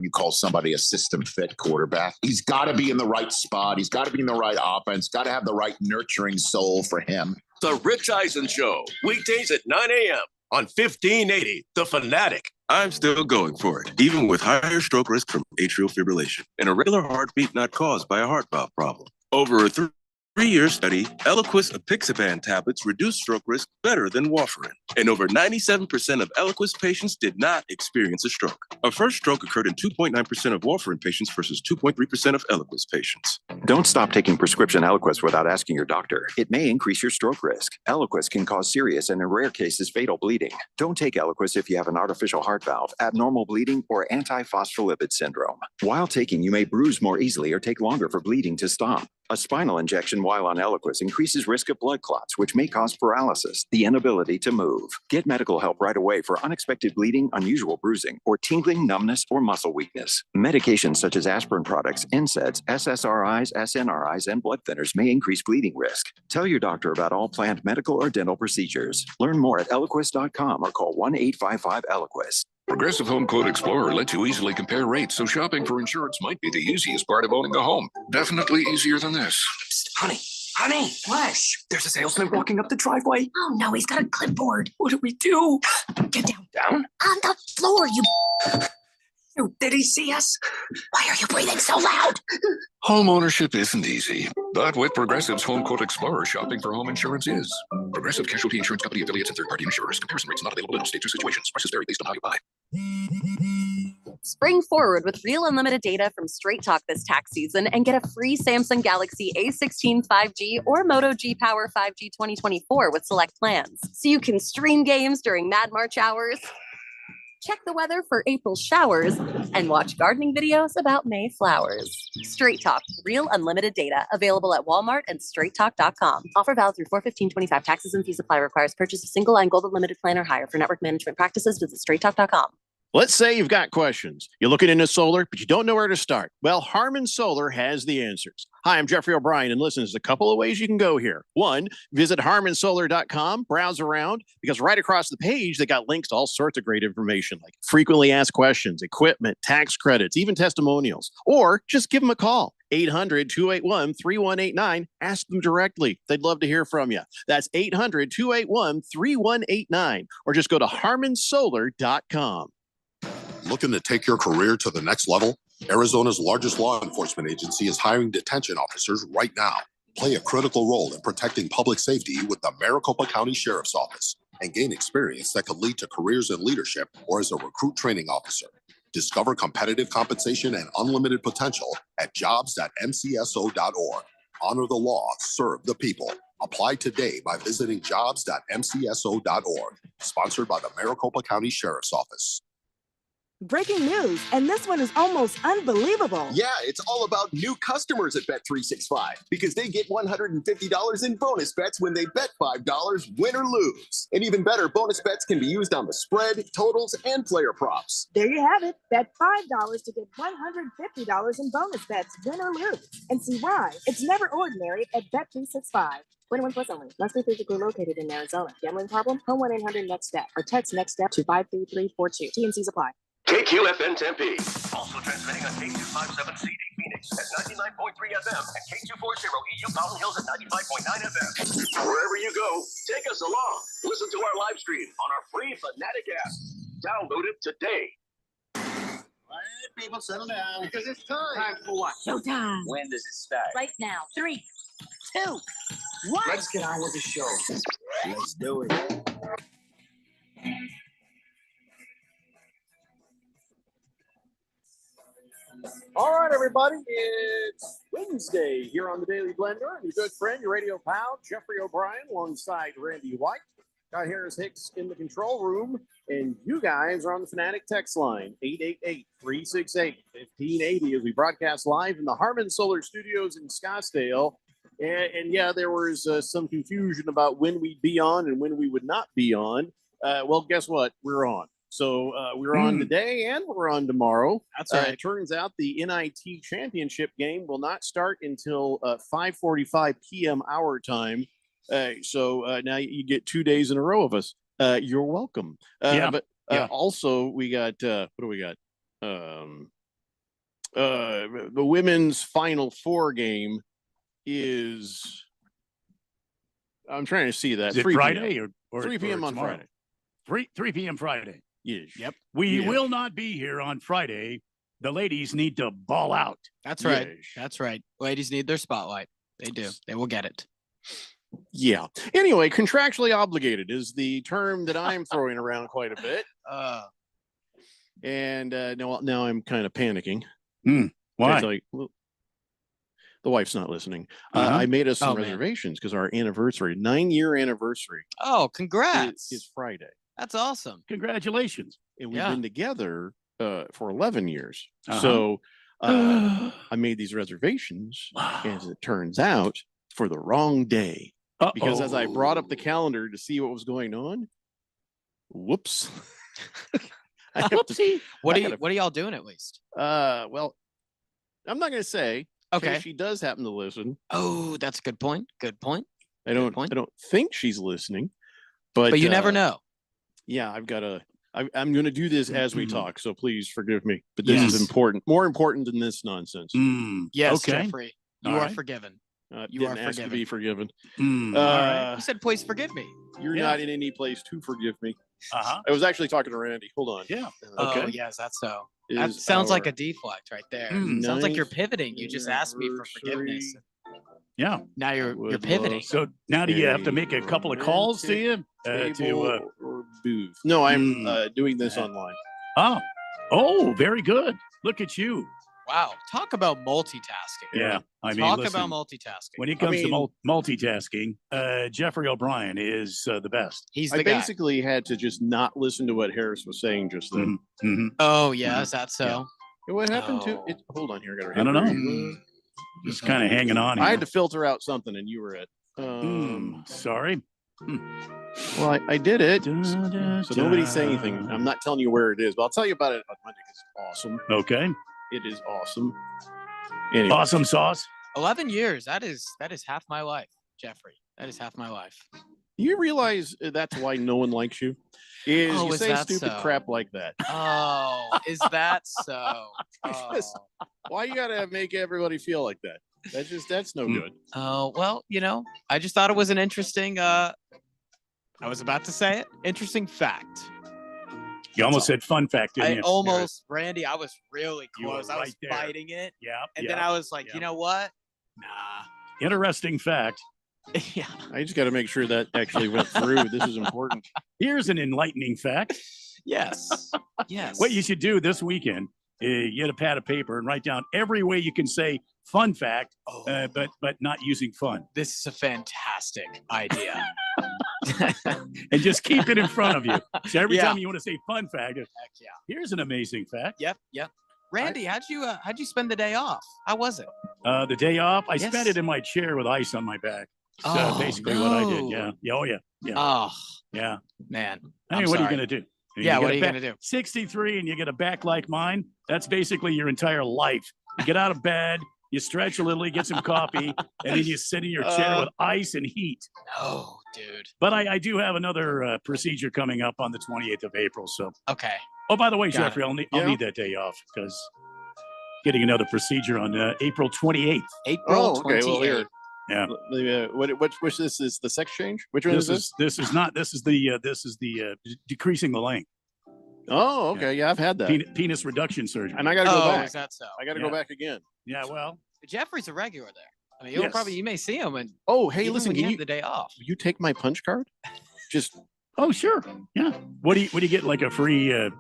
You call somebody a system fit quarterback. He's got to be in the right spot. He's got to be in the right offense, got to have the right nurturing soul for him. The Rich Eisen Show, weekdays at 9 a.m. on 1580, The Fanatic. I'm still going for it, even with higher stroke risk from atrial fibrillation, an irregular heartbeat not caused by a heart valve problem. Over a three-year study, Eliquis apixaban tablets reduced stroke risk better than warfarin, and over 97% of Eliquis patients did not experience a stroke. A first stroke occurred in 2.9% of warfarin patients versus 2.3% of Eliquis patients. Don't stop taking prescription Eliquis without asking your doctor. It may increase your stroke risk. Eliquis can cause serious and in rare cases fatal bleeding. Don't take Eliquis if you have an artificial heart valve, abnormal bleeding, or antiphospholipid syndrome. While taking, you may bruise more easily or take longer for bleeding to stop. A spinal injection while on Eliquis increases risk of blood clots, which may cause paralysis, the inability to move. Get medical help right away for unexpected bleeding, unusual bruising, or tingling, numbness, or muscle weakness. Medications such as aspirin products, NSAIDs, SSRIs, SNRIs, and blood thinners may increase bleeding risk. Tell your doctor about all planned medical or dental procedures. Learn more at Eliquis.com or call 1-855-ELIQUIS. Progressive Home Quote Explorer lets you easily compare rates, so shopping for insurance might be the easiest part of owning a home. Definitely easier than this. Psst, honey, Flash. There's a salesman walking up the driveway. Oh no, he's got a clipboard. What do we do? Get down. Down? On the floor, you... Did he see us? Why are you breathing so loud? Home ownership isn't easy, but with Progressive's Home Quote Explorer, shopping for home insurance is. Progressive Casualty Insurance Company affiliates and third-party insurers. Comparison rates not available in all states or situations. Prices vary based on how you buy. Spring forward with real unlimited data from Straight Talk this tax season and get a free Samsung Galaxy A16 5G or Moto G Power 5G 2024 with select plans. So you can stream games during Mad March hours, check the weather for April showers, and watch gardening videos about May flowers. Straight Talk, real unlimited data. Available at Walmart and straighttalk.com. Offer valid through 4/15/25. Taxes and fees apply. Requires purchase of single line gold unlimited plan or higher. For network management practices, visit straighttalk.com. Let's say you've got questions. You're looking into solar, but you don't know where to start. Well, Harman Solar has the answers. Hi, I'm Jeffrey O'Brien, and listen, there's a couple of ways you can go here. One, visit harmansolar.com, browse around, because right across the page, they got links to all sorts of great information, like frequently asked questions, equipment, tax credits, even testimonials. Or just give them a call, 800-281-3189. Ask them directly. They'd love to hear from you. That's 800-281-3189, or just go to harmansolar.com. Looking to take your career to the next level? Arizona's largest law enforcement agency is hiring detention officers right now. Play a critical role in protecting public safety with the Maricopa County Sheriff's Office and gain experience that could lead to careers in leadership or as a recruit training officer. Discover competitive compensation and unlimited potential at jobs.mcso.org. Honor the law, serve the people. Apply today by visiting jobs.mcso.org. Sponsored by the Maricopa County Sheriff's Office. Breaking news, and this one is almost unbelievable. Yeah, it's all about new customers at Bet365 because they get $150 in bonus bets when they bet $5, win or lose. And even better, bonus bets can be used on the spread, totals, and player props. There you have it. Bet $5 to get $150 in bonus bets, win or lose. And see why it's never ordinary at Bet365. 21 plus only. Must be physically located in Arizona. Gambling problem? Call 1-800-NEXT-STEP or text NEXT-STEP to 53342. T&Cs apply. KQFN Tempe. Also transmitting on K257CD Phoenix at 99.3 FM and K240 EU Mountain Hills at 95.9 FM. Wherever you go, take us along. Listen to our live stream on our free Fanatic app. Download it today. All right, people, settle down. Because it's time. Time for what? Showtime. When does it start? Right now. 3, 2, 1. Let's get on with the show. Let's do it. All right, everybody, it's Wednesday here on the Daily Blender. And your good friend, your radio pal, Jeffrey O'Brien, alongside Randy White. Got Harris Hicks in the control room, and you guys are on the Fanatic text line, 888-368-1580, as we broadcast live in the Harman Solar Studios in Scottsdale. And yeah, there was some confusion about when we'd be on and when we would not be on. Well, guess what? We're on. So we're on today and we're on tomorrow. That's right. It turns out the NIT championship game will not start until 5:45 p.m. our time. So now you get 2 days in a row of us. You're welcome. But also we got what do we got? the women's Final Four game is. I'm trying to see that. Is it 3 Friday p.m. or 3 p.m. on tomorrow? Friday. 3 p.m. Friday. Yes. Yep. We Yes. will not be here on Friday. The ladies need to ball out. That's right. Yes. That's right. Ladies need their spotlight. They do. They will get it. Yeah. Anyway, contractually obligated is the term that I'm throwing around quite a bit. And now I'm kind of panicking. Why? Like, well, the wife's not listening. Uh-huh. I made us some Oh, man. reservations because our anniversary, 9-year anniversary, Oh, congrats. is Friday. That's awesome. Congratulations. And we've Yeah. been together for 11 years. Uh-huh. So I made these reservations, and as it turns out, for the wrong day. Because as I brought up the calendar to see what was going on, whoops. I have to- What I are you, gotta- what are y'all doing at least? Well, I'm not going to say. in Okay. case she does happen to listen. Oh, that's a good point. Good point. I don't think she's listening, but you never know. Yeah, I'm going to do this as we Mhm. talk, so please forgive me. But this Yes. is important, more important than this nonsense. Yes, Okay. Jeffrey. You All are right. forgiven. You Didn't are ask to forgiven. be forgiven. All right. You said, please forgive me. You're Yeah. not in any place to forgive me. Uh-huh. I was actually talking to Randy. Hold on. Yeah. Oh, Okay. yes, that's so. That Is sounds like our a deflect right there. Mm. Sounds like you're ninth pivoting. You just asked me for forgiveness. Yeah. Now you're Would pivoting. love So now do you have to make a couple of calls to you? table or booth. No, I'm doing this Yeah. online. Oh, very good. Look at you. Wow. Talk about multitasking. Yeah. I mean, Talk listen, about multitasking. when it comes mean- to multitasking, Jeffrey O'Brien is the best. He's I the guy. basically had to just not listen to what Harris was saying just then. Mm-hmm. Oh, yeah. Is that so? What happened to Oh. it? Hold on here. I don't know. Just kind of hanging on here. I had to filter out something, and you were it. Sorry. Well, I did it. Da, da, So nobody say da. anything. I'm not telling you where it is, but I'll tell you about it on Monday because it's awesome. Okay. It is awesome. Anyway, Awesome sauce. 11 years. That is half my life, Jeffrey. That is half my life. you realize that's why no one likes you? Is Oh, you is say that stupid so? crap like that. Oh, is that so? Yes. Oh. Why you gotta make everybody feel like that? That's no good. Oh, well, I just thought it was an interesting I was about to say it. Interesting fact. You almost said fun fact, didn't you? Randy, I was really You were close. I was right there. fighting it. Yeah. And yeah, then I was like, yeah. you know what? Nah. Interesting fact. Yeah. I just got to make sure that actually went through. This is important. Here's an enlightening fact. Yes. Yes. What you should do this weekend, get a pad of paper and write down every way you can say fun fact, but not using fun. This is a fantastic idea. And just keep it in front of you. So every Yeah. time you want to say fun fact, Heck yeah. here's an amazing fact. Yep. Randy, how'd you spend the day off? How was it? The day off, I Yes. spent it in my chair with ice on my back. So Oh, basically what I did. no. Yeah. Yeah. Oh, yeah. Yeah. Oh, Yeah. man. I mean, I'm what are you sorry. going to do? Yeah, what get are a you back- gonna do? 63 and you get a back like mine. That's basically your entire life. You get out of bed, you stretch a little, you get some coffee, and then you sit in your chair with ice and heat. No, dude. But I do have another procedure coming up on the 28th of April. So, Okay. oh, by the way, Got Jeffrey, I'll need that day off because getting another procedure on April 28th. April Oh, okay. 28th. Well, here. Yeah. Which this is the sex change? Which one is this? This is not. This is the decreasing the length. Oh, okay. Yeah, I've had that. Penis reduction surgery. And I got to go back. Is that so? I got to Yeah. go back again. Yeah. Well. Jeffrey's a regular there. I mean, Yes. you may see him and Oh, hey, even listen, when can you you, have the day off. will you take my punch card? Just Oh, sure. Yeah. What do you get? Like a free? You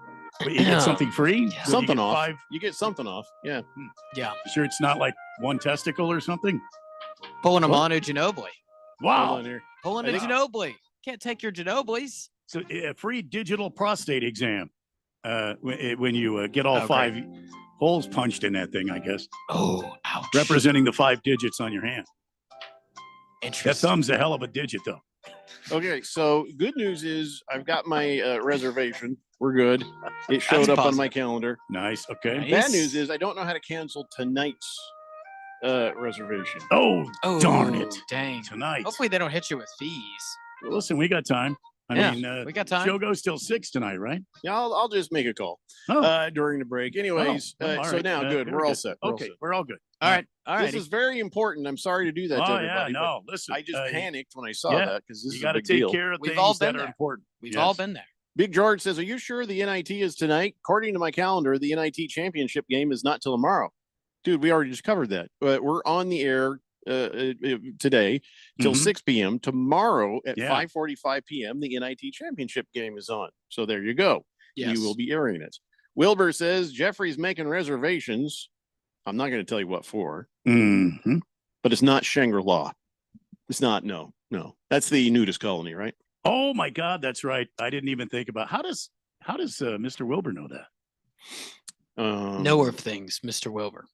get something free? What do you something get, off. 5? You get something off. Yeah. Yeah. Sure, it's not like one testicle or something. Pulling a What? Manu Ginobili. Wow. Hold on here. Pulling a Ginobili. Can't take your Ginobilis. So a free digital prostate exam when you get all Oh, 5 holes punched in that thing, I guess, Oh, ouch. representing the 5 digits on your hand. That Interesting. thumb's a hell of a digit, though. Okay, so good news is I've got my reservation. We're good. It showed That's up on my positive. calendar. Nice. Okay. Nice. Bad news is I don't know how to cancel tonight's reservation. Oh, Oh, darn it. Dang. Tonight. Hopefully they don't hit you with fees. Listen, we got time. Yeah, mean, we got time. Show goes till 6 tonight, right? Yeah, I'll just make a call during the break. Anyways, Oh, all so right. now good. Very We're all good. set. Okay, we're all good. All right. All right. This is very important. I'm sorry to do that to Oh, everybody. yeah, no, listen. I just panicked when I saw yeah, that because this you is got a to big take deal. care of We've things all that been are there. important. We've Yes. all been there. Big George says, "Are you sure the NIT is tonight? According to my calendar, the NIT championship game is not till tomorrow." Dude, we already just covered that. We're on the air today till 6 p.m. Tomorrow at 5:45 p.m. the NIT championship game is on. So there you go. Yes. We will be airing it. Wilbur says Jeffrey's making reservations. I'm not going to tell you what for, but it's not Shangri-La. It's not. No. That's the nudist colony, right? Oh my God, that's right. I didn't even think about how does Mr. Wilbur know that? Knower of things, Mr. Wilbur.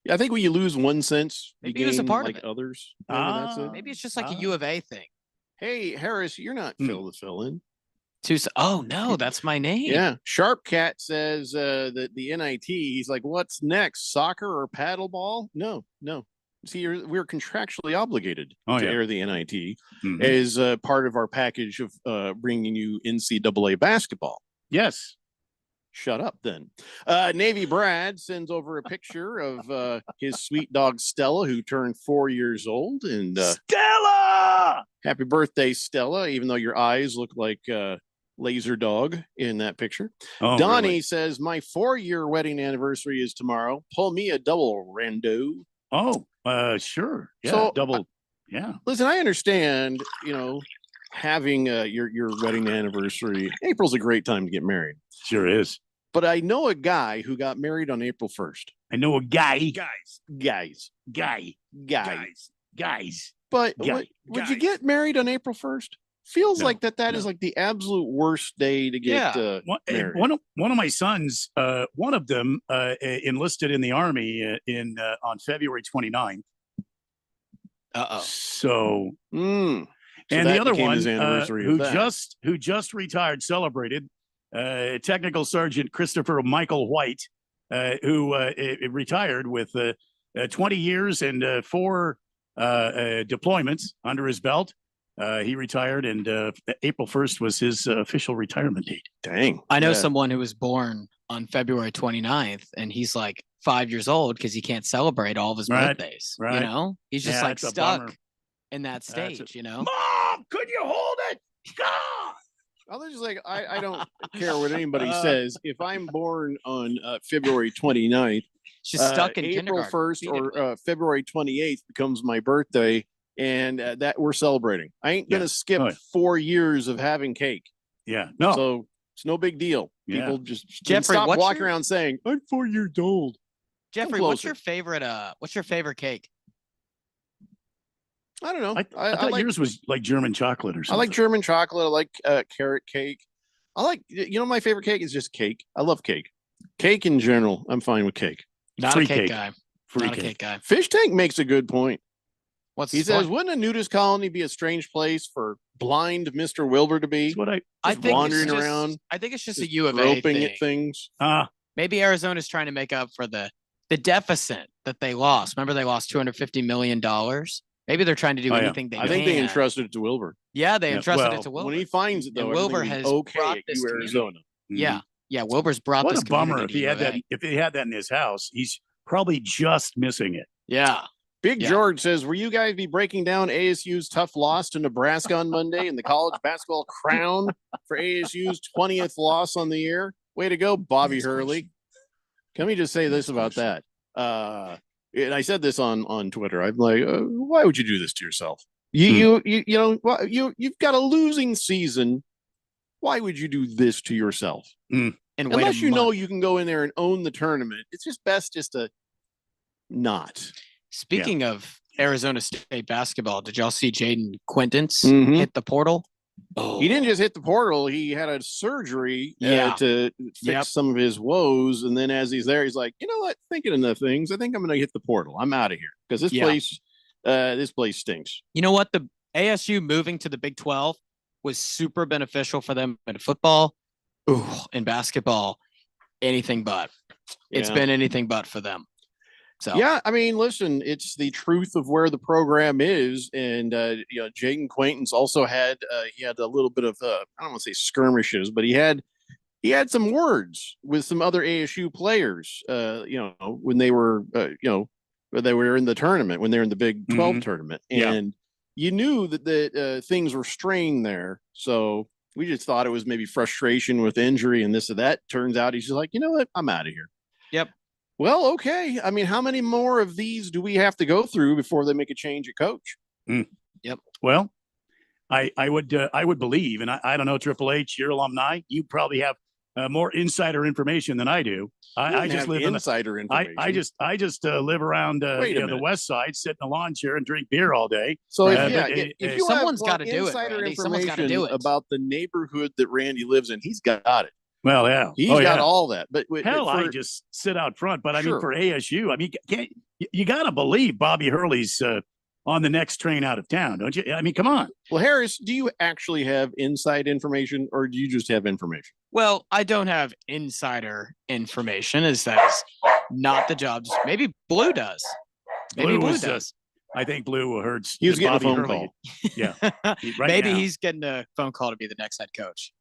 I think when you lose one sense, Maybe you he was a gain, part like of it. others. Maybe that's it. Maybe it's just like a U of A thing. Hey, Harris, you're not Phil the fill-in. Oh no, that's my name. Yeah. Sharp Cat says that the NIT, he's like, what's next? Soccer or paddleball? No. See, we're contractually obligated to air the NIT as part of our package of bringing you NCAA basketball. Yes. Shut up then. Navy Brad sends over a picture of his sweet dog Stella, who turned 4 years old. And Stella! Happy birthday, Stella, even though your eyes look like Laser Dog in that picture. Oh, Donnie really? says, my 4-year wedding anniversary is tomorrow. Pull me a double rando. Oh, sure. Yeah, So, double. Yeah. Listen, I understand, having your wedding anniversary. April's a great time to get married. Sure is. But I know a guy who got married on April 1st. I know a guy. Guys. But would you get married on April 1st? Feels like that is like the absolute worst day to get married. One of my sons, one of them enlisted in the Army on February 29th. So, and that the other became one his anniversary of that. who just retired, celebrated, Technical Sergeant Christopher Michael White, who retired with 20 years and 4 deployments under his belt. He retired, and April 1st was his official retirement date. Dang. I know someone who was born on February 29th, and he's like 5 years old because he can't celebrate all of his birthdays. Right. You know, he's just like it's a stuck bummer. in that stage. Mom, could you hold it? God! I was just like, I don't care what anybody says. If I'm born on February 29th, she's stuck in April kindergarten. 1st or February 28th becomes my birthday, and that we're celebrating. I ain't going to skip 4 years of having cake. Yeah. No. So it's no big deal. Yeah. People just Jeffrey, stop what's walking your- around saying, I'm 4 years old. Jeffrey, what's your favorite? What's your favorite cake? I don't know. I thought yours was like German chocolate or I something. like German chocolate. I like carrot cake. I like, my favorite cake is just cake. I love cake. Cake in general. I'm fine with cake. Not Free a cake cake. guy. Free Not a cake. cake guy. Fish Tank makes a good point. What's He his says, point? wouldn't a nudist colony be a strange place for blind Mr. Wilbur to be? That's what I Just think wandering it's just, around, I think it's just a just U of A groping thing. at things. Maybe Arizona's trying to make up for the deficit that they lost. Remember, they lost $250 million. Maybe they're trying to do anything they I think they can. entrusted it to Wilbur. Yeah, they entrusted it to Wilbur. When he finds it, though, And Wilbur everything has will be brought okay this at community. Arizona. Yeah, Wilbur's brought What this a bummer community if he to had that. UVA. If he had that in his house, he's probably just missing it. Yeah. Big Yeah. George says, will you guys be breaking down ASU's tough loss to Nebraska on Monday in the college basketball crown for ASU's 20th loss on the year? Way to go, Bobby Hurley. Let me just say this about that. And I said this on Twitter. I'm like, why would you do this to yourself? You've got a losing season. Why would you do this to yourself? And wait Unless a you know month. you can go in there and own the tournament, it's just best just to not. Speaking of Arizona State basketball, did y'all see Jaden Quintance Mhm. hit the portal? He didn't just hit the portal. He had a surgery Yeah. to fix some of his woes. And then as he's there, he's like, you know what? Thinking enough things. I think I'm going to hit the portal. I'm out of here because this Yeah. place stinks. You know what? The ASU moving to the Big 12 was super beneficial for them in football. In basketball, anything but. It's Yeah. been anything but for them. So Yeah, I mean, listen, it's the truth of where the program is, and Jaden Quaintance also had he had a little bit of I don't want to say skirmishes, but he had some words with some other ASU players. When they were when they were in the tournament, when they were in the Big 12 tournament, Yeah. and you knew that things were strained there. So we just thought it was maybe frustration with injury and this or that. Turns out he's just like, you know what, I'm out of here. Yep. Well, okay. I mean, how many more of these do we have to go through before they make a change at coach? Yep. Well, I would believe, and I don't know, Triple H, your alumni, you probably have more insider information than I do. I just live insider information. I just live around Wait a the minute. west side, sit in a lawn chair and drink beer all day. So But, if you someone's have gotta do it, insider Randy. Someone's gotta do information it. about the neighborhood that Randy lives in, he's got it. Well, yeah, He's oh, got yeah. all that. But Hell, I for- just sit out front. But I Sure. mean, for ASU, I mean, you got to believe Bobby Hurley's on the next train out of town, don't you? I mean, come on. Well, Harris, do you actually have inside information, or do you just have information? Well, I don't have insider information, as that is not the jobs. Maybe Blue does. Maybe Blue was, does. I think Blue heard. He was getting a Bobby phone Hurley. call. Yeah, right Maybe now. he's getting a phone call to be the next head coach.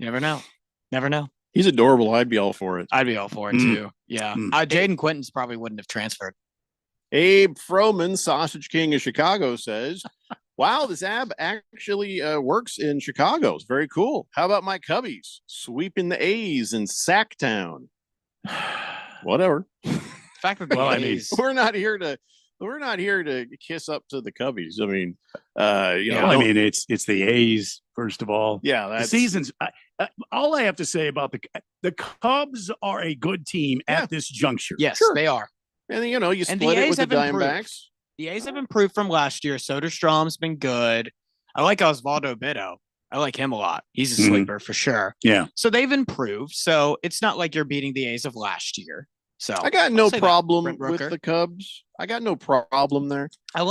You never know. Never know. He's adorable. I'd be all for it. I'd be all for it Mm. too. Yeah. Mm. Jaden Quintons probably wouldn't have transferred. Abe Froman, Sausage King of Chicago, says, wow, this ab actually works in Chicago. It's very cool. How about my Cubbies sweeping the A's in Sacktown? Whatever. The fact that the Well, I mean, A's, We're not here to kiss up to the Cubbies. I mean, Well, I mean, it's the A's first of all. yeah, The that's season's. All I have to say about the Cubs are a good team Yeah. at this juncture. yes, Sure. they are. and you know, you And the split it A's with the have improved. Diamondbacks. The A's have improved from last year. Soderstrom's been good. I like Osvaldo Bido. I like him a lot. He's a Mhm. sleeper for sure. Yeah. So they've improved. So it's not like you're beating the A's of last year. So I got no I'll say that, problem Brent with Rooker. the Cubs. I got no problem there. I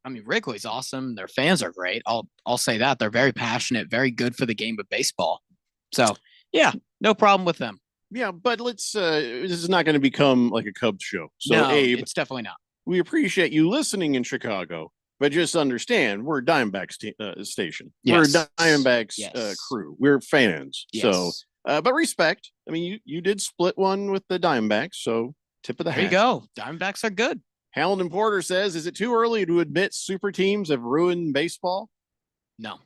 mean, Wrigley's awesome. Their fans are great. I'll say that. They're very passionate, very good for the game of baseball. So yeah, no problem with them. Yeah, but let's this is not going to become like a Cubs show. So no, Abe, it's definitely not. we appreciate you listening in Chicago, but just understand we're a Diamondbacks station. Yes. We're a Diamondbacks Yes. crew. We're fans. Yes. So, but respect. I mean, you did split one with the Diamondbacks, so tip of the There you hat. go. Diamondbacks are good. Hamilton Porter says, "Is it too early to admit super teams have ruined baseball?" No.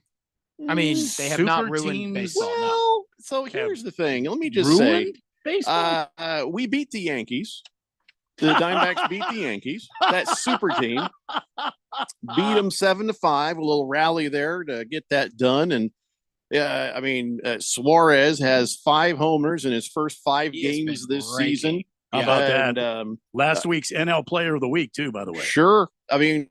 I mean, they have not Super ruined teams- baseball. No. Well, so here's the thing. Let me just say, Ruined baseball. we beat the Yankees. The Diamondbacks beat the Yankees. That super team beat them 7-5. A little rally there to get that done. And I mean, Suarez has 5 homers in his first 5 He has been games this raking. season. How about And, that? Last week's NL Player of the Week too, by the way. Sure. I mean,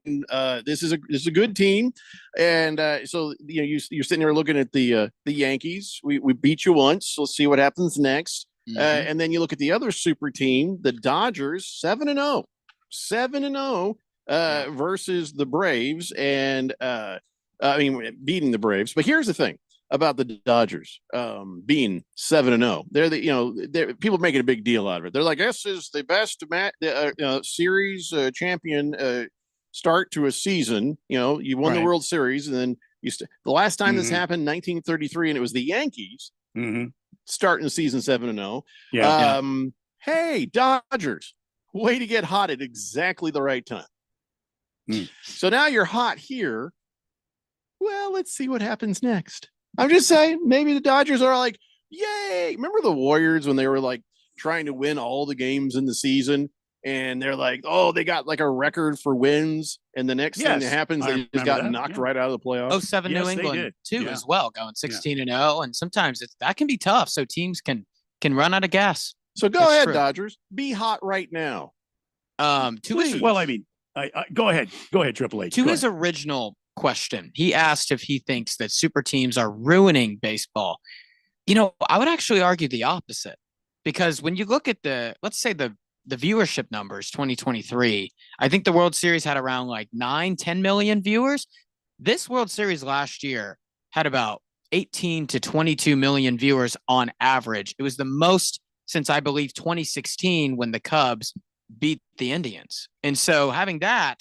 this is a good team, and so you know you're sitting there looking at the Yankees. We beat you once. Let's see what happens next. Mhm. And then you look at the other super team, the Dodgers, 7-0, 7-0 versus the Braves, and I mean beating the Braves. But here's the thing about the Dodgers being 7-0. They're people making a big deal out of it. They're like, this is the best series champion start to a season. You know, you won the Right. World Series, and then the last time this Mhm. happened, 1933, and it was the Yankees Mm-hmm. starting the season 7-0. Yeah. Hey, Dodgers, way to get hot at exactly the right time. Mm. So now you're hot here. Well, let's see what happens next. I'm just saying, maybe the Dodgers are like, yay. Remember the Warriors when they were like trying to win all the games in the season? And they're like, oh, they got like a record for wins. And the next thing Yes, that happens, I they just remember got that, knocked yeah. right out of the playoffs. 07 Yes, New they England did. too Yeah. as well, going 16-0. And sometimes that can be tough. So teams can run out of gas. So go That's ahead, true. Dodgers. Be hot right now. To his, Well, I mean, I go ahead, Triple H. to Go his ahead. original question, he asked if he thinks that super teams are ruining baseball. You know, I would actually argue the opposite, because when you look at let's say the viewership numbers 2023, I think the World Series had around like 9-10 million viewers. This World Series last year had about 18 to 22 million viewers on average. It was the most since I believe 2016 when the Cubs beat the Indians. And so having that,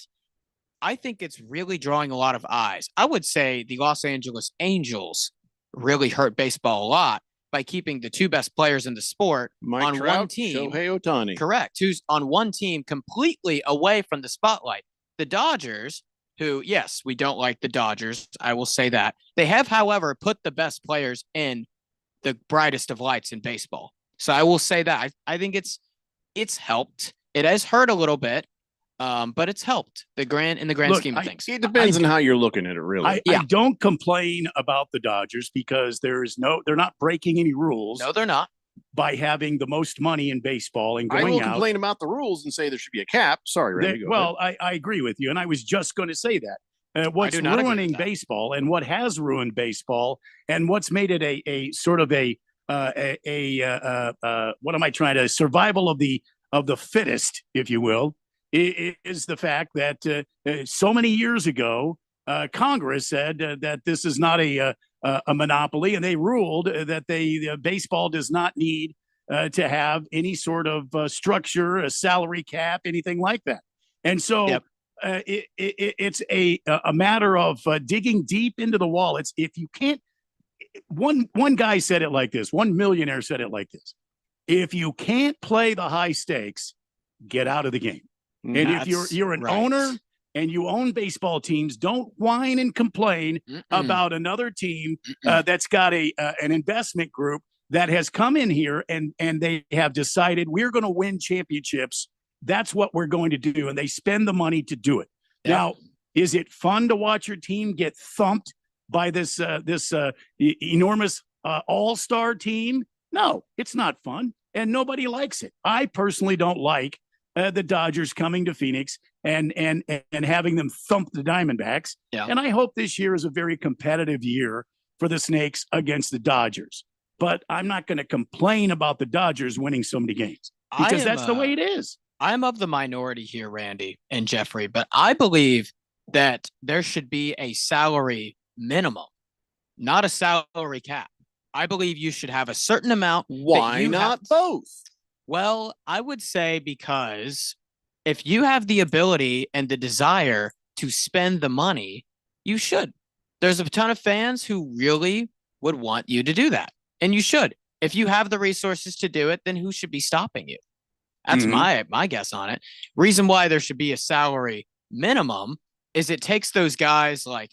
I think it's really drawing a lot of eyes. I would say the Los Angeles Angels really hurt baseball a lot by keeping the two best players in the sport Mike on Trout, one team. Shohei Ohtani. Correct. Who's on one team completely away from the spotlight. The Dodgers, who, yes, we don't like the Dodgers. I will say that. They have, however, put the best players in the brightest of lights in baseball. So I will say that. I think it's helped. It has hurt a little bit, but it's helped in the grand scheme of things. It depends on how you're looking at it, really. I don't complain about the Dodgers because they're not breaking any rules. No, they're not. By having the most money in baseball and I going will out. complain about the rules and say there should be a cap. Sorry, Randy. I agree with you, and I was just going to say that. What's ruining baseball and what has ruined baseball and what's made it a sort of a what am I trying to survival of the fittest, if you will, is the fact that so many years ago, Congress said that this is not a monopoly, and they ruled that baseball does not need to have any sort of structure, a salary cap, anything like that. And so it's a matter of digging deep into the wall. It's if you can't. One guy said it like this. One millionaire said it like this: if you can't play the high stakes, get out of the game. And if you're an owner and you own baseball teams, don't whine and complain about another team that's got an investment group that has come in here and they have decided we're going to win championships. That's what we're going to do. And they spend the money to do it. Yep. Now, is it fun to watch your team get thumped by this enormous all-star team? No, it's not fun. And nobody likes it. I personally don't like the Dodgers coming to Phoenix and having them thump the Diamondbacks. Yeah. And I hope this year is a very competitive year for the Snakes against the Dodgers. But I'm not going to complain about the Dodgers winning so many games because that's the way it is. I'm of the minority here, Randy and Jeffrey, but I believe that there should be a salary minimum, not a salary cap. I believe you should have a certain amount. Why not both? Well, I would say because if you have the ability and the desire to spend the money, you should. There's a ton of fans who really would want you to do that. And you should. If you have the resources to do it, then who should be stopping you? That's my guess on it. Reason why there should be a salary minimum is it takes those guys like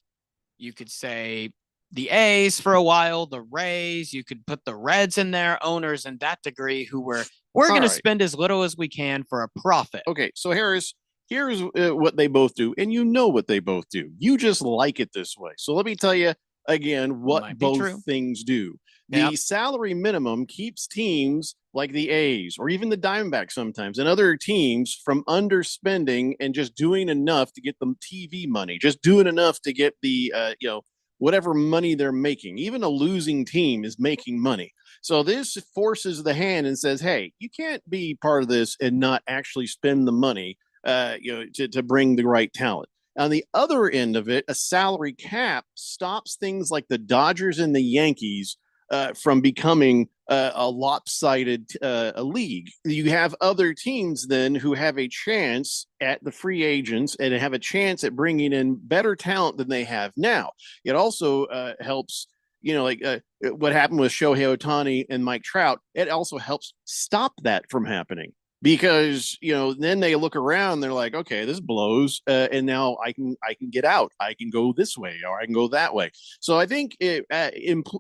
you could say the A's for a while, the Rays, you could put the Reds in there, owners in that degree who we're going to spend as little as we can for a profit. Okay, so here's what they both do, and you know what they both do. You just like it this way. So let me tell you again what both things do. The salary minimum keeps teams like the A's or even the Diamondbacks sometimes and other teams from underspending and just doing enough to get them TV money, just doing enough to get the, whatever money they're making. Even a losing team is making money. So this forces the hand and says, hey, you can't be part of this and not actually spend the money, to bring the right talent. On the other end of it, a salary cap stops things like the Dodgers and the Yankees from becoming a lopsided league. You have other teams then who have a chance at the free agents and have a chance at bringing in better talent than they have now. It also helps, what happened with Shohei Ohtani and Mike Trout. It also helps stop that from happening. Because then they look around, they're like, okay, this blows, and now I can get out. I can go this way, or I can go that way. So I think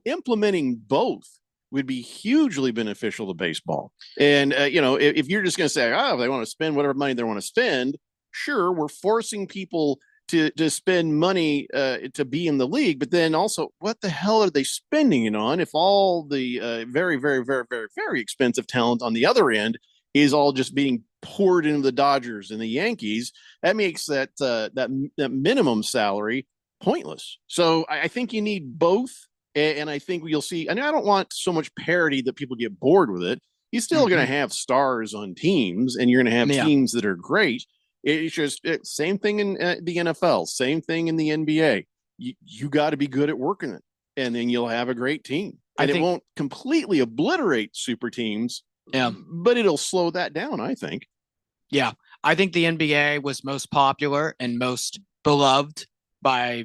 implementing both would be hugely beneficial to baseball. And if you're just going to say, oh, they want to spend whatever money they want to spend, sure, we're forcing people to spend money to be in the league, but then also, what the hell are they spending it on? If all the very, very, very, very, very expensive talent on the other end is all just being poured into the Dodgers and the Yankees, that makes that minimum salary pointless. So I think you need both, and I think you'll see. And I don't want so much parity that people get bored with it. You're still going to have stars on teams, and you're going to have teams that are great. It's just same thing in the NFL, same thing in the NBA. You got to be good at working it, and then you'll have a great team. And it won't completely obliterate super teams. Yeah, but it'll slow that down, I think. Yeah. I think the NBA was most popular and most beloved by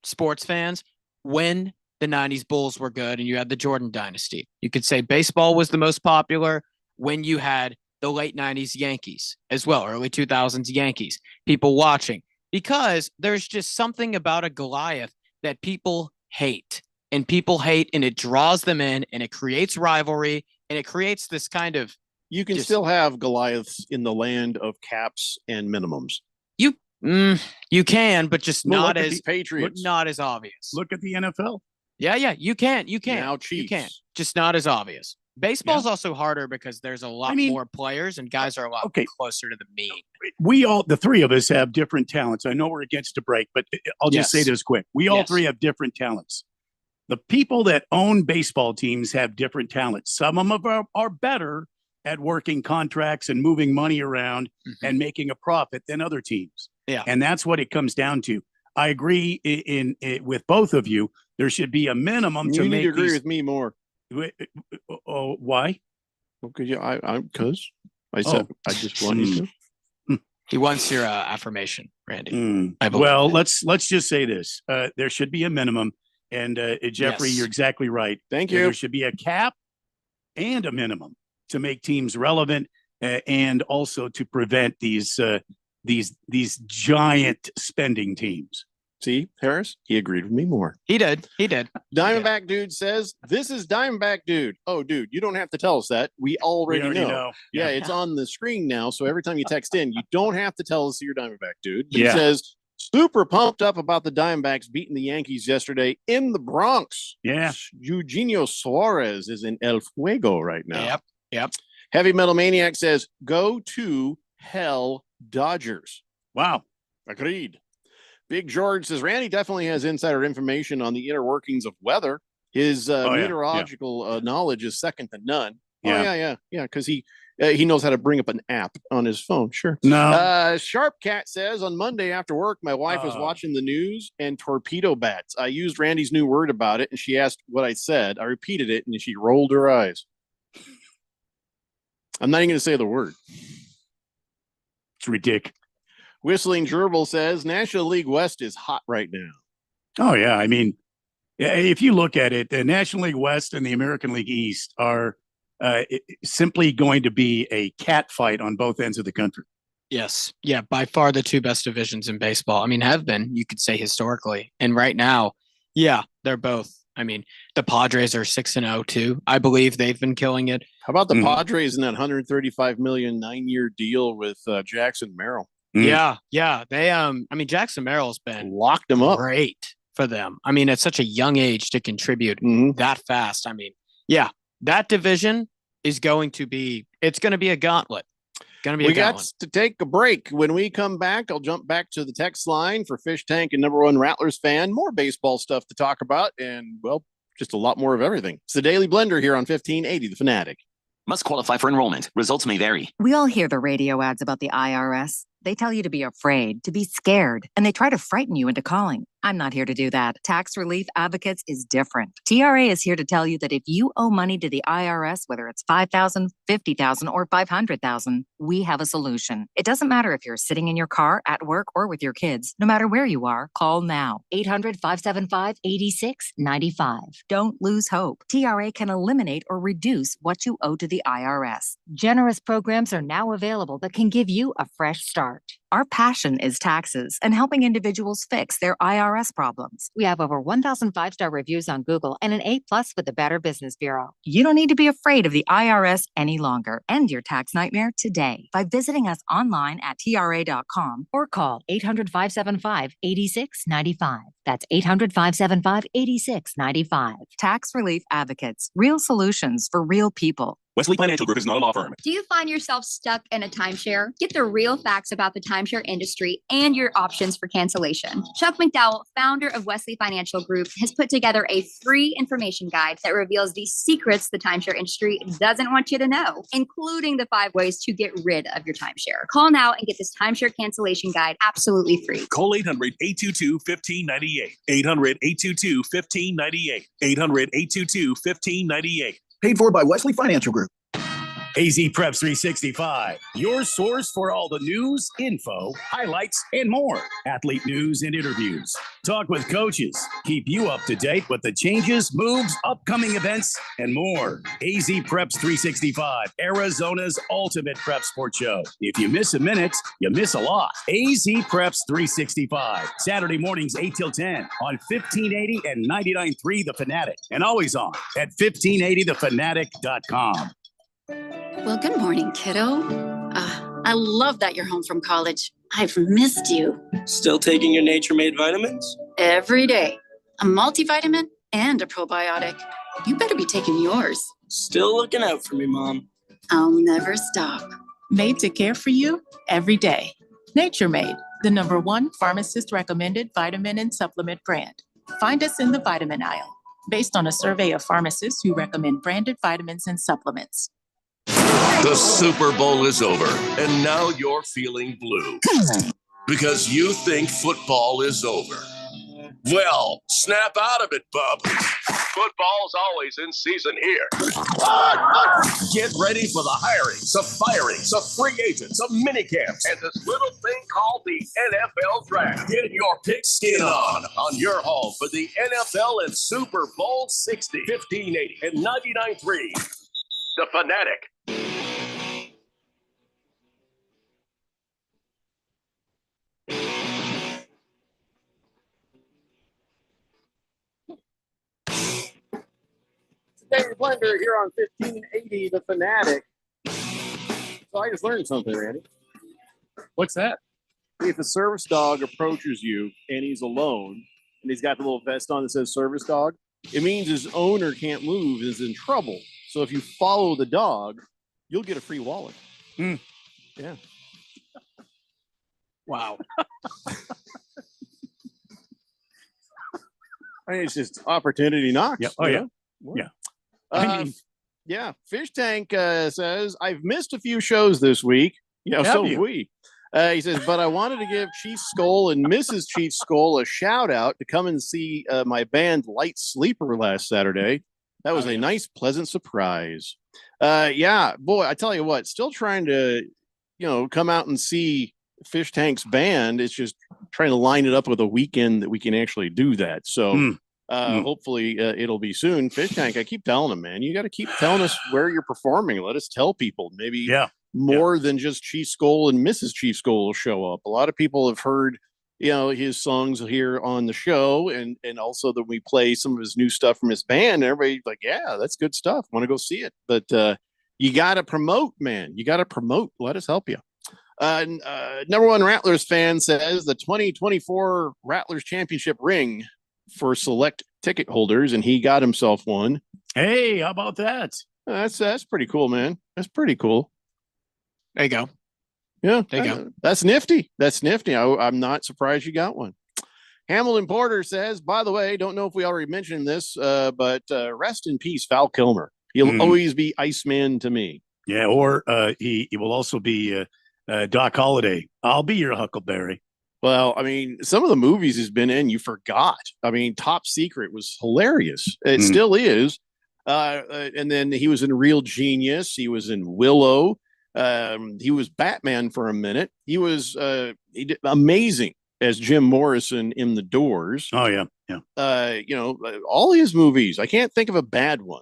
sports fans when the 90s Bulls were good and you had the Jordan dynasty. You could say baseball was the most popular when you had the late 90s Yankees as well, early 2000s Yankees, people watching, because there's just something about a Goliath that people hate, and it draws them in, and it creates rivalry, and it creates this kind of. You can still have Goliaths in the land of caps and minimums. You can, but just Well, not look at as the Patriots. not as obvious. Look at the NFL. Yeah, you can. Now You can. Chiefs. Just not as obvious. Baseball's also harder because there's a lot more players and guys are a lot closer to the mean. The three of us have different talents. I know we're against a break, but I'll just say this quick. We all three have different talents. The people that own baseball teams have different talents. Some of them are better at working contracts and moving money around and making a profit than other teams. Yeah. And that's what it comes down to. I agree with both of you. There should be a minimum to You make need to agree these- with me more. Oh, why? Because I said I just want you to. He wants your affirmation, Randy. I believe Well, it. let's just say this. There should be a minimum. And Jeffrey, Yes. you're exactly right. Thank you. There should be a cap and a minimum to make teams relevant and also to prevent these giant spending teams. See, Harris, he agreed with me more. He did. Diamondback Dude says, "This is Diamondback Dude." Oh, dude, you don't have to tell us that. We already, know. Yeah, it's on the screen now. So every time you text in, you don't have to tell us you're Diamondback Dude. But Yeah. He says, super pumped up about the Diamondbacks beating the Yankees yesterday in the Bronx. Yeah. Eugenio Suarez is in El Fuego right now. Yep. Heavy Metal Maniac says, "Go to hell, Dodgers." Wow. Agreed. Big George says, Randy definitely has insider information on the inner workings of weather. His meteorological knowledge is second to none. Yeah. Yeah. Because he knows how to bring up an app on his phone. Sure. No. Sharp Cat says, on Monday after work, my wife was watching the news and torpedo bats. I used Randy's new word about it, and she asked what I said. I repeated it, and she rolled her eyes. I'm not even going to say the word. It's ridiculous. Whistling Gerbil says, National League West is hot right now. Oh, yeah. I mean, if you look at it, the National League West and the American League East are simply going to be a cat fight on both ends of the country. Yes. Yeah. By far the two best divisions in baseball. I mean, have been, you could say historically. And right now, yeah, they're both. I mean, the Padres are 6-0 too. I believe they've been killing it. How about the Padres in that $135 million 9-year deal with Jackson Merrill? Yeah. They I mean, Jackson Merrill's been locked them up. Great for them. I mean, at such a young age to contribute that fast. I mean, yeah, that division is going to be a gauntlet. We got to take a break. When we come back, I'll jump back to the text line for Fish Tank and #1 Rattlers fan. More baseball stuff to talk about, and well, just a lot more of everything. It's the Daily Blender here on 1580 The Fanatic. Must qualify for enrollment. Results may vary. We all hear the radio ads about the IRS. They tell you to be afraid, to be scared, and they try to frighten you into calling. I'm not here to do that. Tax Relief Advocates is different. TRA is here to tell you that if you owe money to the IRS, whether it's $5,000, $50,000, or $500,000, we have a solution. It doesn't matter if you're sitting in your car, at work, or with your kids. No matter where you are, call now. 800-575-8695. Don't lose hope. TRA can eliminate or reduce what you owe to the IRS. Generous programs are now available that can give you a fresh start. Our passion is taxes and helping individuals fix their IRS problems. We have over 1,000 5-star reviews on Google and an A+ with the Better Business Bureau. You don't need to be afraid of the IRS any longer. End your tax nightmare today by visiting us online at TRA.com or call 800-575-8695. That's 800-575-8695. Tax Relief Advocates. Real solutions for real people. Wesley Financial Group is not a law firm. Do you find yourself stuck in a timeshare? Get the real facts about the timeshare industry and your options for cancellation. Chuck McDowell, founder of Wesley Financial Group, has put together a free information guide that reveals the secrets the timeshare industry doesn't want you to know, including the 5 ways to get rid of your timeshare. Call now and get this timeshare cancellation guide absolutely free. Call 800-822-1598. 800-822-1598. 800-822-1598. Paid for by Wesley Financial Group. AZ Preps 365, your source for all the news, info, highlights, and more. Athlete news and interviews. Talk with coaches. Keep you up to date with the changes, moves, upcoming events, and more. AZ Preps 365, Arizona's ultimate prep sports show. If you miss a minute, you miss a lot. AZ Preps 365, Saturday mornings 8 till 10 on 1580 and 99.3 The Fanatic, and always on at 1580thefanatic.com. Well, good morning, kiddo. I love that you're home from college. I've missed you. Still taking your Nature Made vitamins? Every day. A multivitamin and a probiotic. You better be taking yours. Still looking out for me, Mom. I'll never stop. Made to care for you every day. Nature Made, the #1 pharmacist recommended vitamin and supplement brand. Find us in the vitamin aisle, based on a survey of pharmacists who recommend branded vitamins and supplements. The Super Bowl is over, and now you're feeling blue because you think football is over. Well, snap out of it, bub. Football's always in season here. Get ready for the hirings, the firings, the free agents, the mini camps, and this little thing called the NFL Draft. Get your pigskin on your home for the NFL and Super Bowl 60, 1580, and 99.3. The Fanatic. David Blender here on 1580 The Fanatic. So I just learned something, Randy. What's that? If a service dog approaches you and he's alone and he's got the little vest on that says service dog, it means his owner can't move, is in trouble. So if you follow the dog, you'll get a free wallet. Yeah. Wow. I mean, it's just opportunity knocks. Yeah. Oh, yeah. Yeah. Yeah. Fish Tank says, I've missed a few shows this week. Yeah, so have we. He says, but I wanted to give Chief Skull and Mrs. Chief Skull a shout out to come and see my band Light Sleeper last Saturday. That was a nice, pleasant surprise. Yeah, boy, I tell you what, still trying to, come out and see Fish Tank's band. It's just trying to line it up with a weekend that we can actually do that. So hopefully it'll be soon. Fish Tank, I keep telling them, man, you got to keep telling us where you're performing. Let us tell people. Maybe more than just Chief Skull and Mrs. Chief Skull will show up. A lot of people have heard, his songs here on the show, and also that we play some of his new stuff from his band. Everybody's like, yeah, that's good stuff. Want to go see it. But you got to promote, man. You got to promote. Let us help you. #1 Rattlers fan says the 2024 Rattlers Championship ring for select ticket holders, and he got himself one. Hey, how about that? That's pretty cool, man. That's pretty cool. There you go. Yeah, there you go. That's nifty. That's nifty. I'm not surprised you got one. Hamilton Porter says, by the way, don't know if we already mentioned this, but rest in peace, Val Kilmer. He'll always be Iceman to me. Yeah, or he will also be Doc Holliday. I'll be your Huckleberry. Well, I mean, some of the movies he's been in, you forgot. I mean, Top Secret was hilarious. It still is. And then he was in Real Genius. He was in Willow. He was Batman for a minute. He was he did amazing as Jim Morrison in The Doors. Oh, yeah. Yeah. All his movies. I can't think of a bad one.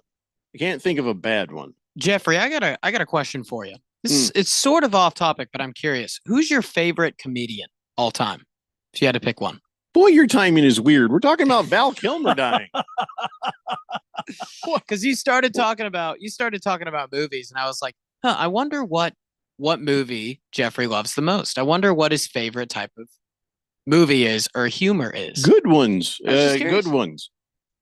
Jeffrey, I got a question for you. It's sort of off topic, but I'm curious. Who's your favorite comedian all time? If you had to pick one. Boy, your timing is weird. We're talking about Val Kilmer dying. Because you started talking about movies, and I was like, I wonder what movie Jeffrey loves the most. I wonder what his favorite type of movie is or humor is. Good ones. Good ones.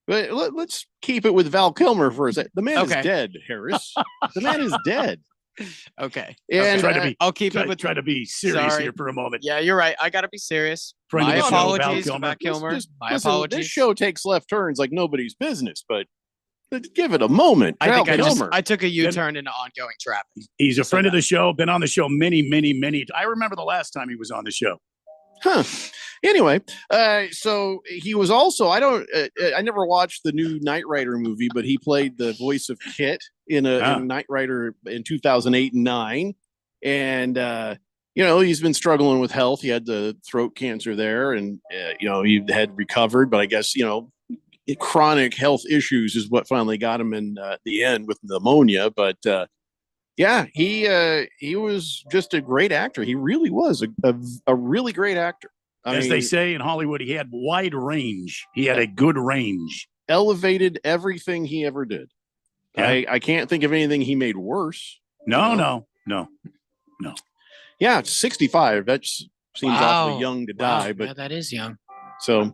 But let's keep it with Val Kilmer for a second. The man is dead, Harris. The man is dead. Okay. And I'll keep it with try to be serious here for a moment. Yeah, you're right. I got to be serious. My apologies, Val Kilmer. My apologies. This show takes left turns like nobody's business, but give it a moment. I think I took a U-turn into ongoing traffic. He's a friend of the show. Been on the show many. I remember the last time he was on the show. Huh. Anyway, so he was also I never watched the new Knight Rider movie, but he played the voice of Kit in Knight Rider in 2008 and 9, and he's been struggling with health. He had the throat cancer there, and he had recovered, but I guess chronic health issues is what finally got him in the end with pneumonia. But he was just a great actor. He really was a really great actor. As they say in Hollywood, he had wide range. He had a good range. Elevated everything he ever did. Yeah. I can't think of anything he made worse. No. Yeah, 65. That seems awfully young to die, Wow. but Yeah, that is young. so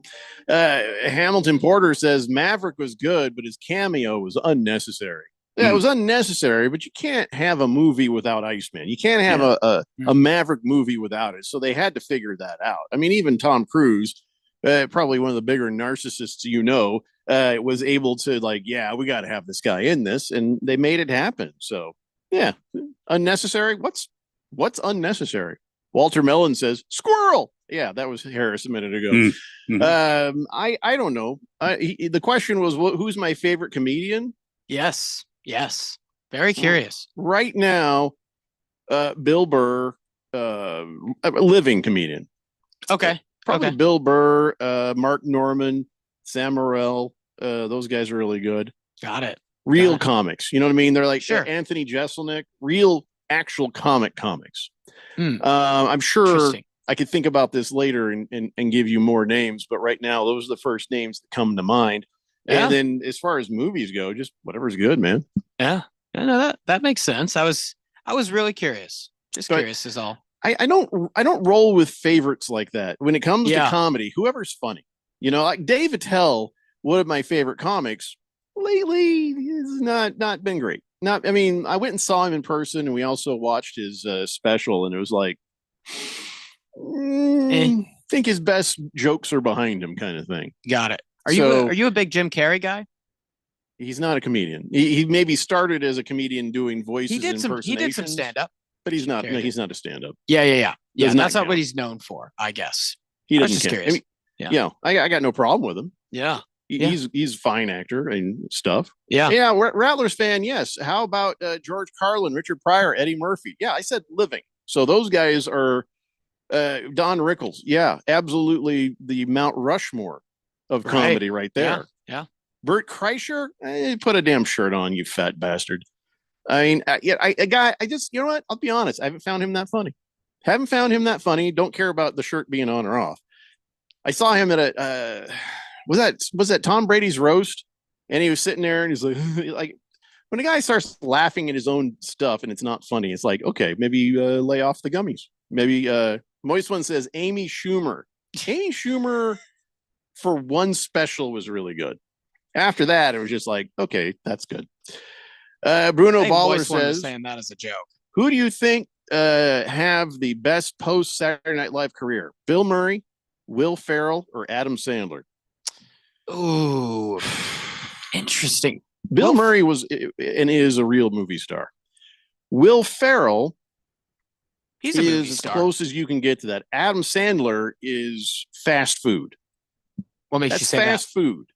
Hamilton Porter says Maverick was good, but his cameo was unnecessary. Yeah, it was unnecessary, but you can't have a movie without Iceman. You can't have a Maverick movie without it. So they had to figure that out. I mean, even Tom Cruise, probably one of the bigger narcissists, was able to we got to have this guy in this, and they made it happen. So yeah, unnecessary. What's unnecessary? Walter Mellon says squirrel. Yeah, that was Harris a minute ago. I don't know. The question was, who's my favorite comedian? Yes. Very curious. Right now, Bill Burr, a living comedian. Okay. Probably Okay. Bill Burr, Mark Norman, Sam Morril. Those guys are really good. Got it. Real comics. You know what I mean? They're like Sure. Anthony Jeselnik, real actual comics. Hmm. I'm sure Interesting. I could think about this later and give you more names, but right now those are the first names that come to mind. Yeah. And then as far as movies go, just whatever's good, man. Yeah. I know that makes sense. I was really curious. Just But- curious is all. I don't roll with favorites like that. When it comes Yeah. to comedy, whoever's funny. Like Dave Attell, one of my favorite comics lately, is not been great. I went and saw him in person, and we also watched his special, and it was like, I think his best jokes are behind him, kind of thing. Got it. Are you a big Jim Carrey guy? He's not a comedian. He maybe started as a comedian doing voices. He did some stand up. but he's not. Carey No, did. he's not a stand up. Yeah. Does not That's not count. what he's known for, I guess. He I was doesn't just care. curious. Yeah. I got no problem with him. Yeah. He's a fine actor and stuff. Yeah. Rattlers fan, yes. How about George Carlin, Richard Pryor, Eddie Murphy? Yeah, I said living. So those guys are Don Rickles. Yeah, absolutely the Mount Rushmore of comedy right there. Yeah. Bert Kreischer, put a damn shirt on, you fat bastard. I mean, I just, you know what? I'll be honest. I haven't found him that funny. Don't care about the shirt being on or off. I saw him at a, was that Tom Brady's roast? And he was sitting there and he's like, when a guy starts laughing at his own stuff and it's not funny, it's like, okay, maybe lay off the gummies. Maybe Moist One says Amy Schumer. Amy Schumer for one special was really good. After that, it was just like, okay, that's good. Bruno I think Baller Voice One was says, saying that as a joke. who do you think have the best post Saturday Night Live career? Bill Murray, Will Ferrell, or Adam Sandler? Ooh, interesting. Bill Murray was and is a real movie star. Will Ferrell He's a movie is as star. close as you can get to that. Adam Sandler is fast food. What makes you That's say fast food.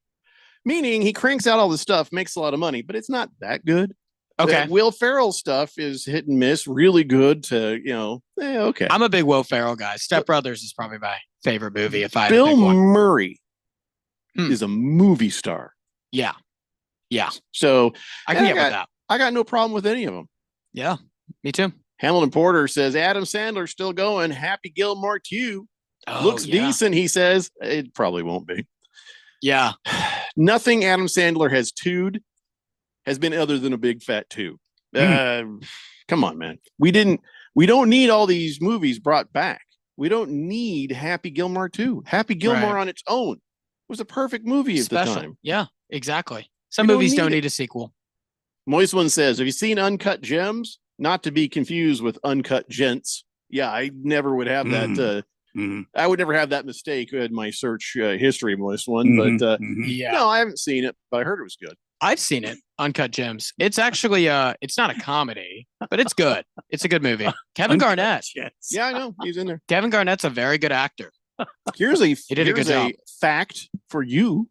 Meaning he cranks out all the stuff, makes a lot of money, but it's not that good. Okay. Will Ferrell stuff is hit and miss, really good to, okay. that? I'm a big Will Ferrell guy. Step Brothers is probably my favorite movie. If I had to Bill pick one. Murray is a movie star. Yeah. So I can and get with that. I got no problem with any of them. Yeah, me too. Hamilton Porter says Adam Sandler's still going. Happy Gilmore 2. Oh, Looks yeah. decent, he says. It probably won't be. Yeah. Nothing Adam Sandler has been other than a big fat 2. Come on, man. We don't need all these movies brought back. We don't need Happy Gilmore 2. Happy Gilmore Right. on its own was a perfect movie at the time. Yeah, exactly. Some We don't movies don't need need a sequel. Moist One says, have you seen Uncut Gems? Not to be confused with Uncut Gents. Yeah, I never would have that. I would never have that mistake in my search history, Moist One. But Yeah. no, I haven't seen it, but I heard it was good. I've seen it, Uncut Gems. It's actually it's not a comedy, but it's good. It's a good movie. Kevin Garnett. Yeah, I know. He's in there. Kevin Garnett's a very good actor. Here's a He did a good job. fact for you.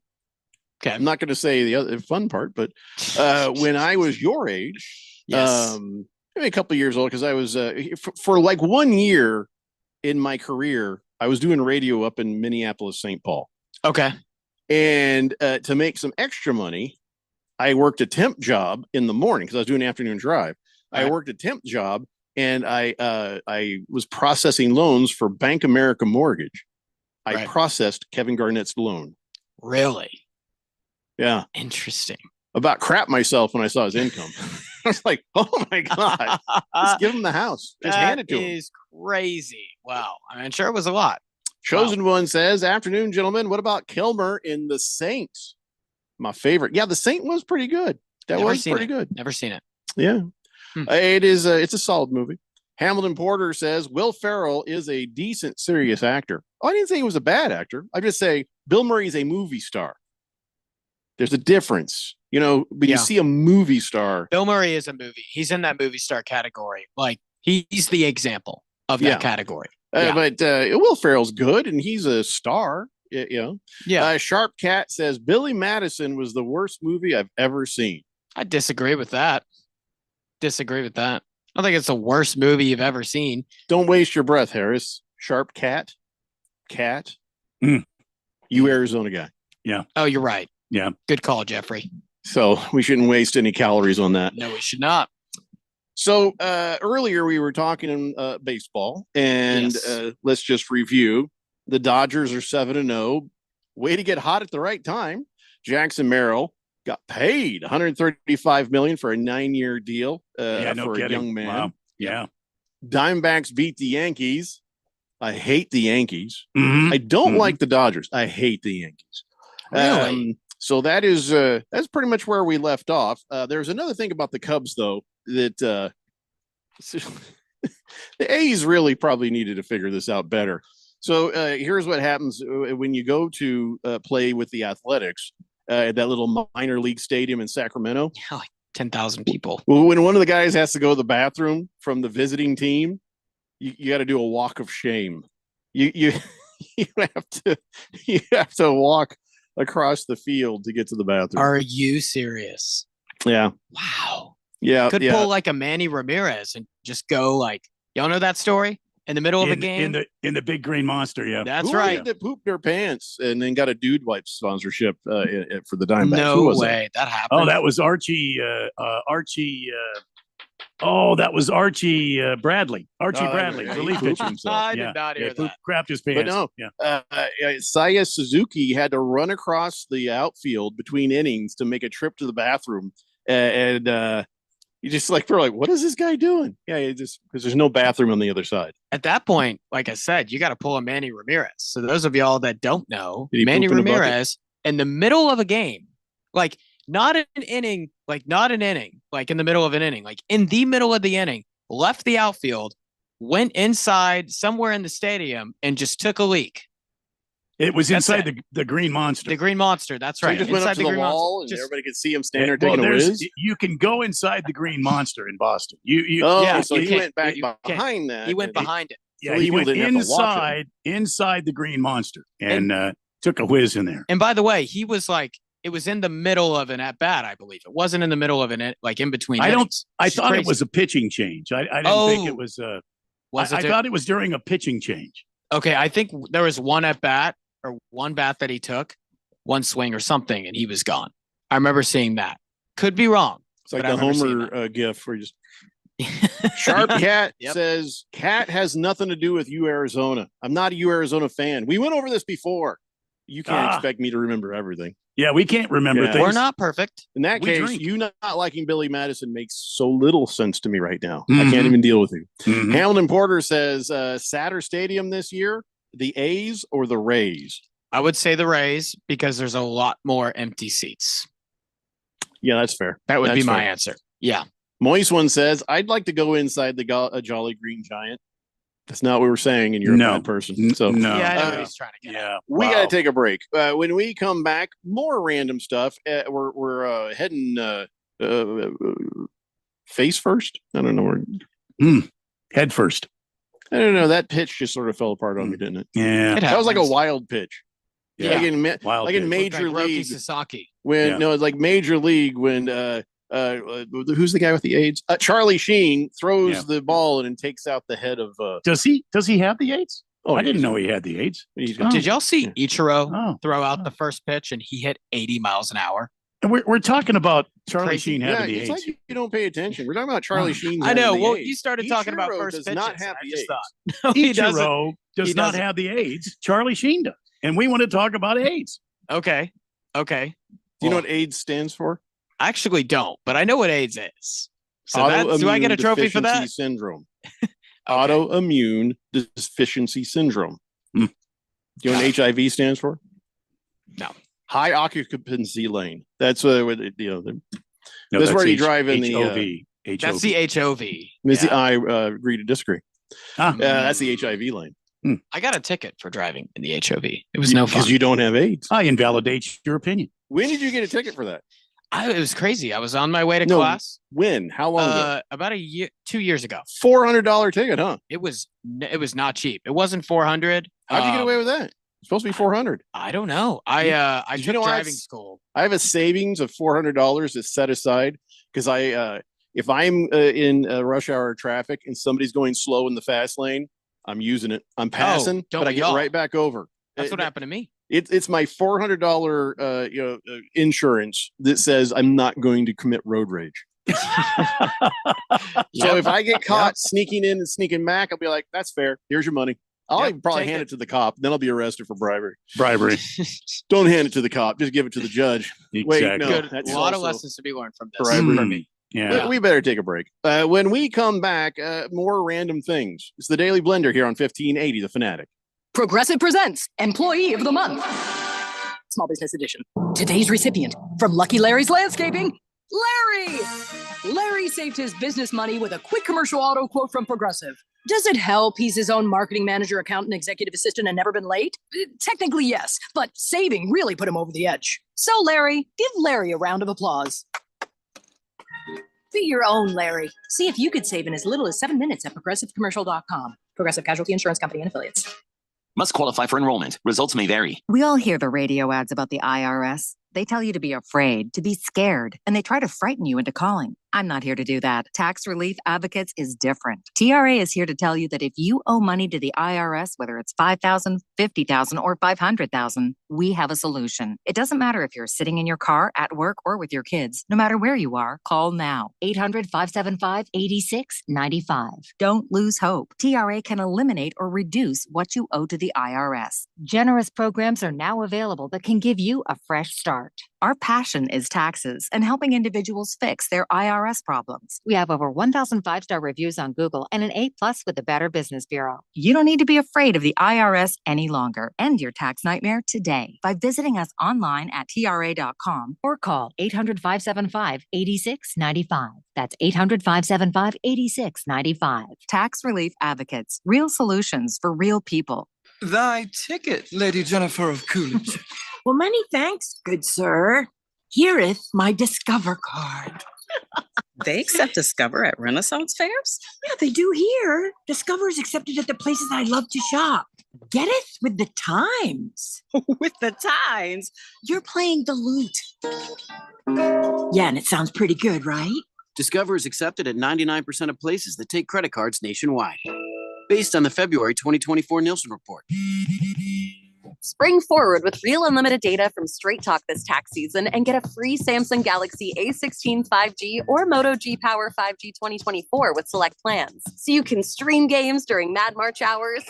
Okay. I'm not going to say the other fun part, but when I was your age, Yes. maybe a couple of years old, because I was for like 1 year in my career, I was doing radio up in Minneapolis, St. Paul. Okay. And to make some extra money, I worked a temp job in the morning because I was doing an afternoon drive. I worked a temp job, and I was processing loans for Bank America Mortgage. I processed Kevin Garnett's loan. Really? Yeah. Interesting. About crap myself when I saw his income. I was like, oh my God, just give him the house. Just hand it to him. That is crazy. Wow. I mean, sure, it was a lot. Chosen One says, afternoon, gentlemen. What about Kilmer in The Saint? My favorite. Yeah, The Saint was pretty good. That Never was seen pretty it. good. Never seen it. Yeah. It is. It's a solid movie. Hamilton Porter says, Will Ferrell is a decent, serious actor. Oh, I didn't say he was a bad actor. I just say Bill Murray is a movie star. There's a difference, but you see a movie star. Bill Murray is a movie. He's in that movie star category. Like, he's the example of that category. But Will Ferrell's good, and he's a star. Yeah. Sharp Cat says Billy Madison was the worst movie I've ever seen. I disagree with that. I don't think it's the worst movie you've ever seen. Don't waste your breath, Harris. Sharp Cat. You Arizona guy. Yeah. Oh, you're right. Yeah. Good call, Jeffrey. So we shouldn't waste any calories on that. No, we should not. So earlier we were talking baseball, and let's just review. The Dodgers are 7-0. Way to get hot at the right time. Jackson Merrill got paid $135 million for a 9-year deal for a young man. Wow. Yeah. Diamondbacks beat the Yankees. I hate the Yankees. Mhm. I don't like the Dodgers. I hate the Yankees. Really? So that's pretty much where we left off. There's another thing about the Cubs, though, that the A's really probably needed to figure this out better. So here's what happens when you go to play with the Athletics at that little minor league stadium in Sacramento. Yeah, like 10,000 people. Well, when one of the guys has to go to the bathroom from the visiting team, you got to do a walk of shame. You have to walk across the field to get to the bathroom. Are you serious? Yeah. Wow. Yeah. Could pull like a Manny Ramirez and just go like, y'all know that story? In the middle of a game? In the Big Green Monster, yeah. That's Who right. that pooped their pants and then got a Dude Wipe sponsorship for the Diamondbacks? No Who was way. That happened. Oh, that was Archie. That was Archie Bradley. Archie Bradley, right. relief He pooped pitcher. himself. I did not hear that. Crapped his pants. But no, Yeah. Saya Suzuki had to run across the outfield between innings to make a trip to the bathroom, and you just they're like, what is this guy doing? Yeah, just because there's no bathroom on the other side. At that point, like I said, you got to pull a Manny Ramirez. So those of y'all that don't know, Did he Manny poop in a bucket? Ramirez in the middle of a game, like not an inning, like in the middle of an inning, like in the middle of the inning, left the outfield, went inside somewhere in the stadium and just took a leak. It was That's inside the Green Monster. The Green Monster. That's So he right. just went up Inside to the Green wall, Monster. and Just- everybody could see him standing there taking a whiz. You can go inside the Green Monster in Boston. You Yeah, so you he can't- went back you can't. behind that. He went and behind it. Yeah, So he people went didn't have to watch inside the Green Monster and took a whiz in there. And by the way, he was like, it was in the middle of an at bat, I believe. It wasn't in the middle of an like in between. I innings. thought it Crazy. was a pitching change. I didn't think it was. Was I it? thought it was during a pitching change. Okay, I think there was one at bat or one bat that he took, one swing or something, and he was gone. I remember seeing that. Could be wrong. It's like but I the remember seeing Homer gif where you just Sharp Cat says Cat has nothing to do with U Arizona. I'm not a U Arizona fan. We went over this before. You can't expect me to remember everything. Yeah, we can't remember things. We're not perfect. In that We case, drink. you not liking Billy Madison makes so little sense to me right now. I Mhm. can't even deal with you. Mhm. Hamilton Porter says Satter Stadium this year, the A's or the Rays? I would say the Rays because there's a lot more empty seats. Yeah, that's fair. That would be That's my fair. answer. Yeah. Moist one says, I'd like to go inside the Jolly Green Giant. That's not what we're saying, and you're No. a bad person. So No. Yeah, I know what Uh, he's trying to get. Yeah, we wow. got to take a break. When we come back, more random stuff. We're heading face first. I don't know where. Head first. I don't know. That pitch just sort of fell apart on me, didn't it? Yeah. That was like a wild pitch. Yeah. Like in, Wild like in pitch. Major Looked like Roki League. Sasaki. When Yeah. no, it's like Major League when who's the guy with the AIDS? Charlie Sheen throws Yeah. the ball and takes out the head of. Does he have the AIDS? Oh, I yeah, didn't he's- know he had the AIDS. he's Oh. Did y'all see Ichiro Oh. throw out the first pitch and he hit 80 miles an hour? And we're talking about Charlie Crazy. Sheen Yeah, having the it's AIDS. like you don't pay attention. We're talking about Charlie Sheen. I know. having the Well, AIDS. you started talking about Ichiro first does pitches. not have and I the just AIDS. thought, no, he doesn't. Ichiro does He not doesn't. have the AIDS. Charlie Sheen does. And we want to talk about AIDS. Okay. Do you know what AIDS stands for? I actually don't, but I know what AIDS is. So that's, do I get a Autoimmune trophy for that? deficiency Syndrome. Autoimmune deficiency syndrome. Hmm. Do you know what HIV stands for? No. High occupancy lane. That's what No, that's where you drive in the. HOV. That's the HOV. Is the Yeah. I agree to disagree. Ah. That's the HIV lane I got a ticket for driving in the HOV. It was no fun. because you don't have AIDS. I invalidate your opinion. When did you get a ticket for that? It was crazy. I was on my way to No, class When? How long ago? about a year, 2 years ago. $400 ticket, huh? It was not cheap. It wasn't 400. How'd you get away with that? It's supposed to be 400. I don't know. I Did took you know I have driving s- school. I have a savings of $400 that's set aside because if I'm in rush hour traffic and somebody's going slow in the fast lane, I'm using it. I'm passing, don't but I we get all? right back over. That's what happened to me. It's my $400 insurance that says I'm not going to commit road rage. So if I get caught sneaking in and sneaking back, I'll be like, "That's fair. Here's your money." I'll Yep, even probably take hand it. it to the cop. Then I'll be arrested for bribery. Bribery. Don't hand it to the cop. Just give it to the judge. Wait, Exactly. no, Good. that's A lot of also lessons to be learned from this bribery. for me. Yeah. We better take a break. When we come back, more random things. It's the Daily Blender here on 1580 The Fanatic. Progressive presents Employee of the Month. Small Business Edition. Today's recipient from Lucky Larry's Landscaping, Larry! Larry saved his business money with a quick commercial auto quote from Progressive. Does it help he's his own marketing manager, accountant, executive assistant, and never been late? Technically, yes, but saving really put him over the edge. So, Larry, give Larry a round of applause. Be your own Larry. See if you could save in as little as 7 minutes at progressivecommercial.com. Progressive Casualty Insurance Company and Affiliates. Must qualify for enrollment. Results may vary. We all hear the radio ads about the IRS. They tell you to be afraid, to be scared, and they try to frighten you into calling. I'm not here to do that. Tax Relief Advocates is different. TRA is here to tell you that if you owe money to the IRS, whether it's $5,000, $50,000, or $500,000, we have a solution. It doesn't matter if you're sitting in your car, at work, or with your kids. No matter where you are, call now. 800-575-8695. Don't lose hope. TRA can eliminate or reduce what you owe to the IRS. Generous programs are now available that can give you a fresh start. Our passion is taxes and helping individuals fix their IRS problems. We have over 1,000 5-star reviews on Google and an A+ with the Better Business Bureau. You don't need to be afraid of the IRS any longer. End your tax nightmare today by visiting us online at TRA.com or call 800-575-8695. That's 800-575-8695. Tax Relief Advocates. Real solutions for real people. Thy ticket, Lady Jennifer of Coolidge. Well, many thanks, good sir. Here'th my Discover card. They accept Discover at Renaissance fairs? Yeah, they do here. Discover is accepted at the places I love to shop. Getteth with the times. With the times? You're playing the lute. Yeah, and it sounds pretty good, right? Discover is accepted at 99% of places that take credit cards nationwide. Based on the February 2024 Nielsen report. Spring forward with real unlimited data from Straight Talk this tax season and get a free Samsung Galaxy A16 5G or Moto G Power 5G 2024 with select plans. So you can stream games during Mad March hours,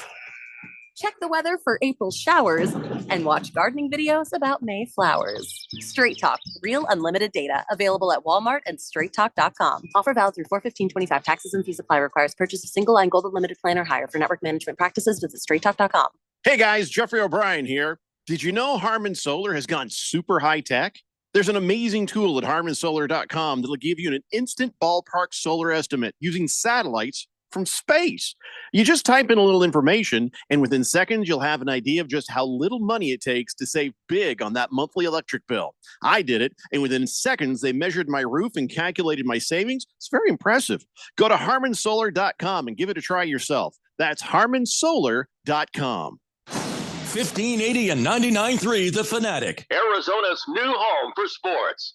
check the weather for April showers, and watch gardening videos about May flowers. Straight Talk, real unlimited data, available at Walmart and straighttalk.com. Offer valid through 4/15/25. Taxes and fees apply. Requires purchase of single line gold unlimited plan or higher. For network management practices, visit straighttalk.com. Hey guys, Jeffrey O'Brien here. Did you know Harman Solar has gone super high tech? There's an amazing tool at harmansolar.com that'll give you an instant ballpark solar estimate using satellites from space. You just type in a little information, and within seconds, you'll have an idea of just how little money it takes to save big on that monthly electric bill. I did it, and within seconds, they measured my roof and calculated my savings. It's very impressive. Go to harmansolar.com and give it a try yourself. That's HarmonSolar.com. 1580 and 99.3 The Fanatic. Arizona's new home for sports.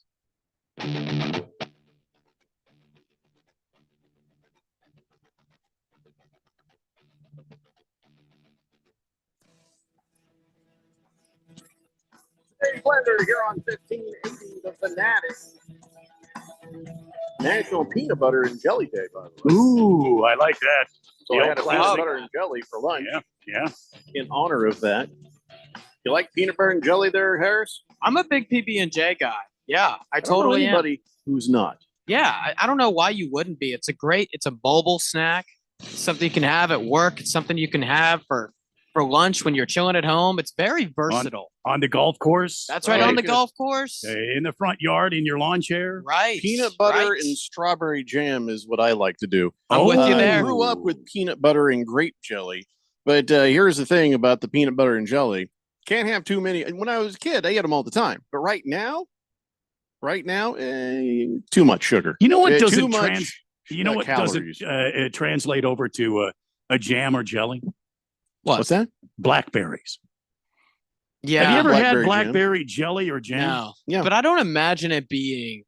Dave Weather here on 1580 The Fanatic. National Peanut Butter and Jelly Day, by the way. Ooh, I like that. So The I old had a peanut classic. butter and jelly for lunch. Yeah. In honor of that. You like peanut butter and jelly there, Harris? I'm a big PB&J guy. Yeah, I don't know totally am. anybody who's not. Yeah, I don't know why you wouldn't be. It's a mobile snack. It's something you can have at work. It's something you can have for lunch when you're chilling at home. It's very versatile. On the golf course. That's right, on the golf course. In the front yard, in your lawn chair. Right. Peanut butter and strawberry jam is what I like to do. I'm with you there. I grew up with peanut butter and grape jelly. But here's the thing about the peanut butter and jelly. Can't have too many. And when I was a kid, I ate them all the time. But right now, too much sugar. You know what Too doesn't much calories. doesn't translate over to a jam or jelly? What's that? Blackberries. Yeah. Have you ever had Blackberry jam. blackberry jelly or jam? No. Yeah. But I don't imagine it being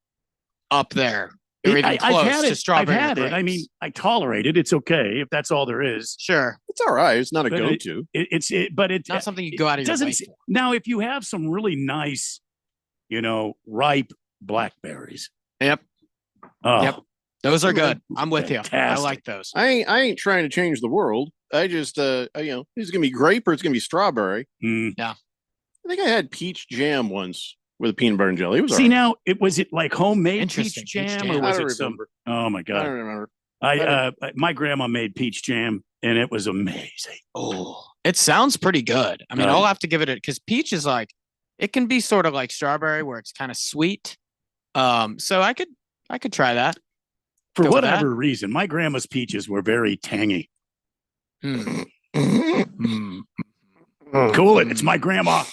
up there or even I've close had to it. strawberry. I've had or it. I grapes. mean, I tolerate it. It's okay if that's all there is. Sure. It's all right. It's not a But go-to. It's not something you go out of your doesn't way se- for. Now, if you have some really nice, ripe blackberries. Yep. Oh, Yep. Those are good. I'm with you. I Fantastic. like those. I ain't trying to change the world. I just, it's gonna be grape or it's gonna be strawberry. Mm. Yeah. I think I had peach jam once with a peanut butter and jelly. It was See, all right. now, was it like homemade peach Interesting, peach jam, jam. or I was don't it some? remember. Oh my I god! don't remember. My grandma made peach jam, and it was amazing. Oh, it sounds pretty good. I mean, Right. I'll have to give it because peach is like, it can be sort of like strawberry where it's kind of sweet. So I could try that. For Go with whatever reason, my grandma's peaches were very tangy. Hmm. Cool it. It's my grandma.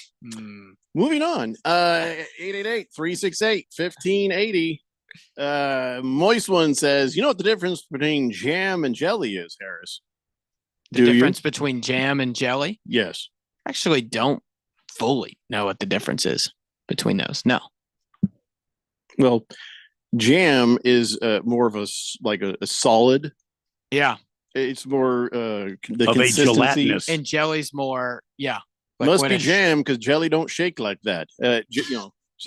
Moving on. 888-368-1580. Moist One says, you know what the difference between jam and jelly is, Harris? The difference between jam and jelly? Yes. Actually, don't fully know what the difference is between those. No. Well, jam is more of a solid. Yeah. It's more the Of a consistency. gelatinous. And jelly's more, yeah. Must be liquidish. jam because jelly don't shake like that. So.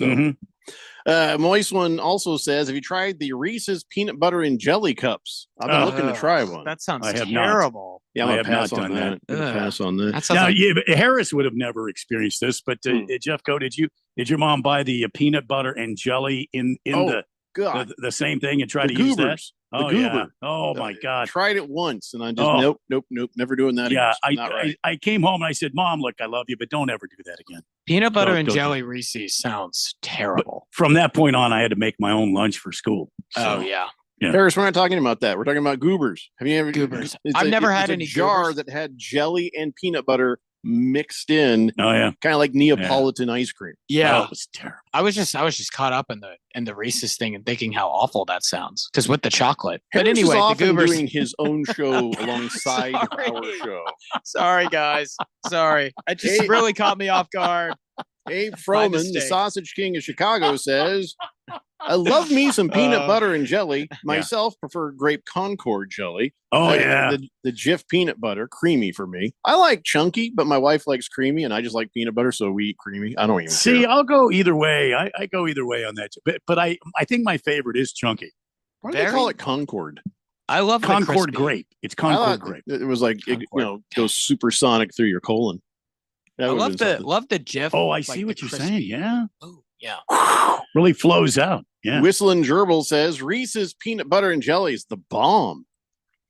Mhm. Moist One also says, have you tried the Reese's peanut butter and jelly cups? I've been looking to try one. That sounds I have not. terrible. Yeah, I'm I gonna have not pass on done that. that. I'm gonna pass on that. That sounds Now, like, yeah, but Harris would have never experienced this, but Jeff Co, did your mom buy the peanut butter and jelly in Oh, God. the same thing and try The to use that? goobers. The Oh yeah. goober. Oh my God. Tried it once and I just Oh. nope, never doing that Yeah, again. Not right. I came home and I said, Mom, look, I love you, but don't ever do that again. peanut butter and don't- jelly Reese's sounds terrible. From that point on, I had to make my own lunch for school. Oh, So, yeah. yeah. Harris, we're not talking about that. We're talking about goobers. Have you ever Goobers. it's I've never it's had a any jar goobers. that had jelly and peanut butter mixed in, Oh yeah. kind of like Neapolitan ice cream. Yeah. Oh, it was terrible. I was just caught up in the Reese's thing and thinking how awful that sounds because with the chocolate. But Harris is anyway, the often goobers. doing his own show alongside Sorry. our show. Sorry, guys. Sorry. It just Hey. really caught me off guard. Abe Froman, the mistake. Sausage King of Chicago, says, I love me some peanut butter and jelly. Yeah. Myself prefer grape Concord jelly. Oh yeah. The Jif peanut butter, creamy for me. I like chunky, but my wife likes creamy, and I just like peanut butter, so we eat creamy. I don't even See, care. I'll go either way. I go either way on that. But I think my favorite is chunky. Why do they call it Concord? I love the Concord crispy. grape. It's I Concord thought grape. it was like goes supersonic through your colon. That I would've love been the something. Jif. Oh, I like see the what you're crispy. saying. Yeah. Oh, yeah. Really flows out. Yeah. Whistling Gerbil says Reese's peanut butter and jelly is the bomb.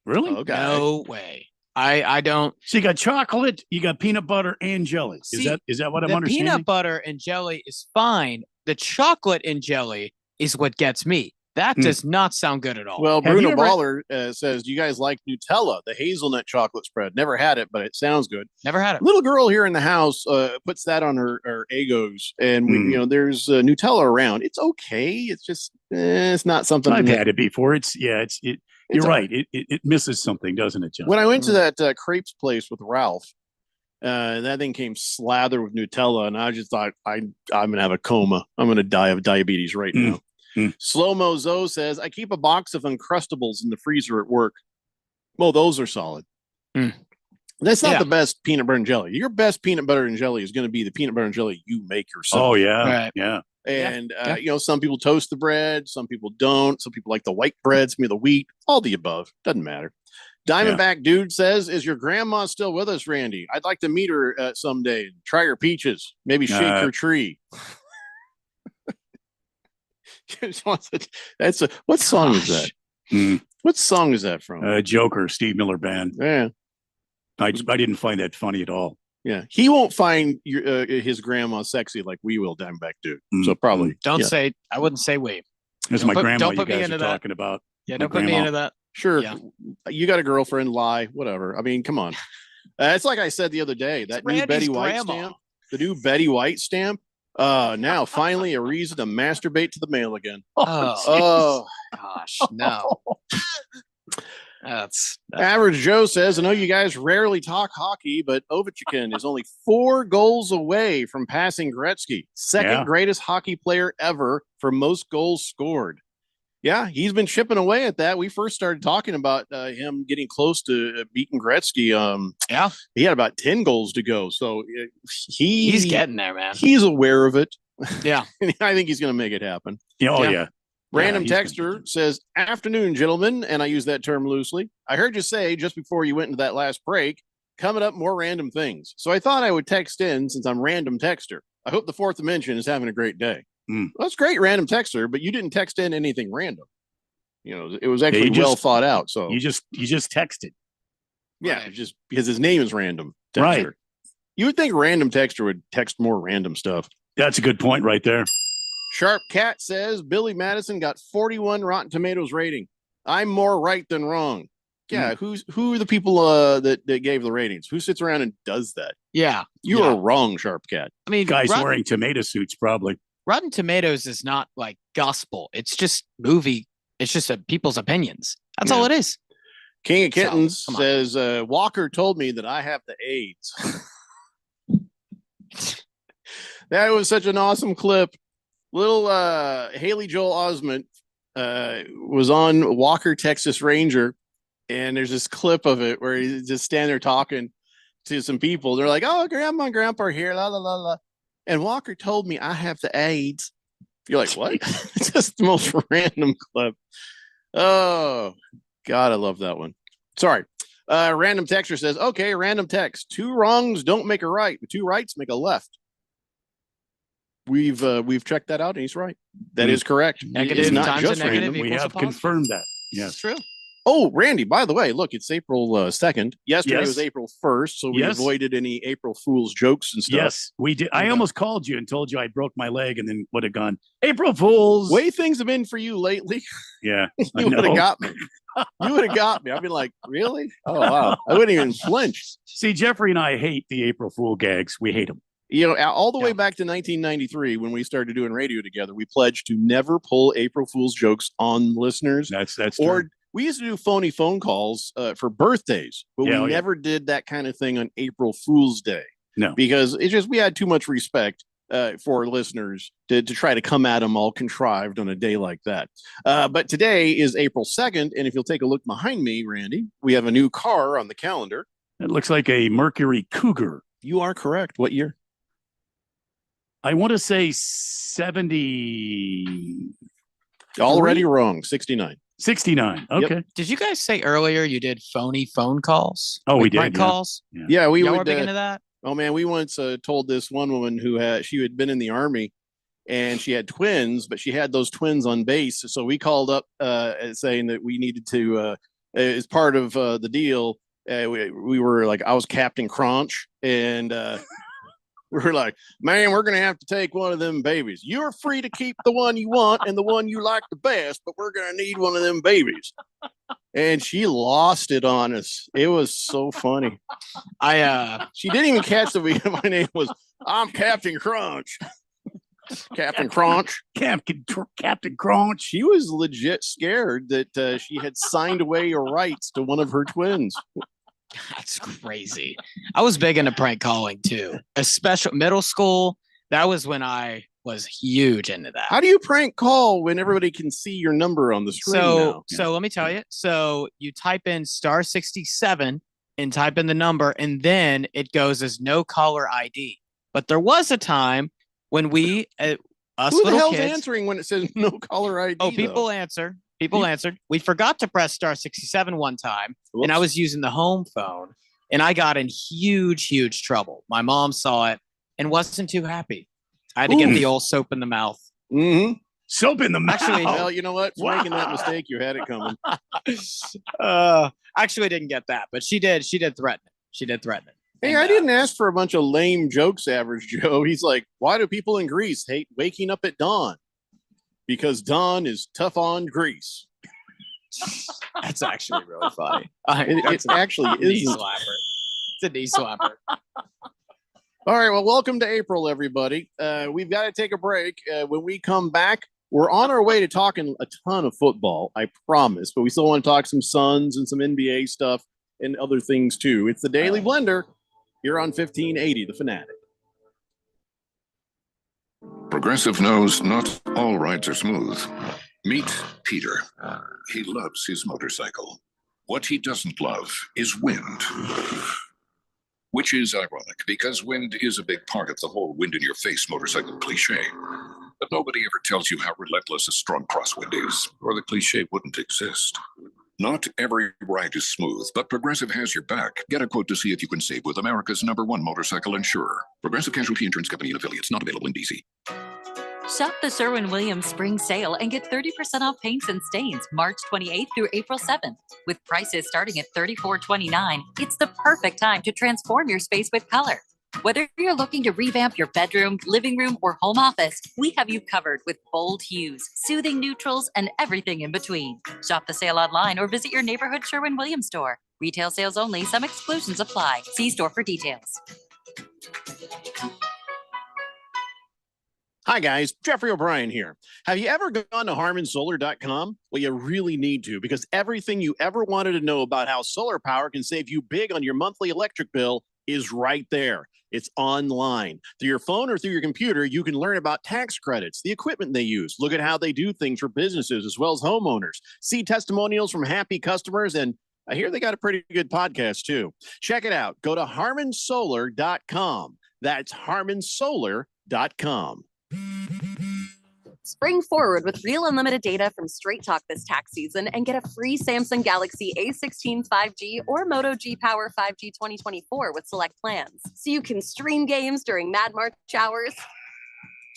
Really? Okay. No way. I don't. So you got chocolate, you got peanut butter and jelly. See, Is that what I'm the understanding? peanut butter and jelly is fine. The chocolate and jelly is what gets me. That does not sound good at all. Well, Have you Bruno ever- Baller says, do you guys like Nutella, the hazelnut chocolate spread? Never had it, but it sounds good. Never had it. Little girl here in the house puts that on her Egos, and we, there's Nutella around. It's okay. It's just it's not something. I've had it before. It's You're right. It misses something, doesn't it, John? When I went to that crepes place with Ralph, that thing came slathered with Nutella, and I just thought I'm gonna have a coma. I'm gonna die of diabetes right now. Slow Mo Zoe says, I keep a box of Uncrustables in the freezer at work. Well, those are solid. That's not the best peanut butter and jelly. Your best peanut butter and jelly is going to be the peanut butter and jelly you make yourself. Oh, yeah. Right. Yeah. And, some people toast the bread. Some people don't. Some people like the white bread, some of the wheat, all the above. Doesn't matter. Diamondback Dude says, is your grandma still with us, Randy? I'd like to meet her someday. Try her peaches. Maybe shake her tree. What song is that? What song is that from? Joker, Steve Miller Band. Yeah. I didn't find that funny at all. Yeah. He won't find his grandma sexy like we will, Diamondback Dude. So probably. I wouldn't say we. That's my grandma Don't you put me guys into are that. talking about. Yeah, My don't put me grandma. into that. Sure. Yeah. You got a girlfriend, lie, whatever. I mean, come on. It's like I said the other day, that new Randy's Betty White grandma. stamp, the new Betty White stamp. Now finally a reason to masturbate to the mail again. Oh, gosh, no. That's Average Joe says, I know you guys rarely talk hockey, but Ovechkin is only 4 goals away from passing Gretzky, second greatest hockey player ever for most goals scored. Yeah, he's been chipping away at that. We first started talking about him getting close to beating Gretzky. He had about 10 goals to go. So he's getting there, man. He's aware of it. Yeah. I think he's going to make it happen. Yeah. Random texter says, afternoon, gentlemen, and I use that term loosely. I heard you say just before you went into that last break, coming up more random things. So I thought I would text in since I'm random texter. I hope the fourth dimension is having a great day. Well, that's great, random texter, but you didn't text in anything random. It was actually well thought out. So you just texted. Yeah, just because his name is random texter. Right. You would think random texter would text more random stuff. That's a good point right there. Sharp Cat says Billy Madison got 41 Rotten Tomatoes rating. I'm more right than wrong. Yeah, who are the people that gave the ratings? Who sits around and does that? Yeah. You are wrong, Sharp Cat. I mean, guys wearing tomato suits, probably. Rotten Tomatoes is not like gospel. It's just movie. It's just people's opinions. That's all it is. King of Kittens says Walker told me that I have the AIDS. That was such an awesome clip. Little Haley Joel Osment was on Walker, Texas Ranger, and there's this clip of it where he's just standing there talking to some people. They're like, "Oh, grandma and grandpa are here, la la la la." And Walker told me I have the AIDS. You're like, what? It's just the most random clip. Oh, God, I love that one. Sorry. Random texter says, okay, random text. 2 wrongs don't make a right, but 2 rights make a left. We've checked that out, and he's right. That is correct. Negative it's not times just a negative random. We equals a have positive. confirmed that. Yes. It's true. Oh, Randy, by the way, look, it's April 2nd. Yesterday Yes. was April 1st, so we Yes. avoided any April Fool's jokes and stuff. Yes, we did. I almost called you and told you I broke my leg and then would have gone, April Fools. Way things have been for you lately. Yeah. I You would have know. got me. You would have got me. I'd be like, really? Oh, wow. I wouldn't even flinch. See, Jeffrey and I hate the April Fool gags. We hate them. All the way back to 1993, when we started doing radio together, we pledged to never pull April Fool's jokes on listeners. That's or true. we used to do phony phone calls for birthdays, but Yeah, we never did that kind of thing on April Fool's Day. No. Because it's just we had too much respect for listeners to try to come at them all contrived on a day like that. But today is April 2nd, and if you'll take a look behind me, Randy, we have a new car on the calendar. It looks like a Mercury Cougar. You are correct. What year? I want to say 70. Already wrong. 69. 69. Okay. Did you guys say earlier you did phony phone calls? Oh, we Like did, prank yeah. calls? Yeah, we Y'all would, were big into that? Oh man, we once told this one woman who had been in the army, and she had twins, but she had those twins on base. So we called up saying that we needed to, as part of the deal, we were like, I was Captain Crunch, and we were like, man, we're gonna have to take one of them babies. You're free to keep the one you want and the one you like the best, but we're gonna need one of them babies. And she lost it on us. It was so funny. She didn't even catch my name was I'm Captain Crunch. Captain Crunch. Captain Crunch. She was legit scared that she had signed away her rights to one of her twins. That's crazy. I was big into prank calling too, especially middle school. That was when I was huge into that. How do you prank call when everybody can see your number on the screen now? So let me tell you. So you type in *67 and type in the number, and then it goes as no caller ID. But there was a time when we, us Who the little hell's kids, answering when it says no caller ID? oh, people answer. People answered. We forgot to press *67 one time, and I was using the home phone, and I got in huge trouble. My mom saw it and wasn't too happy. I had to get the old soap in the mouth. Mm-hmm. Soap in the mouth. Actually, well, you know what? For making that mistake, you had it coming. Actually, I didn't get that, but she did. She did threaten it. She did threaten it. Hey, I didn't ask for a bunch of lame jokes, Average Joe. He's like, why do people in Greece hate waking up at dawn? Because dawn is tough on Greece. That's actually really funny. It actually is. It's a knee slapper. All right, well, welcome to April, everybody. We've got to take a break. When we come back, we're on our way to talking a ton of football, I promise, but we still want to talk some Suns and some NBA stuff and other things, too. It's the Daily Blender here on 1580, The Fanatic. Progressive knows not all rides are smooth. Meet Peter. He loves his motorcycle. What he doesn't love is wind. Which is ironic, because wind is a big part of the whole wind-in-your-face motorcycle cliche. But nobody ever tells you how relentless a strong crosswind is, or the cliche wouldn't exist. Not every ride is smooth, but Progressive has your back. Get a quote to see if you can save with America's #1 motorcycle insurer. Progressive Casualty Insurance Company and affiliates, not available in D.C. Shop the Sherwin-Williams Spring Sale and get 30% off paints and stains March 28th through April 7th. With prices starting at $34.29, it's the perfect time to transform your space with color. Whether you're looking to revamp your bedroom, living room, or home office, we have you covered with bold hues, soothing neutrals, and everything in between. Shop the sale online or visit your neighborhood Sherwin-Williams store. Retail sales only. Some exclusions apply. See store for details. Hi, guys. Jeffrey O'Brien here. Have you ever gone to HarmonSolar.com? Well, you really need to, because everything you ever wanted to know about how solar power can save you big on your monthly electric bill is right there. It's online. Through your phone or through your computer, you can learn about tax credits, the equipment they use, look at how they do things for businesses as well as homeowners, see testimonials from happy customers, and I hear they got a pretty good podcast, too. Check it out. Go to HarmonSolar.com. That's HarmonSolar.com. Spring forward with real unlimited data from Straight Talk this tax season and get a free Samsung Galaxy A16 5G or Moto G Power 5G 2024 with select plans. So you can stream games during Mad March hours,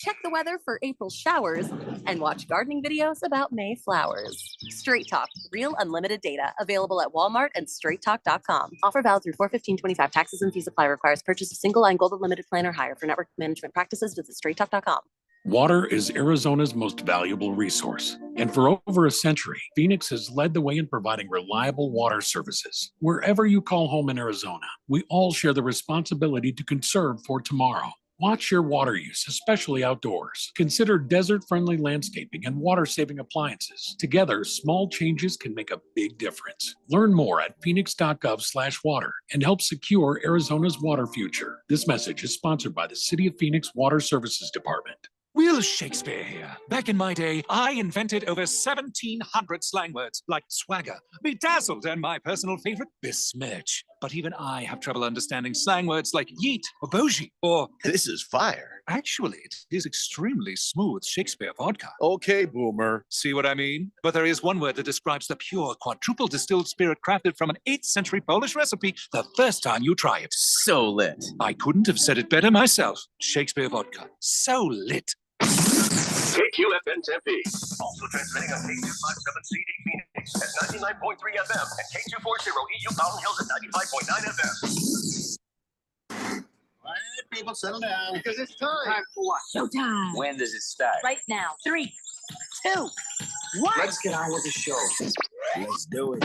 check the weather for April showers, and watch gardening videos about May flowers. Straight Talk, real unlimited data, available at Walmart and straighttalk.com. Offer valid through 4/15/25. Taxes and fees apply. Requires purchase of single line gold unlimited plan or higher. For network management practices, visit straighttalk.com. Water is Arizona's most valuable resource. And for over a century, Phoenix has led the way in providing reliable water services. Wherever you call home in Arizona, we all share the responsibility to conserve for tomorrow. Watch your water use, especially outdoors. Consider desert-friendly landscaping and water-saving appliances. Together, small changes can make a big difference. Learn more at phoenix.gov/water and help secure Arizona's water future. This message is sponsored by the City of Phoenix Water Services Department. Will Shakespeare here. Back in my day, I invented over 1,700 slang words like swagger, bedazzled, and my personal favorite, besmirch. But even I have trouble understanding slang words like yeet or bougie or this is fire. Actually, it is extremely smooth Shakespeare vodka. Okay, boomer. See what I mean? But there is one word that describes the pure quadruple distilled spirit crafted from an 8th century Polish recipe the first time you try it. So lit. I couldn't have said it better myself. Shakespeare vodka. So lit. KQFN Tempe. Also transmitting on K257CD Phoenix at 99.3 FM and K240 EU Mountain Hills at 95.9 FM. All right, people, settle down. Because it's time. Time for what? Showtime. When does it start? Right now. 3, 2, 1. Let's get on with the show. Let's do it.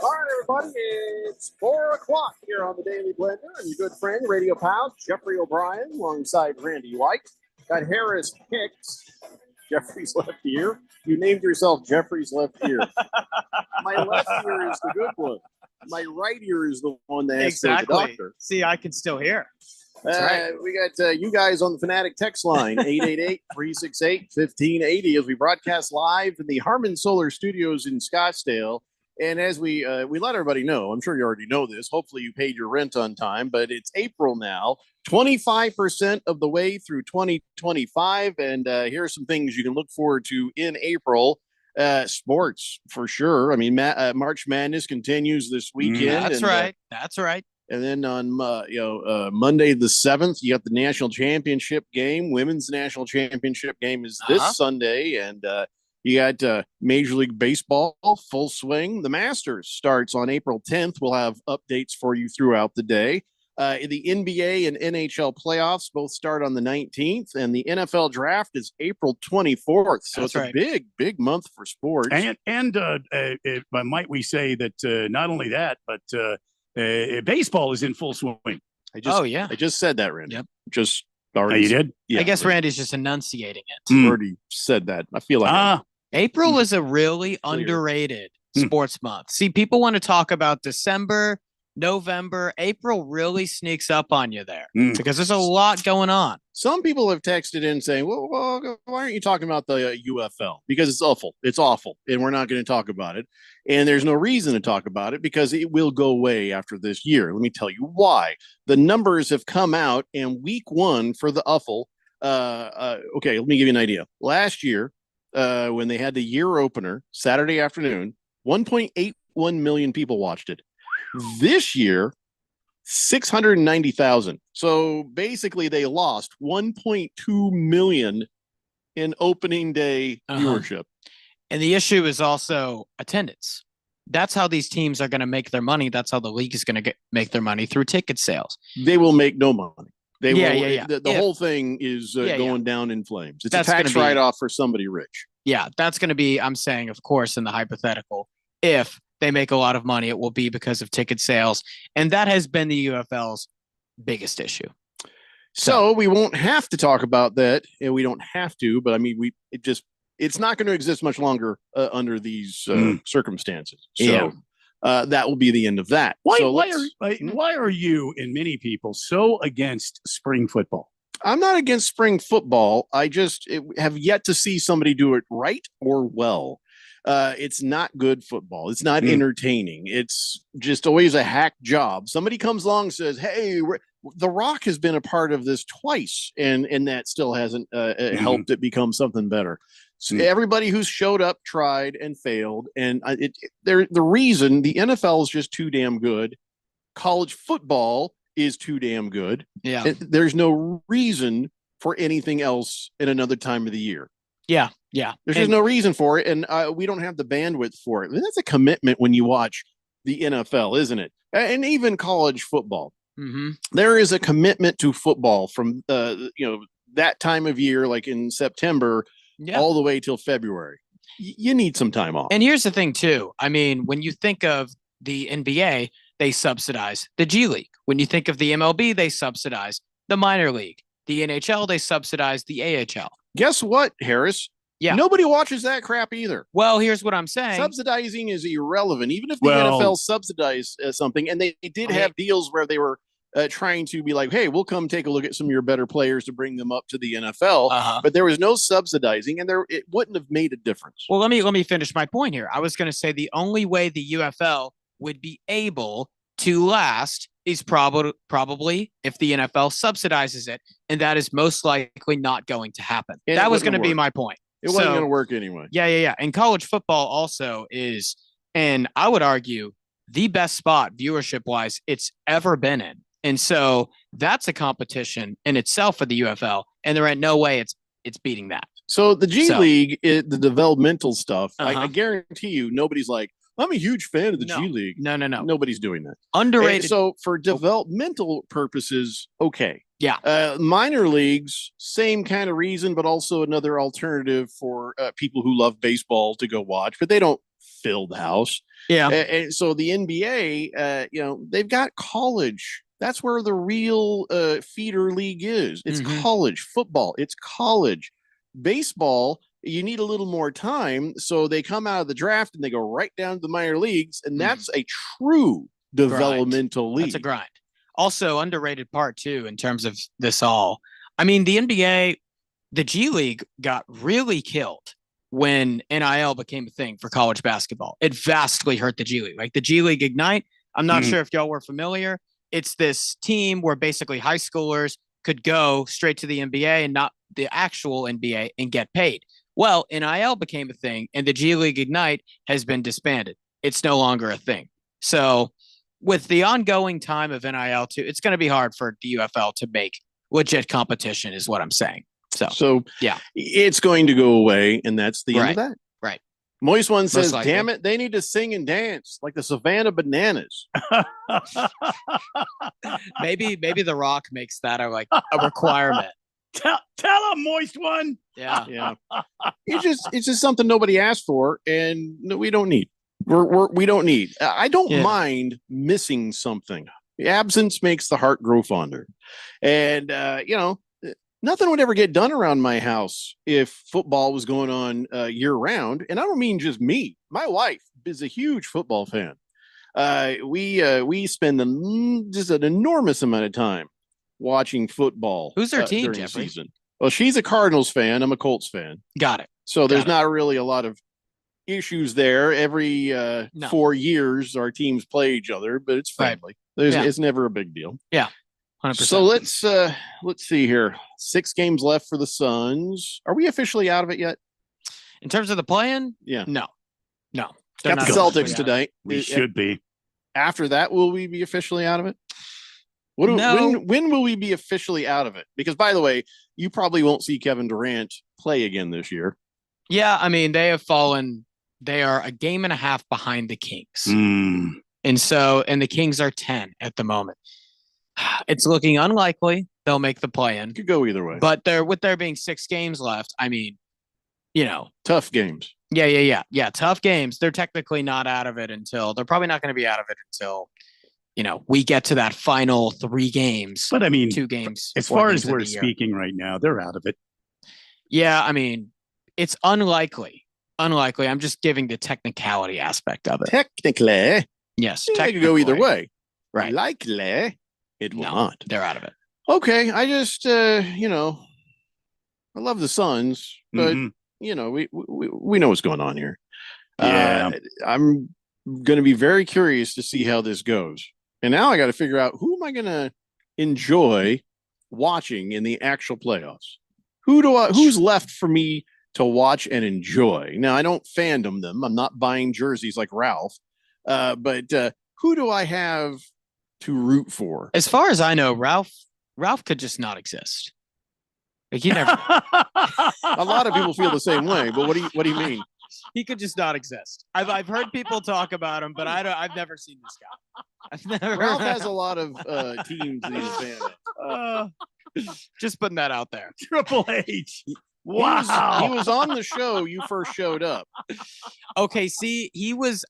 All right, everybody. It's 4 o'clock here on the Daily Blender. And your good friend, radio pal, Jeffrey O'Brien, alongside Randy White. Got Harris Hicks, Jeffrey's left ear. You named yourself Jeffrey's left ear. My left ear is the good one. My right ear is the one that has to go to the doctor. See, I can still hear. We got you guys on the Fanatic text line, 888-368-1580, as we broadcast live in the Harmon Solar Studios in Scottsdale. And as we let everybody know, I'm sure you already know this. Hopefully you paid your rent on time, but it's April now, 25% of the way through 2025. And here are some things you can look forward to in April. Sports, for sure. I mean, March Madness continues this weekend. That's right. That's right. And then on Monday the 7th, you got the national championship game. Women's national championship game is this Sunday, and you got Major League Baseball full swing. The Masters starts on April 10th. We'll have updates for you throughout the day. The NBA and NHL playoffs both start on the 19th, and the NFL draft is April 24th. So it's a big month for sports. And might we say that not only that, but baseball is in full swing. I just said that, Randy. Yep. Just already. You did? Yeah. I guess Randy's just enunciating it. Already said that. I feel like April is a really underrated sports month. See, people want to talk about December, November. April really sneaks up on you there because there's a lot going on. Some people have texted in saying, well, why aren't you talking about the UFL? Because it's awful. It's awful. And we're not going to talk about it. And there's no reason to talk about it because it will go away after this year. Let me tell you why. The numbers have come out, and week one for the UFL. Okay, let me give you an idea. Last year, when they had the year opener, Saturday afternoon, 1.81 million people watched it. This year, 690,000. So basically they lost 1.2 million in opening day viewership. And the issue is also attendance. That's how these teams are going to make their money. That's how the league is going to make their money, through ticket sales. They will make no money. They will. The Yeah. whole thing is going down in flames. It's That's a tax gonna be- write-off for somebody rich. Yeah, that's going to be, I'm saying, of course, in the hypothetical, if they make a lot of money, it will be because of ticket sales. And that has been the UFL's biggest issue. So we won't have to talk about that, and we don't have to, but I mean, it's not going to exist much longer under these circumstances. So that will be the end of that. Why are you and many people so against spring football? I'm not against spring football. I just have yet to see somebody do it right or well. It's not good football. It's not entertaining. It's just always a hack job. Somebody comes along and says, hey, The Rock has been a part of this twice, and that still hasn't helped it become something better. So everybody who's showed up tried and failed, and the reason the NFL is just too damn good. College football is too damn good. Yeah, there's no reason for anything else in another time of the year. Yeah. There's just no reason for it, and we don't have the bandwidth for it. And that's a commitment when you watch the NFL, isn't it? And even college football. There is a commitment to football from that time of year, like in September, all the way till February. You need some time off. And here's the thing too. I mean, when you think of the NBA, they subsidize the G League. When you think of the MLB, they subsidize the minor league. The NHL, they subsidize the AHL. Guess what, Harris? Yeah. Nobody watches that crap either. Well, here's what I'm saying. Subsidizing is irrelevant. Even if the NFL subsidized something, and they did have deals where they were trying to be like, hey, we'll come take a look at some of your better players to bring them up to the NFL. But there was no subsidizing, and it wouldn't have made a difference. Well, let me finish my point here. I was going to say the only way the UFL would be able to last is probably if the NFL subsidizes it, and that is most likely not going to happen. And that was going to be my point. It wasn't going to work anyway. Yeah. And college football also is, and I would argue, the best spot viewership-wise it's ever been in. And so that's a competition in itself for the UFL, and there ain't no way it's beating that. So the G League, the developmental stuff, I guarantee you, nobody's like, I'm a huge fan of the G League. No. Nobody's doing that. Underrated. And so for developmental purposes, okay. Yeah. Minor leagues, same kind of reason, but also another alternative for people who love baseball to go watch, but they don't filled house. Yeah. And so the NBA, they've got college. That's where the real feeder league is. It's college football. It's college baseball. You need a little more time. So they come out of the draft and they go right down to the minor leagues. And that's a true developmental league. That's a grind. Also underrated part too, in terms of this all. I mean, the NBA, the G League got really killed when NIL became a thing for college basketball. It vastly hurt the G League. Like the G League Ignite, I'm not sure if y'all were familiar. It's this team where basically high schoolers could go straight to the NBA and not the actual NBA and get paid. Well, NIL became a thing and the G League Ignite has been disbanded. It's no longer a thing. So with the ongoing time of NIL too, it's going to be hard for the UFL to make legit competition is what I'm saying. So yeah, it's going to go away. And that's the end of that. Right. Moist One says, likely. damn it, they need to sing and dance like the Savannah Bananas. maybe The Rock makes that a requirement. Tell him, Moist One. Yeah. Yeah. It's just something nobody asked for and we don't need. We don't need. I don't mind missing something. The absence makes the heart grow fonder. And nothing would ever get done around my house if football was going on year round. And I don't mean just me. My wife is a huge football fan. We spend just an enormous amount of time watching football. Who's their team, during the Jeffrey? season. Well, she's a Cardinals fan. I'm a Colts fan. Got it. So there's not really a lot of issues there. Every 4 years, our teams play each other, but it's friendly. It's never a big deal. Yeah. 100%. So let's see here. 6 games left for the Suns. Are we officially out of it yet? In terms of the play-in? Yeah. No. Got the Celtics tonight. We should be. After that, will we be officially out of it? When will we be officially out of it? Because, by the way, you probably won't see Kevin Durant play again this year. Yeah, I mean, they have fallen. They are a game and a half behind the Kings. And the Kings are 10 at the moment. It's looking unlikely they'll make the play-in. Could go either way. But with there being 6 games left, I mean, tough games. Yeah. Tough games. They're technically not out of it they're probably not going to be out of it until, we get to that final 3 games. But I mean, 2 games. As far as we're speaking right now, they're out of it. Yeah. I mean, it's unlikely. I'm just giving the technicality aspect of it. Technically. Yes. It could go either way. Right. Likely. It will not. They're out of it. Okay. I just, I love the Suns, but, we know what's going on here. Yeah. I'm going to be very curious to see how this goes. And now I got to figure out who am I going to enjoy watching in the actual playoffs? Who's left for me to watch and enjoy? Now, I don't fandom them. I'm not buying jerseys like Ralph. But who do I have to root for? As far as I know, Ralph could just not exist. Like, you never. A lot of people feel the same way. But what do you mean? He could just not exist. I've heard people talk about him, but I've never seen this guy. Ralph has a lot of teams in his fan. Just putting that out there. Triple H. Wow. He was on the show. You first showed up. Okay. See,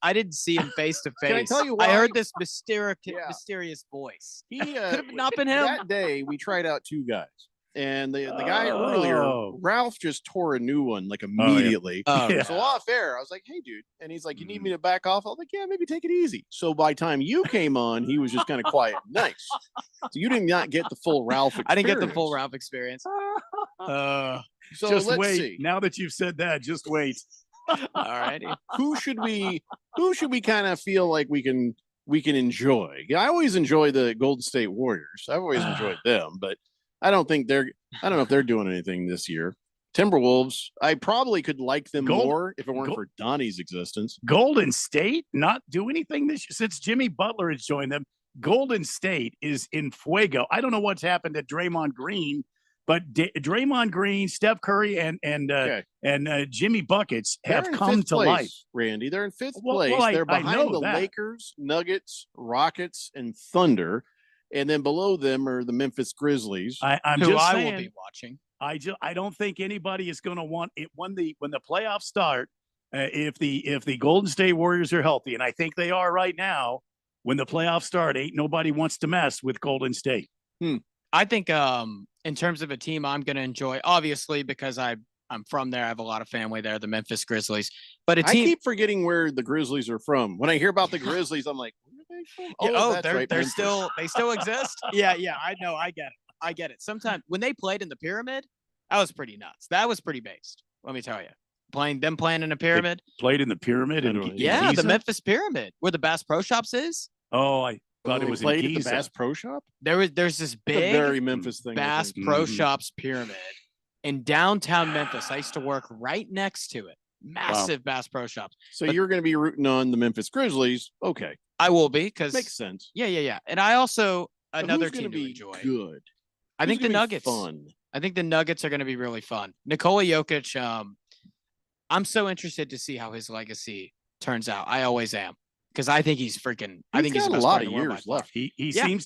I didn't see him face to face. Can I tell you why? I heard this mysterious voice. He could have not been him. That day, we tried out 2 guys. And the guy earlier, Ralph just tore a new one like immediately. So off air, I was like, "Hey, dude," and he's like, "You need me to back off?" I was like, "Yeah, maybe take it easy." So by the time you came on, he was just kind of quiet, and nice. So you did not get the full Ralph experience. I didn't get the full Ralph experience. So just let's wait. see. Now that you've said that, just wait. All righty. Who should we kind of feel like we can enjoy? I always enjoy the Golden State Warriors. I've always enjoyed them, but I don't know if they're doing anything this year. Timberwolves, I probably could like them more if it weren't for Donnie's existence. Golden State not do anything this year since Jimmy Butler has joined them. Golden State is in fuego. I don't know what's happened to Draymond Green, but Draymond Green, Steph Curry, and Jimmy Buckets have come to life. Randy, they're in 5th place. They're behind the Lakers, Nuggets, Rockets, and Thunder. And then below them are the Memphis Grizzlies, I'm who just I saying, will be watching. I don't think anybody is going to want it when the playoffs start. if the Golden State Warriors are healthy, and I think they are right now, when the playoffs start, ain't nobody wants to mess with Golden State. I think in terms of a team I'm going to enjoy, obviously, because I'm from there. I have a lot of family there, the Memphis Grizzlies. But a I team. keep forgetting where the Grizzlies are from. When I hear about the Grizzlies, I'm like, where are they from? Oh, that's they're right, Memphis. they still exist. Yeah, I know. I get it. Sometimes when they played in the pyramid, that was pretty nuts. That was pretty based. Let me tell you. Playing in a pyramid. Played in the pyramid and Yeah, the Memphis Pyramid, where the Bass Pro Shops is. Oh, I thought it was in played at the Giza. Bass Pro Shop. There's this big very Memphis thing. I Bass think. Pro Shops pyramid in downtown Memphis. I used to work right next to it. Massive Bass Pro Shops. So you're going to be rooting on the Memphis Grizzlies. Okay. I will be, because Makes sense. Yeah. And I also But another who's gonna team to be enjoy. good. I think Who's the gonna be Nuggets. fun. I think the Nuggets are going to be really fun. Nikola Jokic. I'm so interested to see how his legacy turns out. I always am, because I think he's freaking. I think he's got the a best lot player of in the world years by far. left. He Yeah. seems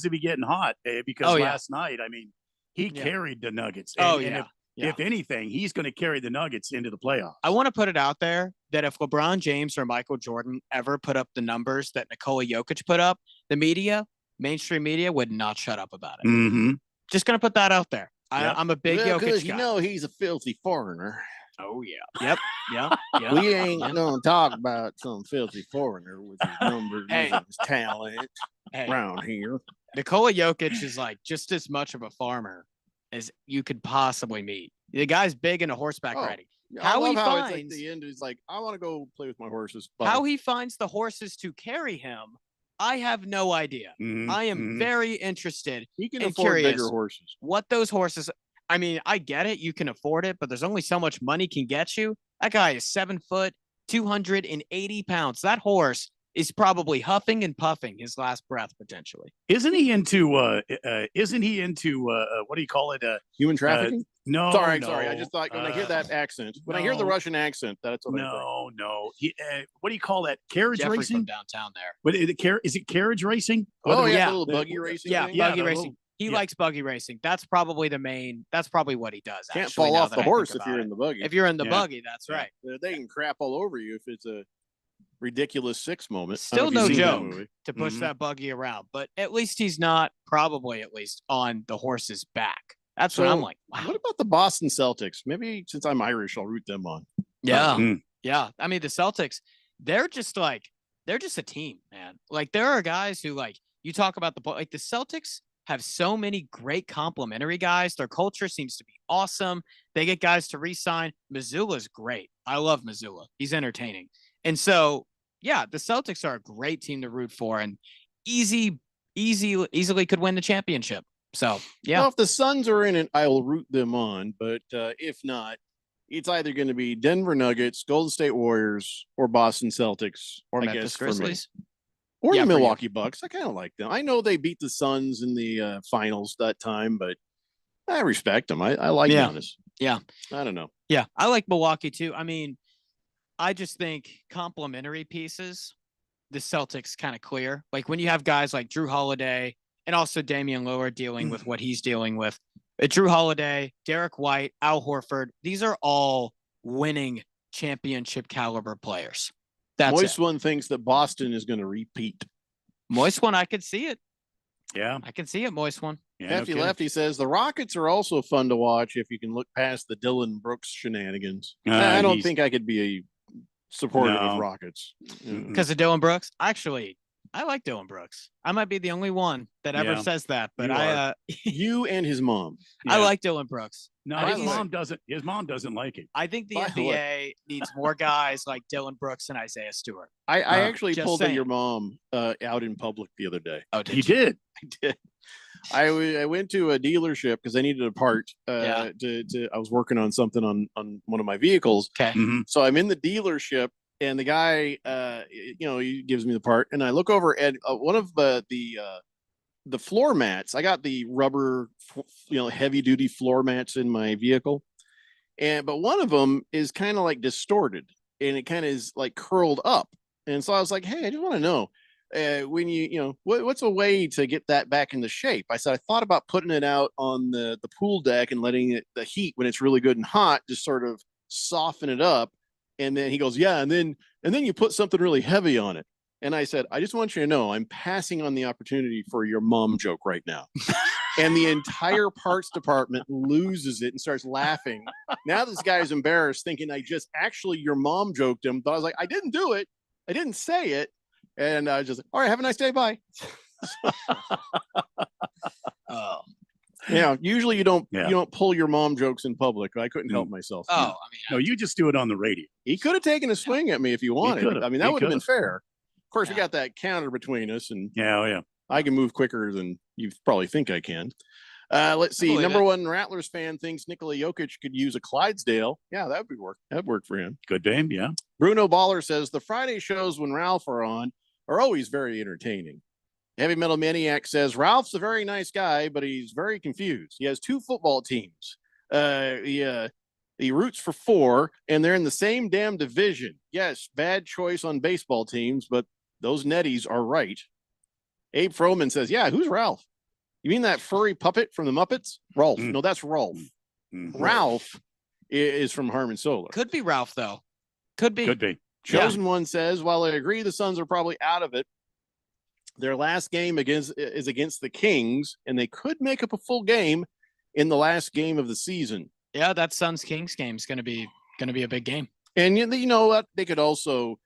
to be getting hot because Oh, yeah. last night, I mean, he carried the Nuggets. Oh, And yeah. If anything, he's going to carry the Nuggets into the playoffs. I want to put it out there that if LeBron James or Michael Jordan ever put up the numbers that Nikola Jokic put up, the media, mainstream media, would not shut up about it. Mm-hmm. Just gonna put that out there. I'm a big Well, Jokic 'cause guy. you know he's a filthy foreigner. Oh yeah. Yep. We ain't gonna talk about some filthy foreigner with his numbers and his talent around here. Nikola Jokic is like just as much of a farmer as you could possibly meet. The guy's big into horseback riding. Yeah, How I he love how it's like finds the end is like, I want to go play with my horses. how he finds the horses to carry him, I have no idea. I am very interested. He can and afford curious bigger horses. what those horses. I mean, I get it. You can afford it, but there's only so much money can get you. That guy is 7 foot, 280 pounds. That horse is probably huffing and puffing his last breath potentially. Isn't he into? What do you call it? Human trafficking? No, sorry. no. I just thought when I hear that accent, when I hear the no. Russian accent, that's what I think. No. What do you call that? Carriage Jeffrey racing from downtown there. But is it carriage racing? Oh, yeah, yeah. the little buggy racing. Yeah, thing? buggy the racing. little- He yeah. likes buggy racing. That's probably that's probably what he does. Can't actually, fall now off that the I think horse if about you're it. in the buggy. If you're in the Yeah. buggy, that's Yeah. right. They can crap all over you if it's a ridiculous six moment. I Still don't know no if you've seen that joke movie. to push Mhm. that buggy around, but at least he's not probably at least on the horse's back. That's what I'm So, like. Wow. What about the Boston Celtics? Maybe since I'm Irish, I'll root them on. Yeah. Mm. Yeah. I mean, the Celtics, they're just a team, man. Like there are guys who like you talk about the Celtics have so many great complementary guys. Their culture seems to be awesome. They get guys to re-sign. Missoula's great. I love Missoula. He's entertaining. And so, yeah, the Celtics are a great team to root for and easily could win the championship. So, yeah. Well, if the Suns are in it, I will root them on. But if not, it's either going to be Denver Nuggets, Golden State Warriors, or Boston Celtics, Or I Memphis guess, for me. Grizzlies. Or Yeah, the for you. Milwaukee Bucks. I kind of like them. I know they beat the Suns in the finals that time, but I respect them. I like Yeah. Giannis. Yeah. I don't know. Yeah, I like Milwaukee too. I mean, I just think complementary pieces, the Celtics kind of clear. Like when you have guys like Drew Holiday and also Damian Lillard dealing with what he's dealing with. Drew Holiday, Derek White, Al Horford, these are all winning championship caliber players. That's Moist it. One thinks that Boston is going to repeat. Moist One, I could see it. Yeah. I can see it, Moist One. Yeah, Hefty no Lefty says the Rockets are also fun to watch if you can look past the Dylan Brooks shenanigans. I don't he's- think I could be a supporter No. of Rockets. Because of Dylan Brooks. Actually, I like Dylan Brooks. I might be the only one that ever Yeah. says that, but You are. You and his mom. I Yeah. like Dylan Brooks. No, I his think he's- mom doesn't like it. I think the By the way- NBA needs more guys like Dylan Brooks and Isaiah Stewart. I actually Just pulled at saying. your mom out in public the other day. Oh, did You did. I did. I went to a dealership because I needed a part. Yeah. I was working on something on one of my vehicles. Okay. Mhm. So I'm in the dealership, and the guy, he gives me the part, and I look over at one of the floor mats. I got the rubber, heavy duty floor mats in my vehicle, but one of them is kind of like distorted, and it kind of is like curled up. And so I was like, hey, I just want to know. When what's a way to get that back into shape? I said, I thought about putting it out on the pool deck and letting the heat when it's really good and hot, just sort of soften it up And then he goes, yeah. And then you put something really heavy on it. And I said, I just want you to know I'm passing on the opportunity for your mom joke right now. And the entire parts department loses it and starts laughing. Now this guy is embarrassed, thinking I just actually your mom joked him. But I was like, I didn't do it. I didn't say it. And I was just like, all right, have a nice day. Bye. Oh. Yeah, usually you don't pull your mom jokes in public. I couldn't help myself. Oh, I mean, no, you just do it on the radio. He could have taken a swing at me if he wanted. could've. I mean, He that would have been could've. fair. Of course, we got that counter between us, and yeah. I can move quicker than you probably think I can. Let's see. believe Number it. one Rattlers fan thinks Nikola Jokic could use a Clydesdale. Yeah, that would work. That'd work for him. Good game, yeah. Bruno Baller says the Friday shows when Ralph are on are always very entertaining. Heavy Metal Maniac says Ralph's a very nice guy, but he's very confused. He has 2 football teams. He roots for 4, and they're in the same damn division. Yes, bad choice on baseball teams, but those netties are right. Abe Froman says, yeah, who's Ralph? You mean that furry puppet from the Muppets? Rolf. No, that's Rolf. Ralph is from Harmon Solar. Could be Ralph, though. Could be. Could be. Chosen One says, while I agree the Suns are probably out of it, their last game is against the Kings, and they could make up a full game in the last game of the season. Yeah, that Suns Kings game is going to be a big game. And you know what? They could also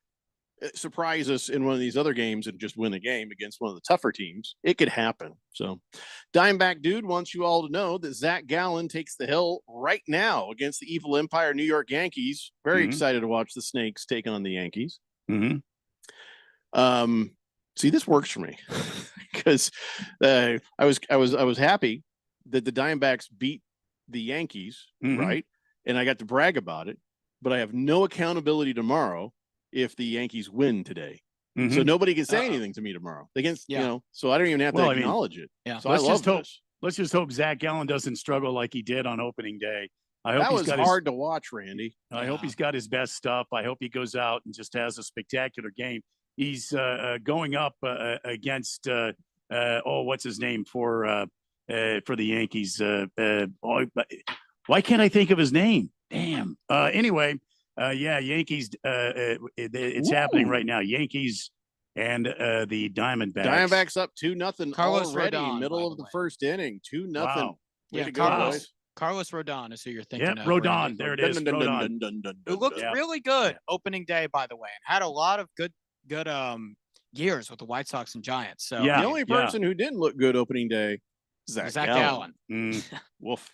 surprise us in one of these other games and just win a game against one of the tougher teams. It could happen. So Dimeback Dude wants you all to know that Zach Gallen takes the hill right now against the Evil Empire New York Yankees. Very excited to watch the Snakes take on the Yankees. See, this works for me because I was happy that the Diamondbacks beat the Yankees, right? And I got to brag about it, but I have no accountability tomorrow if the Yankees win today. So nobody can say anything to me tomorrow. They can, so I don't even have to acknowledge it. Yeah. So Let's just hope Zach Gallen doesn't struggle like he did on opening day. I hope that he's was got hard to watch, Randy. I hope he's got his best stuff. I hope he goes out and just has a spectacular game. He's going up against what's his name for the Yankees? Why can't I think of his name? Damn. Anyway, Yankees. It's happening right now. Yankees and the Diamondbacks. Diamondbacks up 2-0 Carlos already. Rodon, Middle of the first inning, 2-0. Wow. Way Yeah, to go, boys. Carlos Rodon is who you're thinking Yep, of. Rodon. Randy. There it is. Rodon. Who looked really good opening day, by the way, and had a lot of good years with the White Sox and Giants. So The only person who didn't look good opening day, Zach Gallen. Woof.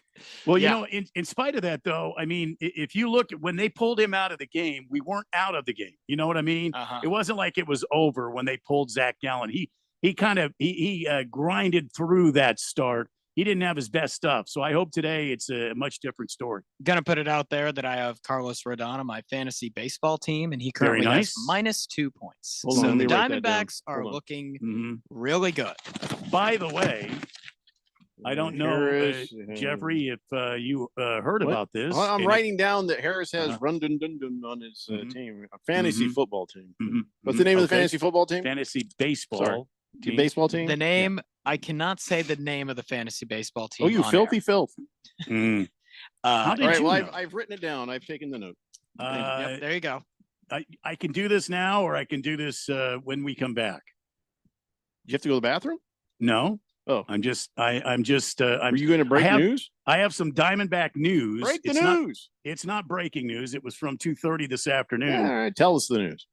Well, you know, in spite of that, though, I mean, if you look at when they pulled him out of the game, we weren't out of the game. You know what I mean? It wasn't like it was over when they pulled Zach Gallen. He kind of grinded through that start. He didn't have his best stuff. So I hope today it's a much different story. Gonna put it out there that I have Carlos Rodon on my fantasy baseball team, and he currently nice. has -2 points. Hold So on, let the me write that down. Diamondbacks are Hold on. looking really good. By the way, I don't know, Harris, Jeffrey, if you heard What? about this. Well, I'm And writing down that Harris has run dun dun dun on his team, a fantasy Mhm. football team. Mhm. What's the name of the Okay. fantasy football team? Fantasy baseball. Sorry. team. Baseball team. The name I cannot say the name of the fantasy baseball team. Oh, you on filthy air. filth! Mm. How All did right, you well, know? I've written it down. I've taken the note. Yep, there you go. I can do this now, or I can do this when we come back. You have to go to the bathroom? No. Oh, I'm just. Are you going to break news? I have some Diamondback news. Break the It's news. It's not breaking news. It was from 2:30 this afternoon. All right, tell us the news.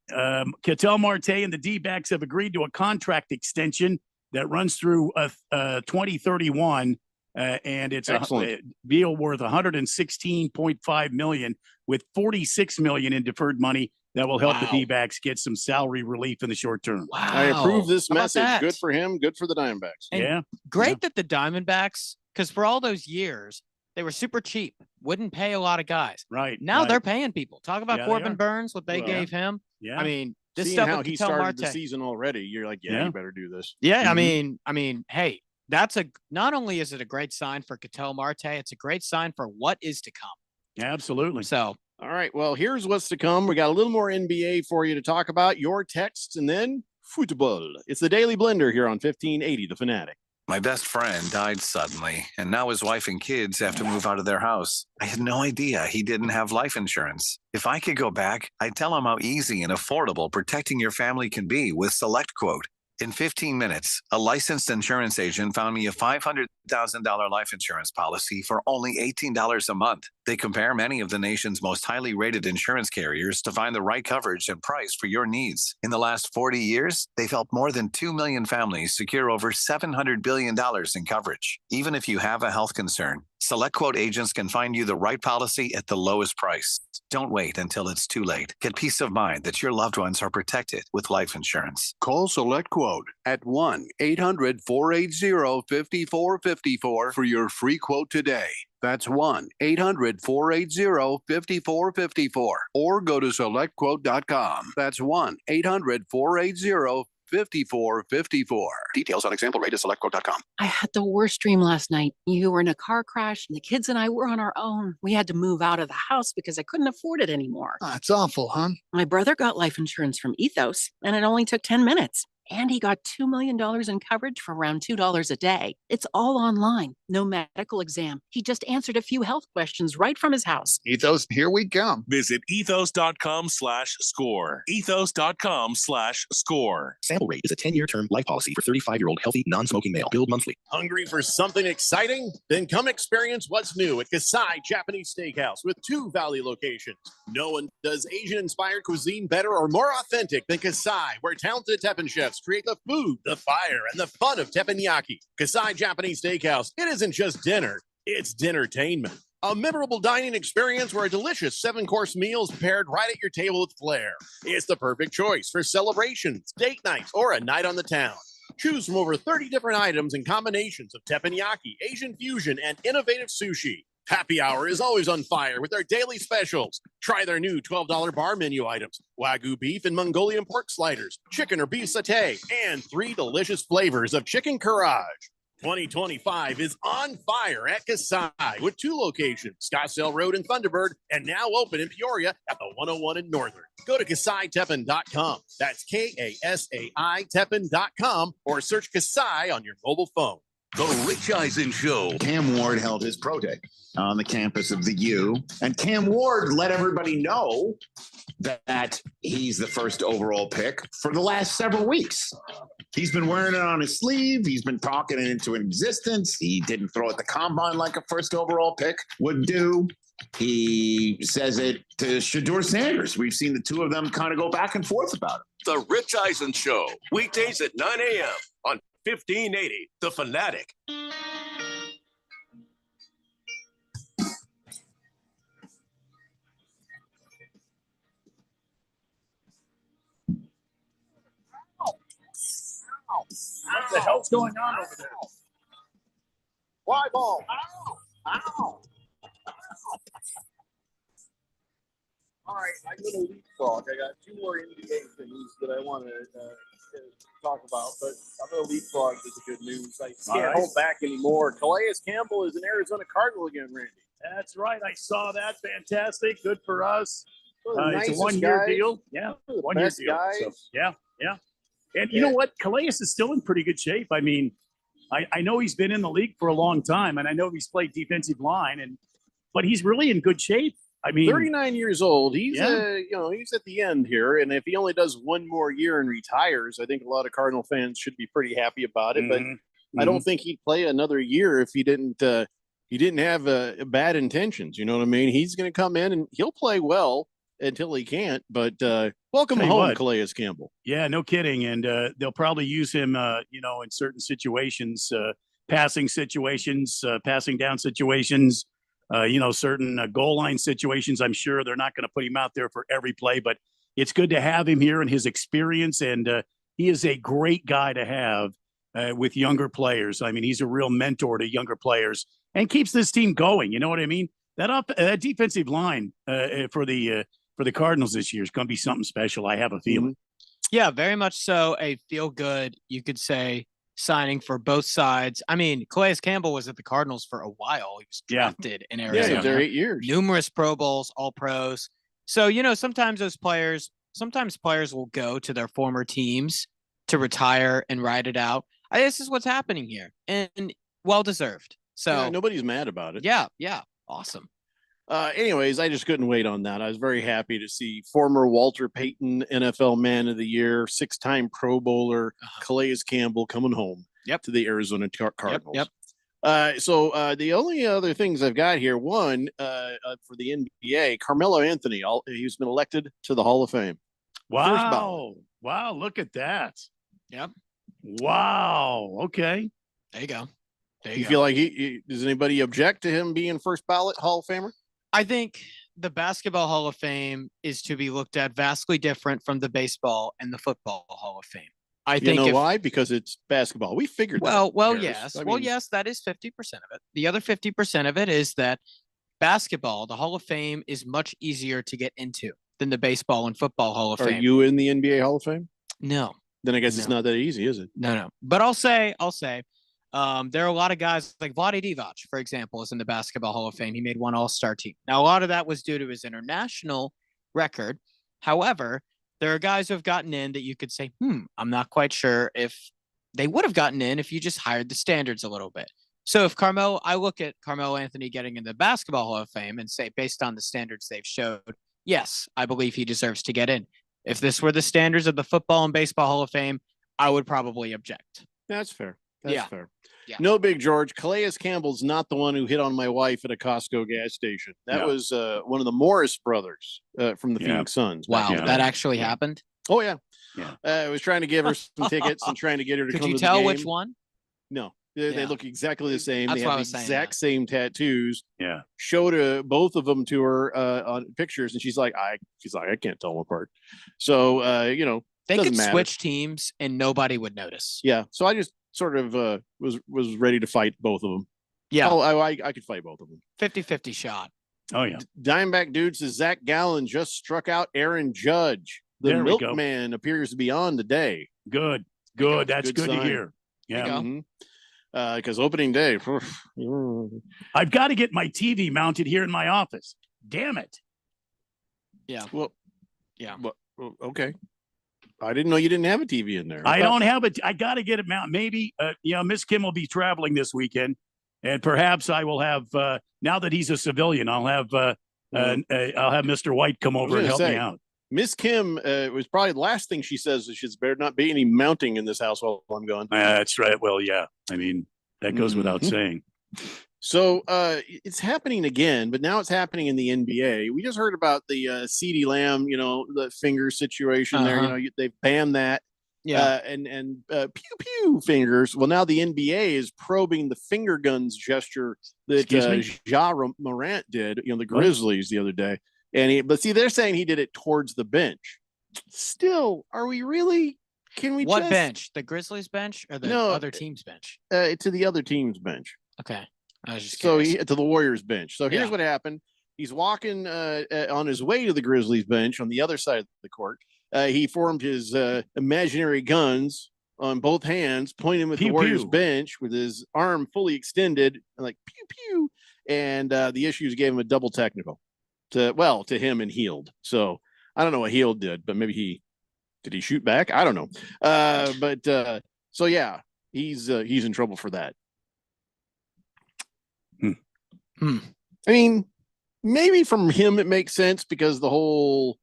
Ketel Marte and the D-backs have agreed to a contract extension that runs through 2031, and it's Excellent. a deal worth $116.5 million with $46 million in deferred money that will help the Wow. D-backs get some salary relief in the short term. I approve this How about message. that? Good for him. Good for the Diamondbacks. And Yeah. Great that the Diamondbacks, because for all those years, they were super cheap, wouldn't pay a lot of guys. Right. Now right. they're paying people. Talk about Yeah, they Corbin are. Burns, what they Well, gave him. Yeah. I mean, this Seeing stuff how with he Ketel started the Marte. season already, you're like, yeah, Yeah. you better do this. Yeah, Mhm. I mean, hey, that's not only is it a great sign for Ketel Marte, it's a great sign for what is to come. Absolutely. So All right, well, here's what's to come. We got a little more NBA for you to talk about, your texts, and then football. It's the Daily Blender here on 1580 The Fanatic. My best friend died suddenly, and now his wife and kids have to move out of their house. I had no idea he didn't have life insurance. If I could go back, I'd tell him how easy and affordable protecting your family can be with SelectQuote. In 15 minutes, a licensed insurance agent found me a $500,000 life insurance policy for only $18 a month. They compare many of the nation's most highly rated insurance carriers to find the right coverage and price for your needs. In the last 40 years, they've helped more than 2 million families secure over $700 billion in coverage. Even if you have a health concern, SelectQuote agents can find you the right policy at the lowest price. Don't wait until it's too late. Get peace of mind that your loved ones are protected with life insurance. Call SelectQuote at 1-800-480-5454 for your free quote today. That's 1-800-480-5454. Or go to SelectQuote.com. That's 1-800-480-5454. Details on example rate at SelectQuote.com. I had the worst dream last night. You were in a car crash, and the kids and I were on our own. We had to move out of the house because I couldn't afford it anymore. It's awful, huh? My brother got life insurance from Ethos, and it only took 10 minutes. And he got $2 million in coverage for around $2 a day. It's all online, no medical exam. He just answered a few health questions right from his house. Ethos, here we come. Visit ethos.com/score. Ethos.com/score. Sample rate is a 10-year term life policy for 35-year-old healthy, non-smoking male. Billed monthly. Hungry for something exciting? Then come experience what's new at Kasai Japanese Steakhouse with 2 Valley locations. No one does Asian-inspired cuisine better or more authentic than Kasai, where talented Teppan chefs create the food, the fire, and the fun of teppanyaki. Kasai Japanese Steakhouse. It isn't just dinner, it's dinnertainment. A memorable dining experience where a delicious 7-course meal is prepared right at your table with flair. It's the perfect choice for celebrations, date nights, or a night on the town. Choose from over 30 different items and combinations of teppanyaki, Asian fusion, and innovative sushi. Happy hour is always on fire with their daily specials. Try their new $12 bar menu items, Wagyu beef and Mongolian pork sliders, chicken or beef satay, and 3 delicious flavors of chicken karaage. 2025 is on fire at Kasai with 2 locations, Scottsdale Road and Thunderbird, and now open in Peoria at the 101 in Northern. Go to KasaiTeppan.com. That's KASAI Teppan.com or search Kasai on your mobile phone. The Rich Eisen Show. Cam Ward held his pro day on the campus of the U, and Cam Ward let everybody know that he's the first overall pick for the last several weeks. He's been wearing it on his sleeve. He's been talking it into existence. He didn't throw at the combine like a first overall pick would do. He says it to Shedeur Sanders. We've seen the two of them kind of go back and forth about it. The Rich Eisen Show, weekdays at 9 a.m. on 1580, The Fanatic. What the hell's going on over there? Fly ball. Ow. All right, I'm going to leapfrog. I got 2 more NBA things that I want to talk about, but I'm going to leapfrog to the good news. I can't hold back anymore. Calais Campbell is an Arizona Cardinal again, Randy. That's right. I saw that. Fantastic. Good for us. It's a 1-year deal. Yeah, 1-year deal. Guys. So, yeah. And you know what? Calais is still in pretty good shape. I mean, I know he's been in the league for a long time, and I know he's played defensive line, but he's really in good shape. I mean, 39 years old. He's he's at the end here, and if he only does 1 more year and retires, I think a lot of Cardinal fans should be pretty happy about it. But I don't think he'd play another year if he didn't have bad intentions. You know what I mean? He's going to come in and he'll play well until he can't. But welcome home, Calais Campbell. Yeah, no kidding. And they'll probably use him, in certain situations, passing situations, passing down situations. Certain goal line situations. I'm sure they're not going to put him out there for every play, but it's good to have him here and his experience. And he is a great guy to have with younger players. I mean, he's a real mentor to younger players and keeps this team going. You know what I mean? That defensive line for the Cardinals this year is going to be something special. I have a feeling. Yeah, very much so. A feel good, you could say, signing for both sides. I mean, Calais Campbell was at the Cardinals for a while. He was drafted in Arizona. Yeah, he was there 8 years. Numerous Pro Bowls, all pros. So, sometimes players will go to their former teams to retire and ride it out. This is what's happening here, and well deserved. So Yeah, nobody's mad about it. yeah, awesome. Anyways, I just couldn't wait on that. I was very happy to see former Walter Payton NFL Man of the Year, 6-time Pro Bowler Calais Campbell coming home to the Arizona Cardinals. So the only other things I've got here, one for the NBA, Carmelo Anthony. He's been elected to the Hall of Fame. First ballot. Wow, look at that. Yep. Wow. Okay. There you go. You feel like does anybody object to him being first ballot Hall of Famer? I think the Basketball Hall of Fame is to be looked at vastly different from the Baseball and the Football Hall of Fame. I think why? Because it's basketball. We figured that. Well, yes. Yes, that is 50% of it. The other 50% of it is that basketball, the Hall of Fame, is much easier to get into than the Baseball and Football Hall of Fame. Are you in the NBA Hall of Fame? No. Then I guess it's not that easy, is it? No. But I'll say, there are a lot of guys like Vlade Divac, for example, is in the Basketball Hall of Fame. He made one All-Star team. Now, a lot of that was due to his international record. However, there are guys who have gotten in that you could say, I'm not quite sure if they would have gotten in if you just hired the standards a little bit. So if I look at Carmelo Anthony getting in the Basketball Hall of Fame and say, based on the standards they've showed, yes, I believe he deserves to get in. If this were the standards of the Football and Baseball Hall of Fame, I would probably object. That's fair. That's fair. Yeah. No big George. Calais Campbell's not the one who hit on my wife at a Costco gas station. That was one of the Morris brothers from the Phoenix Suns. Wow, that actually happened? Oh, yeah. I was trying to give her some tickets and trying to get her to Could come you to the tell game. which one? No. They look exactly the same. That's they what I have was the saying, exact same tattoos. Yeah. Showed both of them to her on pictures, and she's like, I can't tell them apart. So they doesn't could matter. switch teams and nobody would notice. Yeah. So I just sort of was ready to fight both of them. Yeah. I could fight both of them. 50-50 shot. Oh yeah. Diamondback dude says Zach Gallen just struck out Aaron Judge. The There we go. milkman appears to be on today. Good. That's good to sign. hear. Yeah. Because opening day. I've got to get my TV mounted here in my office. Damn it. Yeah. Well, yeah. Well, okay. I didn't know you didn't have a TV in there. I don't have it. I got to get it mounted. Maybe, Miss Kim will be traveling this weekend, and perhaps I will have. Now that he's a civilian, I'll have Mr. White come over and help me out. Miss Kim was probably the last thing she says is she's better not be any mounting in this house while I'm gone. That's right. Well, yeah. I mean, that goes without saying. So it's happening again, but now it's happening in the NBA. We just heard about the CeeDee Lamb, the finger situation there. They've banned that. Yeah. And pew pew fingers. Well, now the NBA is probing the finger guns gesture that Ja Morant did, the Grizzlies the other day. But see, they're saying he did it towards the bench. Still, are we really? Can we? What bench? The Grizzlies bench or the other team's bench? To the other team's bench. Okay. I was just to the Warriors bench. So here's what happened. He's walking on his way to the Grizzlies bench on the other side of the court. He formed his imaginary guns on both hands, pointing at the Warriors bench with his arm fully extended, like pew pew. And the issues gave him a double technical to him and Heald. So I don't know what Heald did, but maybe did he shoot back? I don't know. So yeah, he's in trouble for that. I mean, maybe from him it makes sense because the whole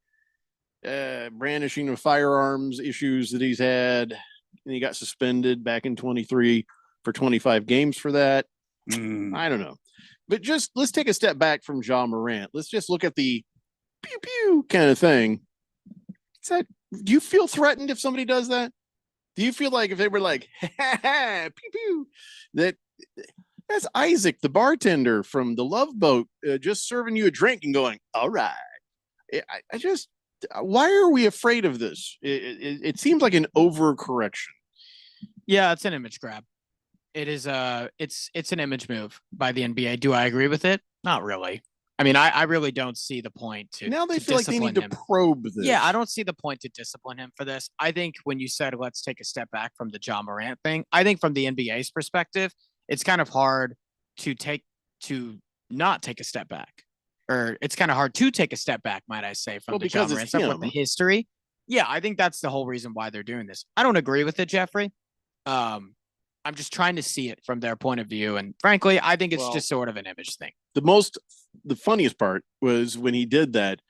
brandishing of firearms issues that he's had, and he got suspended back in 23 for 25 games for that. I don't know. But just let's take a step back from Ja Morant. Let's just look at the pew pew kind of thing. Do you feel threatened if somebody does that? Do you feel like if they were like, ha ha, pew pew, that's Isaac, the bartender from the Love Boat, just serving you a drink and going, all right. Why are we afraid of this? It seems like an overcorrection. Yeah, it's an image grab. It is it's an image move by the NBA. Do I agree with it? Not really. I mean, I really don't see the point to now they to feel like they need to probe this. Yeah, I don't see the point to discipline him for this. I think when you said let's take a step back from the Ja Morant thing, I think from the NBA's perspective, it's kind of hard to not take a step back. Or it's kind of hard to take a step back, might I say, from the Ja Morant stuff with the history. Yeah, I think that's the whole reason why they're doing this. I don't agree with it, Jeffrey. I'm just trying to see it from their point of view. And frankly, I think it's Well, just sort of an image thing. The funniest part was when he did that.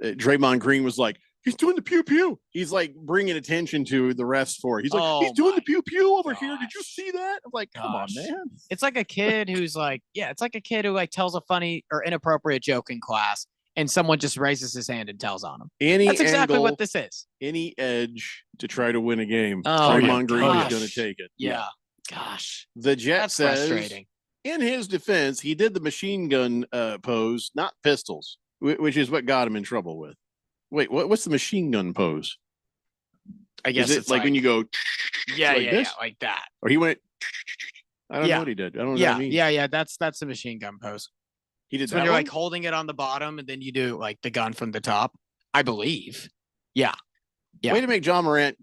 Draymond Green was like, he's doing the pew pew. He's like bringing attention to the refs for it. He's like, he's doing the pew pew over here. Did you see that? I'm like, come on, man. It's like a kid who's like, it's like a kid who like tells a funny or inappropriate joke in class, and someone just raises his hand and tells on him. That's exactly angle, what this is. Any edge to try to win a game. Oh, Draymond Green is gosh. going to take it. Yeah. Gosh. The Jet That's says, frustrating. in his defense, he did the machine gun pose, not pistols, which is what got him in trouble with. Wait, what's the machine gun pose? I guess is it it's like when you go like that. or he went I don't know what he did. I don't know what that means. Yeah. That's the machine gun pose. He did It's that when you're one? like holding it on the bottom and then you do like the gun from the top. I believe. Yeah. Way to make John Morant,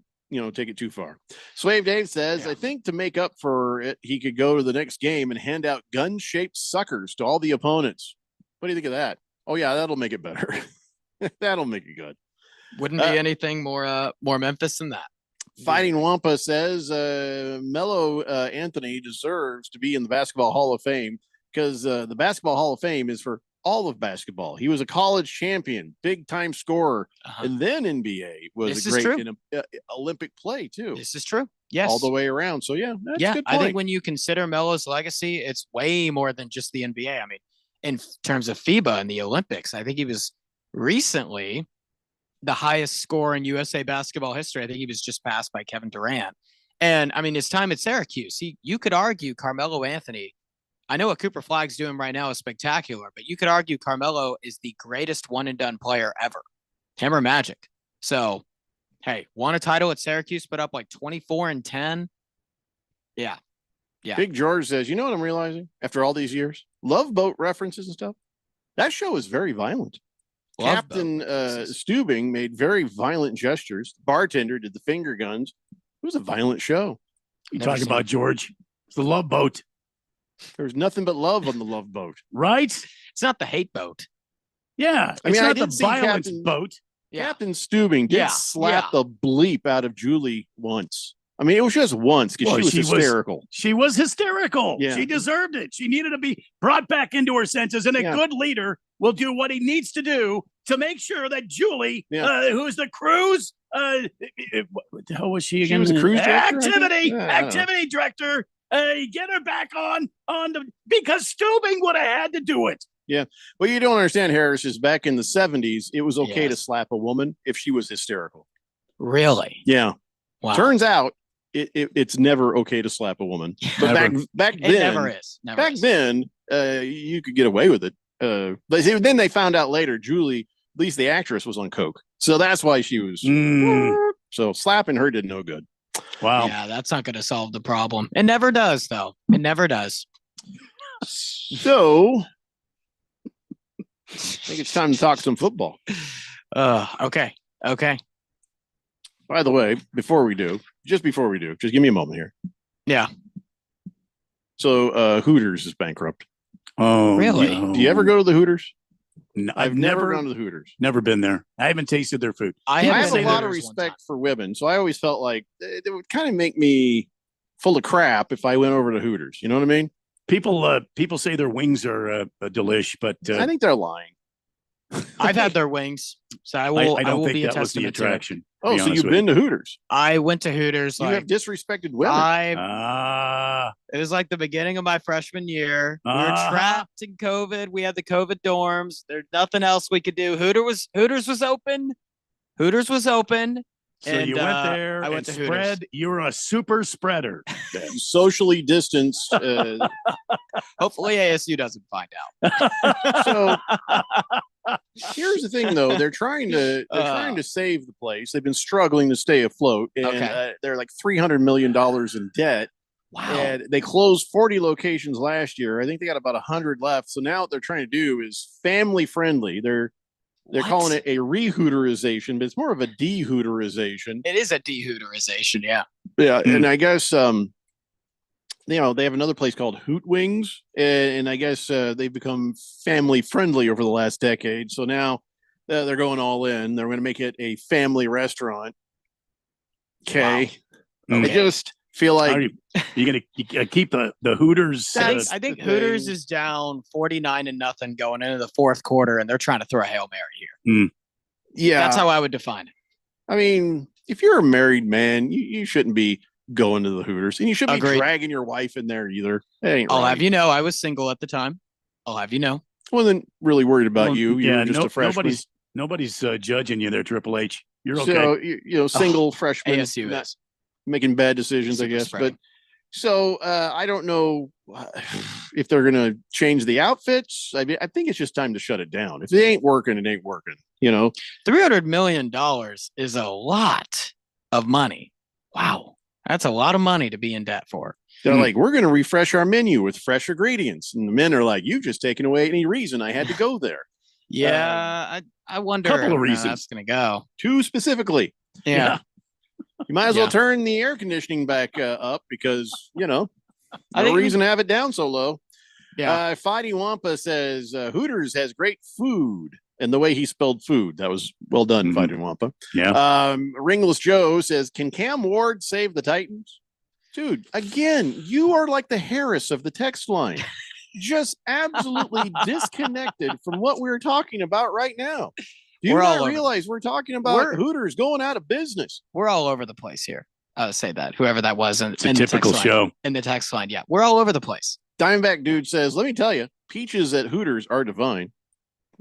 take it too far. Swave Dave says, I think to make up for it, he could go to the next game and hand out gun-shaped suckers to all the opponents. What do you think of that? Oh yeah, that'll make it better. That'll make it good. Wouldn't be anything more Memphis than that. Fighting Wampa says Melo Anthony deserves to be in the Basketball Hall of Fame because the Basketball Hall of Fame is for all of basketball. He was a college champion, big time scorer, and then NBA was This a is great true. Olympic play too. This is true. Yes. all the way around. So yeah, that's a Yeah, good I think point. when you consider Melo's legacy, it's way more than just the NBA. I mean, in terms of FIBA and the Olympics, I think he was recently the highest scorer in USA basketball history. I think he was just passed by Kevin Durant. And I mean, his time at Syracuse, you could argue Carmelo Anthony. I know what Cooper Flagg's doing right now is spectacular, but you could argue Carmelo is the greatest one and done player ever. Him or Magic. So, hey, won a title at Syracuse, put up like 24 and 10. Yeah. Yeah. Big George says, you know what I'm realizing after all these years? Love Boat references and stuff. That show is very violent. Love Captain Stubing made very violent gestures. The bartender did the finger guns. It was a violent show. You talking about George? It's the Love Boat. There's nothing but love on the Love Boat. Right? It's not the hate boat. Yeah. I mean, it's I not did the see violence Captain- boat. Captain Stubing did Yeah, slap yeah. the bleep out of Julie once. I mean, it was just once because Well, she was hysterical. She was hysterical. Yeah. She deserved it. She needed to be brought back into her senses, and a Yeah. good leader will do what he needs to do to make sure that Julie, who's the cruise, what the hell was she again? was a cruise director, I think? activity, Yeah, I don't know. activity director. Get her back on the because Stubing would have had to do it. Yeah. What you don't understand, Harris, is back in the 70s, it was okay to Yes. slap a woman if she was hysterical. Really? Yeah. Wow. Turns out it's never okay to slap a woman. But back It then, never is. Never back is. then, you could get away with it. But see, then they found out later, Julie, at least the actress, was on coke, so that's why she was. So slapping her did no good. Wow. Yeah, that's not going to solve the problem. It never does, though. It never does. So I think it's time to talk some football. Okay. Okay. By the way, before we do, just give me a moment here. Yeah. So Hooters is bankrupt. Oh, Really? no. Do you ever go to the Hooters? No, I've never gone to the Hooters. Never been there. I haven't tasted their food. I I have have been a to lot of Hooters one respect for women, so I always felt like it would kind of make me full of crap if I went over to Hooters. You know what I mean? People say their wings are delish, but I think they're lying. I've had their wings, so I will. I don't will think be a that was the testament to it. attraction. Oh, so you've been to Hooters? I went to Hooters. You Like, have disrespected women. it was like the beginning of my freshman year. We were Ah. trapped in COVID. We had the COVID dorms. There's nothing else we could do. Hooters was open. Hooters was open. So and, you went there I went and to Hooters. spread. You were a super spreader. then. Socially distanced. Hopefully ASU doesn't find out. So here's the thing, though. They're trying to save the place. They've been struggling to stay afloat, and Okay. they're like $300 million in debt. Wow. And they closed 40 locations last year. I think they got about 100 left. So now what they're trying to do is family friendly. They're calling it a re-Hooterization, but it's more of a de-Hooterization. It is a de-Hooterization, yeah. Yeah, and I guess they have another place called Hoot Wings, and I guess they've become family friendly over the last decade. So now they're going all in. They're going to make it a family restaurant. Okay. Wow. It just Feel like you gonna keep the Hooters. I think Hooters is down 49-0 going into the fourth quarter, and they're trying to throw a Hail Mary here. Yeah, That's how I would define it. I mean, if you're a married man, you shouldn't be going to the Hooters, and you shouldn't be dragging your wife in there either. It ain't I'll right. have you know, I was single at the time. I'll have you know. I wasn't really worried about you. You were just a freshman. Nobody's judging you there, Triple H. You're okay. So you know, single freshman, ASU not is. making bad decisions, I guess. But so I don't know if they're gonna change the outfits. I mean, I think it's just time to shut it down. If it ain't working, it ain't working. You know, $300 million is a lot of money. Wow, that's a lot of money to be in debt for. They're like, we're going to refresh our menu with fresh ingredients. And the men are like, you've just taken away any reason I had to go there. Yeah, I wonder couple of how reasons. that's going to go. Two specifically. Yeah. You might as well Yeah. turn the air conditioning back up because, you know, I no think- reason to have it down so low. Yeah. Fighty Wampa says Hooters has great food. And the way he spelled food, that was well done, Fighty Wampa. Yeah. Ringless Joe says, can Cam Ward save the Titans? Dude, again, you are like the Harris of the text line. Just absolutely disconnected from what we're talking about right now. Do you We're all not over. realize we're talking about Hooters going out of business? We're all over the place here. Say that, whoever that was. It's a typical show. In the text line. Yeah, we're all over the place. Diamondback Dude says, let me tell you, peaches at Hooters are divine.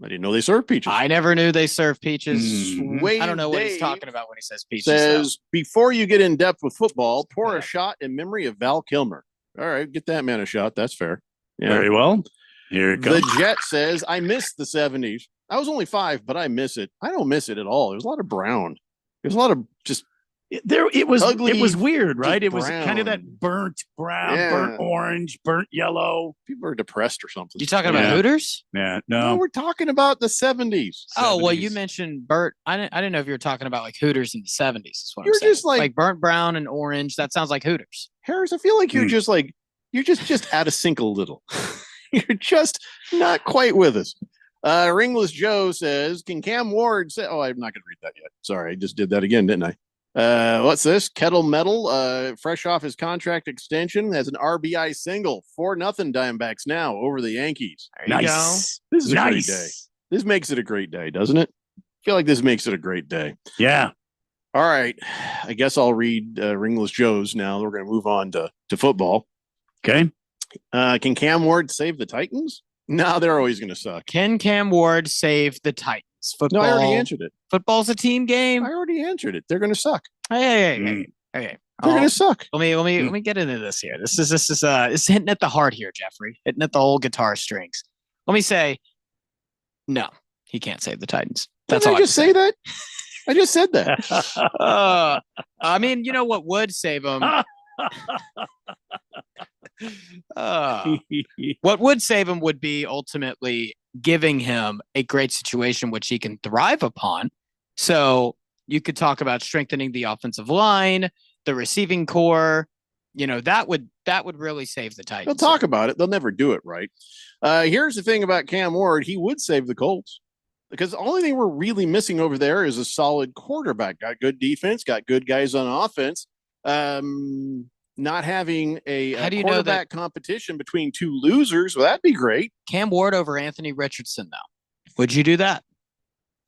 I didn't know they serve peaches. I never knew they serve peaches. Wade I don't know what he's Dave talking about when he says peaches. though. Says, before you get in depth with football, pour a shot in memory of Val Kilmer. All right, get that man a shot. That's fair. Yeah. Very well. Here it comes. The Jet says, I miss the 70s. I was only 5, but I miss it. I don't miss it at all. There's a lot of brown. There's a lot of just it was ugly, weird, right? It was brown. kind of that burnt brown, Yeah. burnt orange, burnt yellow. People are depressed or something. You talking about Hooters? Yeah, No, no. we're talking about the 70s. Oh well, you mentioned Bert. I didn't know if you were talking about like Hooters in the 70s. Is what You're I'm saying. just like- burnt brown and orange. That sounds like Hooters. Harris, I feel like you're just like you're just out of sync a little. You're just not quite with us. Ringless Joe says, can Cam Ward say, oh, I'm not going to read that yet. Sorry, I just did that again, didn't I? What's this? Kettle Metal, fresh off his contract extension, has an RBI single. 4-0 Diamondbacks now over the Yankees. There you Nice. This is a great Nice. day. This makes it a great day, doesn't it? I feel like this makes it a great day. Yeah. All right. I guess I'll read Ringless Joe's now. We're going to move on to football. Okay. Can Cam Ward save the Titans? No, they're always going to suck. Can Cam Ward save the Titans? Football. No, I already answered it. Football's a team game. I already answered it. They're going to suck. Hey. They're going to suck. Let me get into this here. This is hitting at the heart here, Jeffrey. Hitting at the old guitar strings. Let me say, no, he can't save the Titans. That's Did all I just say that? I just said that. I mean, you know what would save him? What would save him would be ultimately giving him a great situation which he can thrive upon. So you could talk about strengthening the offensive line, the receiving core. You know, that would really save the Titans. They'll talk about it. They'll never do it right. Here's the thing about Cam Ward. He would save the Colts because the only thing we're really missing over there is a solid quarterback. Got good defense, got good guys on offense. Not having a How do you know quarterback competition between two losers, well, that'd be great. Cam Ward over Anthony Richardson, though. Would you do that?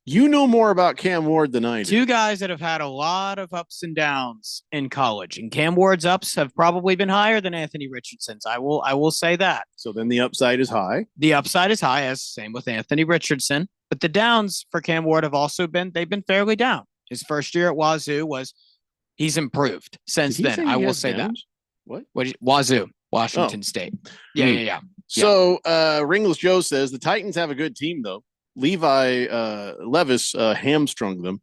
You know more about Cam Ward than I do. Two guys that have had a lot of ups and downs in college, and Cam Ward's ups have probably been higher than Anthony Richardson's. I will say that. So then the upside is high. The upside is high, as same with Anthony Richardson, but the downs for Cam Ward have also been fairly down. His first year at Wazoo he's improved since Did he then. say I he will had say downs? What? Wazoo, Washington State. Yeah. So Ringless Joe says the Titans have a good team though. Levi Levis hamstrung them.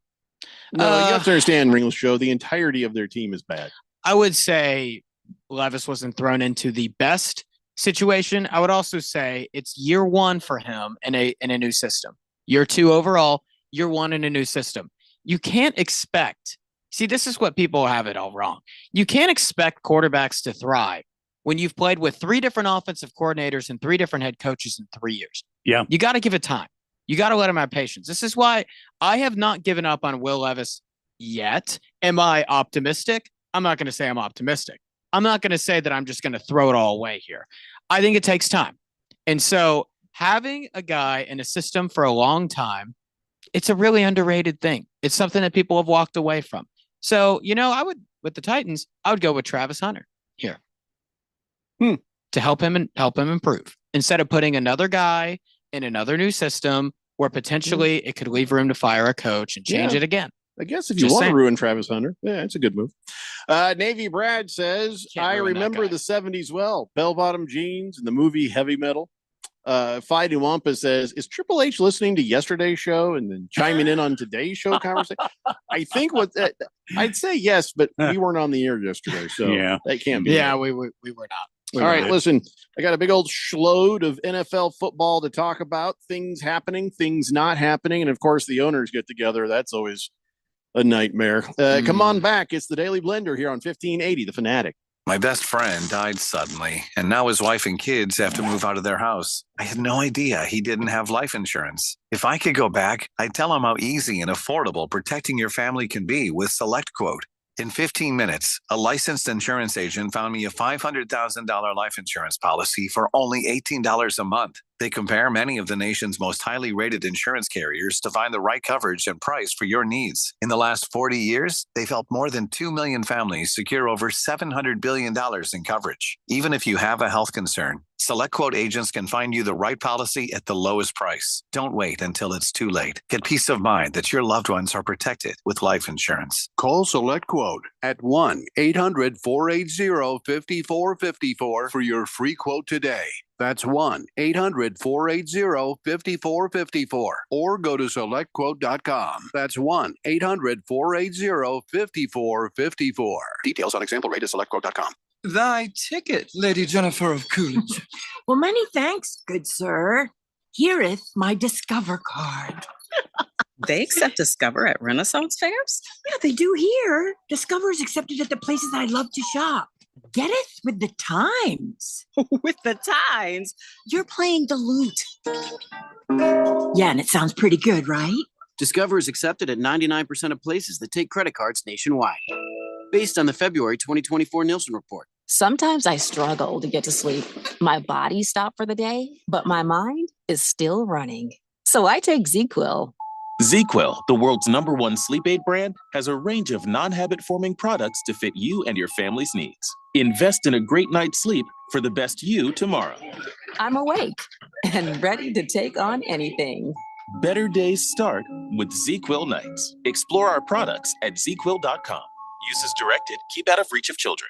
No, you have to understand, Ringless Joe, the entirety of their team is bad. I would say Levis wasn't thrown into the best situation. I would also say it's year one for him in a new system. Year two overall, year one in a new system. You can't expect. See, this is what people have it all wrong. You can't expect quarterbacks to thrive when you've played with 3 different offensive coordinators and 3 different head coaches in 3 years. Yeah. You got to give it time. You got to let him have patience. This is why I have not given up on Will Levis yet. Am I optimistic? I'm not going to say I'm optimistic. I'm not going to say that I'm just going to throw it all away here. I think it takes time. And so having a guy in a system for a long time, it's a really underrated thing. It's something that people have walked away from. So, I would, with the Titans, I would go with Travis Hunter here to help him improve instead of putting another guy in another new system where potentially it could leave room to fire a coach and change it again. I guess if you want to ruin Travis Hunter, yeah, it's a good move. Navy Brad says, I remember the 70s well. Bell-bottom jeans and the movie Heavy Metal. Fighting Wampa says, is Triple H listening to yesterday's show and then chiming in on today's show conversation? I think I'd say yes, but we weren't on the air yesterday, so that can't be. Yeah, we were not. All right, listen, I got a big old schload of NFL football to talk about. Things happening, things not happening, and of course the owners get together. That's always a nightmare. Come on back. It's the Daily Blender here on 1580, The Fanatic. My best friend died suddenly, and now his wife and kids have to move out of their house. I had no idea he didn't have life insurance. If I could go back, I'd tell him how easy and affordable protecting your family can be with SelectQuote. In 15 minutes, a licensed insurance agent found me a $500,000 life insurance policy for only $18 a month. They compare many of the nation's most highly rated insurance carriers to find the right coverage and price for your needs. In the last 40 years, they've helped more than 2 million families secure over $700 billion in coverage. Even if you have a health concern, SelectQuote agents can find you the right policy at the lowest price. Don't wait until it's too late. Get peace of mind that your loved ones are protected with life insurance. Call SelectQuote at 1-800-480-5454 for your free quote today. That's 1-800-480-5454. Or go to SelectQuote.com. That's 1-800-480-5454. Details on example rate at SelectQuote.com. Thy ticket, Lady Jennifer of Coolidge. Well, many thanks, good sir. Hereth my Discover card. They accept Discover at Renaissance fairs? Yeah, they do here. Discover is accepted at the places I love to shop. Getteth with the times. With the times? You're playing the lute. Yeah, and it sounds pretty good, right? Discover is accepted at 99% of places that take credit cards nationwide. Based on the February 2024 Nielsen report. Sometimes I struggle to get to sleep. My body stopped for the day, but my mind is still running. So I take ZzzQuil. ZzzQuil, the world's #1 sleep aid brand, has a range of non-habit-forming products to fit you and your family's needs. Invest in a great night's sleep for the best you tomorrow. I'm awake and ready to take on anything. Better days start with ZzzQuil nights. Explore our products at ZzzQuil.com. Use as directed. Keep out of reach of children.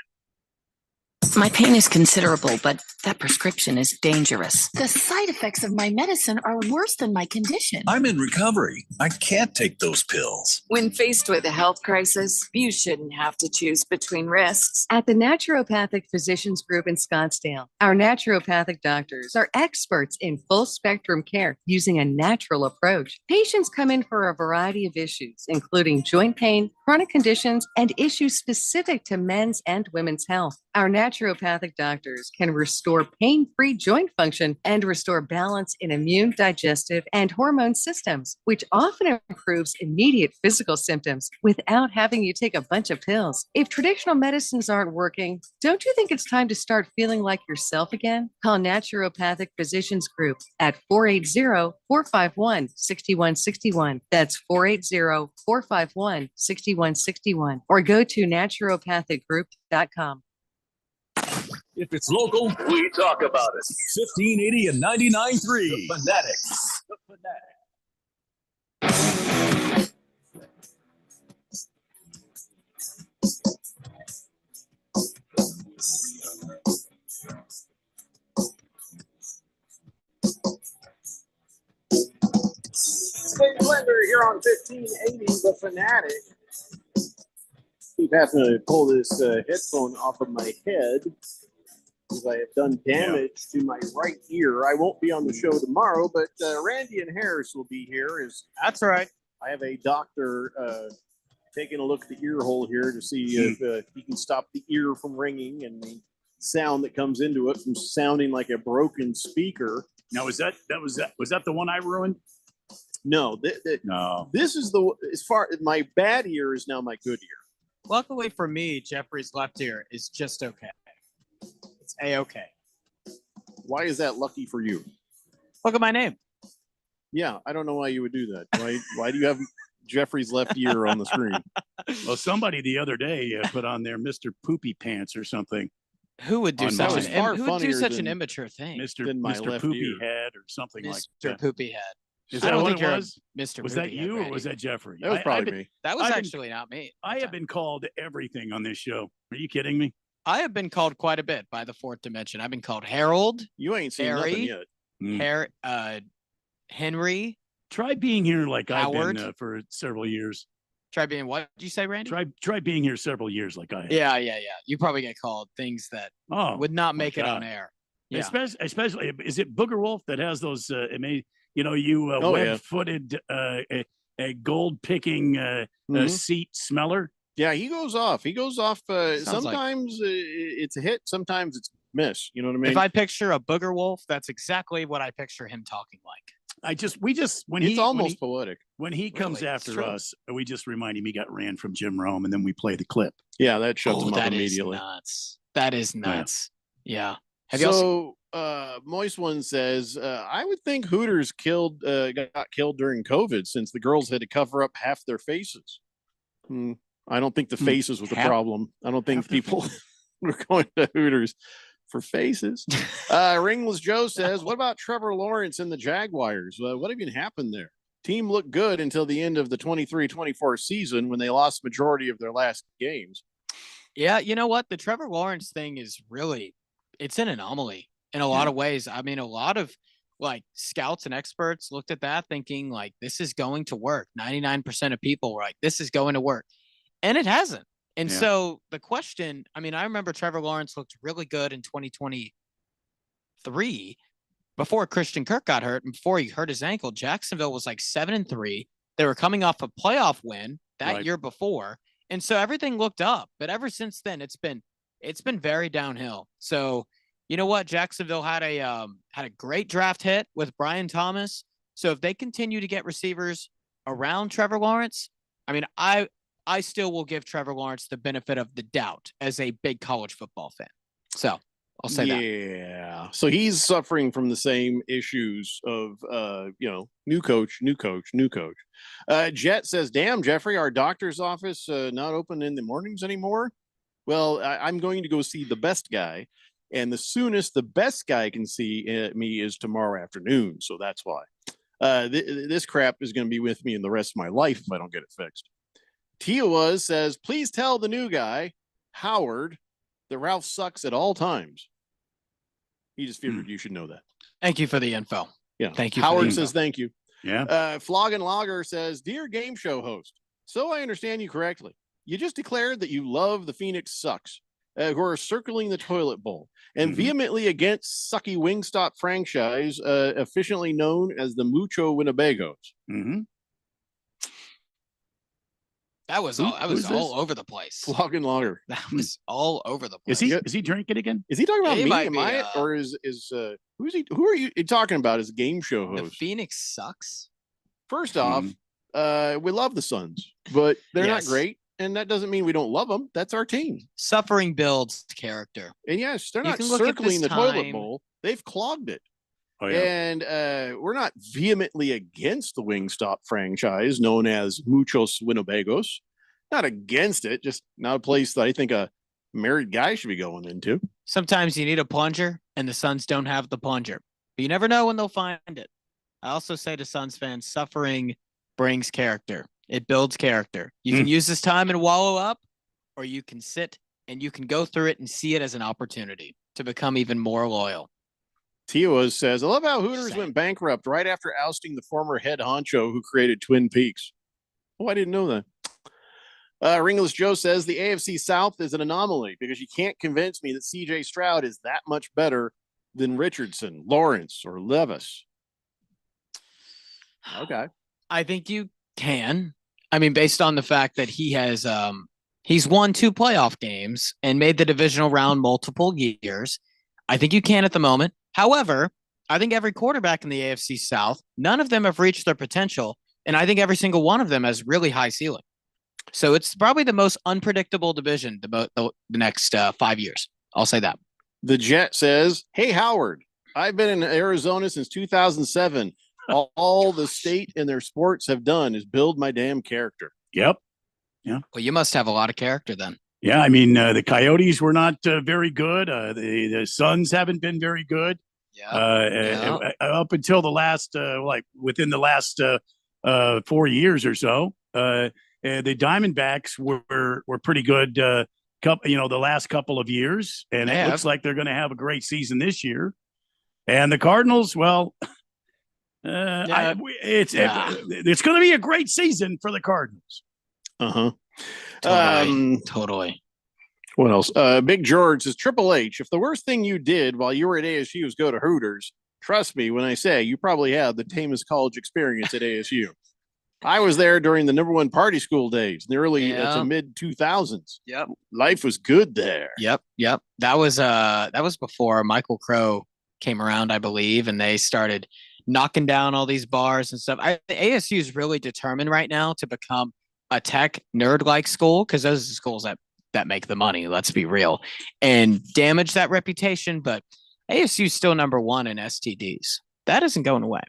My pain is considerable, but that prescription is dangerous. The side effects of my medicine are worse than my condition. I'm in recovery. I can't take those pills. When faced with a health crisis, you shouldn't have to choose between risks. At the Naturopathic Physicians Group in Scottsdale, our naturopathic doctors are experts in full spectrum care using a natural approach. Patients come in for a variety of issues, including joint pain, chronic conditions, and issues specific to men's and women's health. Our naturopathic doctors can restore pain-free joint function and restore balance in immune, digestive, and hormone systems, which often improves immediate physical symptoms without having you take a bunch of pills. If traditional medicines aren't working, don't you think it's time to start feeling like yourself again? Call Naturopathic Physicians Group at 480-451-6161. That's 480-451-6161. Or go to naturopathicgroup.com. If it's local, we talk about it. 1580 and 99.3. The Fanatic. Dave Blender here on 1580, The Fanatic. Keep having to pull this headphone off of my head because I have done damage to my right ear. I won't be on the show tomorrow, but Randy and Harris will be here. That's right. I have a doctor taking a look at the ear hole here to see if he can stop the ear from ringing and the sound that comes into it from sounding like a broken speaker. Now, was that the one I ruined? No, No. This is as far my bad ear is now my good ear. Luckily for me, Jeffrey's left ear is just okay. It's a-okay. Why is that lucky for you? Look at my name. Yeah, I don't know why you would do that. Why do you have Jeffrey's left ear on the screen? Well, somebody the other day put on there Mr. Poopy Pants or something. Who would do On such mine. an far who would do funnier such an than immature thing? Mr. Than my Mr. left Poopy ear. Head or something like Mr. that. Poopy Head. Is I that don't what think it you're a was? Mr. Was Poopy that Head, you or Randy. was that Jeffrey? That was probably me. That was I've been- actually not me. I have been called everything on this show. Are you kidding me? I have been called quite a bit by the fourth dimension. I've been called Harold, You ain't seen nothing Harry, yet. Henry. Try being here like Howard. I've been for several years. Try being what did you say, Randy? Try being here several years like I have. Yeah. You probably get called things that Oh, would not my make it on God. air. Yeah. Especially, is it Booger Wolf that has those amazing, you Oh, yeah. web-footed, a gold-picking Mhm. seat smeller? Yeah, he goes off. Sounds like- Sometimes it's a hit. Sometimes it's miss. You know what I mean? If I picture a booger wolf, that's exactly what I picture him talking like. When it's he almost poetic. when he comes Really, it's after true. us, we just remind him he got ran from Jim Rome, and then we play the clip. Yeah, that shuts him up that is immediately. nuts. That is nuts. Yeah. Have you So, also Moist One says, I would think Hooters got killed during COVID since the girls had to cover up half their faces. I don't think the faces was the Half- problem. I don't think people were going to Hooters for faces. Ringless Joe says, what about Trevor Lawrence and the Jaguars? What even happened there? Team looked good until the end of the 23-24 season when they lost the majority of their last games. Yeah, you know what? The Trevor Lawrence thing is really it's an anomaly in a lot of ways. I mean, a lot of like scouts and experts looked at that thinking like this is going to work. 99% of people were like, this is going to work. And it hasn't. And Yeah. so the question, I mean, I remember Trevor Lawrence looked really good in 2023 before Christian Kirk got hurt and before he hurt his ankle. Jacksonville was like 7-3. They were coming off a playoff win that Right. year before. And so everything looked up, but ever since then it's been very downhill. So, you know what? Jacksonville had a great draft hit with Brian Thomas. So if they continue to get receivers around Trevor Lawrence, I mean, I still will give Trevor Lawrence the benefit of the doubt as a big college football fan. So I'll say that. Yeah. So he's suffering from the same issues of, new coach. Jet says, damn, Jeffrey, our doctor's office not open in the mornings anymore. Well, I'm going to go see the best guy. And the soonest the best guy can see me is tomorrow afternoon. So that's why. This crap is going to be with me in the rest of my life if I don't get it fixed. Tia says, please tell the new guy, Howard, that Ralph sucks at all times. He just figured you should know that. Thank you for the info. Yeah. Thank you. for the Howard info. says thank you. Yeah. Flog and Logger says, dear game show host, so I understand you correctly. You just declared that you love the Phoenix Sucks, who are circling the toilet bowl and vehemently against sucky Wingstop franchise, efficiently known as the Mucho Winnebagos. Mm-hmm. That was Who- all. That was who's this? all over the place. Flog and Logger. That was all over the place. Is he drinking again? Is he talking about He me? might Am be, I? Or is who's he? Who are you talking about as game show The host? Phoenix Sucks. First off, we love the Suns, but they're Yes. not great. And that doesn't mean we don't love them. That's our team. Suffering builds character. And yes, they're You not can look at circling this the toilet time- bowl. They've clogged it. Oh, yeah. And we're not vehemently against the Wingstop franchise known as Muchos Winnebagos. Not against it, just not a place that I think a married guy should be going into. Sometimes you need a plunger, and the Suns don't have the plunger. But you never know when they'll find it. I also say to Suns fans, suffering brings character. It builds character. You can use this time and wallow up, or you can sit and you can go through it and see it as an opportunity to become even more loyal. Tioas says, I love how Hooters went bankrupt right after ousting the former head honcho who created Twin Peaks. Oh, I didn't know that. Ringless Joe says the AFC South is an anomaly because you can't convince me that CJ Stroud is that much better than Richardson, Lawrence, or Levis. Okay. I think you can. I mean, based on the fact that he has he's won 2 playoff games and made the divisional round multiple years. I think you can at the moment. However, I think every quarterback in the AFC South, none of them have reached their potential. And I think every single one of them has really high ceiling. So it's probably the most unpredictable division the next 5 years. I'll say that. The Jet says, "Hey Howard, I've been in Arizona since 2007. All the state and their sports have done is build my damn character." Yep. Yeah. Well, you must have a lot of character then. Yeah. I mean, the Coyotes were not very good. The Suns haven't been very good. Yeah. Up until the last, within the last 4 years or so. The Diamondbacks were pretty good. The last couple of years, and it looks like they're going to have a great season this year. And the Cardinals, well, it's going to be a great season for the Cardinals. Totally. What else? Big George says, Triple H, if the worst thing you did while you were at ASU was go to Hooters, trust me when I say you probably have the tamest college experience at ASU. I was there during the #1 party school days in the early to mid 2000s. Yep. Life was good there. Yep. That was before Michael Crow came around, I believe, and they started knocking down all these bars and stuff. ASU is really determined right now to become a tech nerd-like school because those are the schools that make the money. Let's be real, and damage that reputation. But ASU is still #1 in STDs. That isn't going away.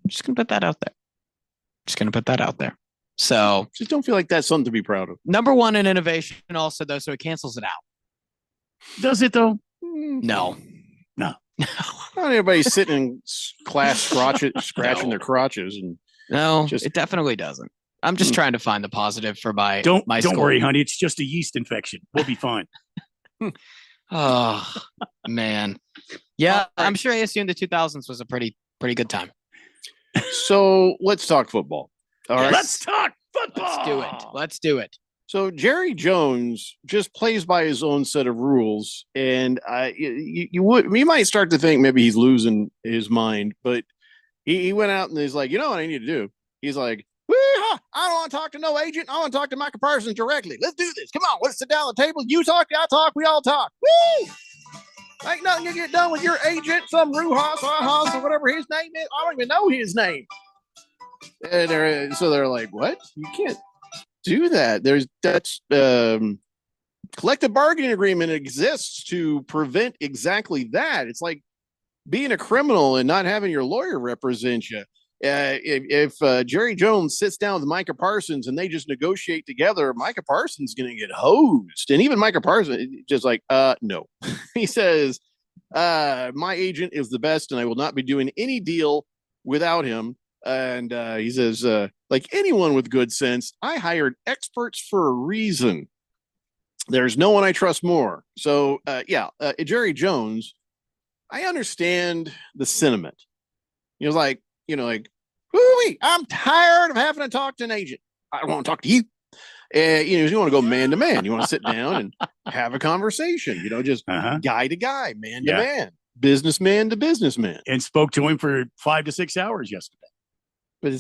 I'm just gonna put that out there. So just don't feel like that's something to be proud of. #1 in innovation, also though, so it cancels it out. Does it though? No. Not anybody sitting in class scratching their crotches and it definitely doesn't. I'm just trying to find the positive for my Don't school. worry, honey. It's just a yeast infection. We'll be fine. Oh man. Yeah, I'm sure ASU in the 2000s was a pretty good time. So let's talk football. All right. Let's talk football. Let's do it. So Jerry Jones just plays by his own set of rules, and you might start to think maybe he's losing his mind, but he went out and he's like, you know what I need to do? He's like, I don't want to talk to no agent. I want to talk to Micah Parsons directly. Let's do this. Come on, let's sit down at the table. You talk, I talk, we all talk. Woo! Ain't nothing you get done with your agent, some Ruhas or whatever his name is. I don't even know his name. And they're like, what? You can't do that. That's collective bargaining agreement exists to prevent exactly that. It's like being a criminal and not having your lawyer represent you. If Jerry Jones sits down with Micah Parsons and they just negotiate together, Micah Parsons is going to get hosed. And even Micah Parsons just like, no. He says, my agent is the best and I will not be doing any deal without him. And he says, like anyone with good sense, I hired experts for a reason. There's no one I trust more. So, Jerry Jones, I understand the sentiment. Like, woo-wee, I'm tired of having to talk to an agent. I don't want to talk to you. You want to go man to man. You want to sit down and have a conversation, just guy to guy, man to man, businessman to businessman. And spoke to him for 5 to 6 hours yesterday. But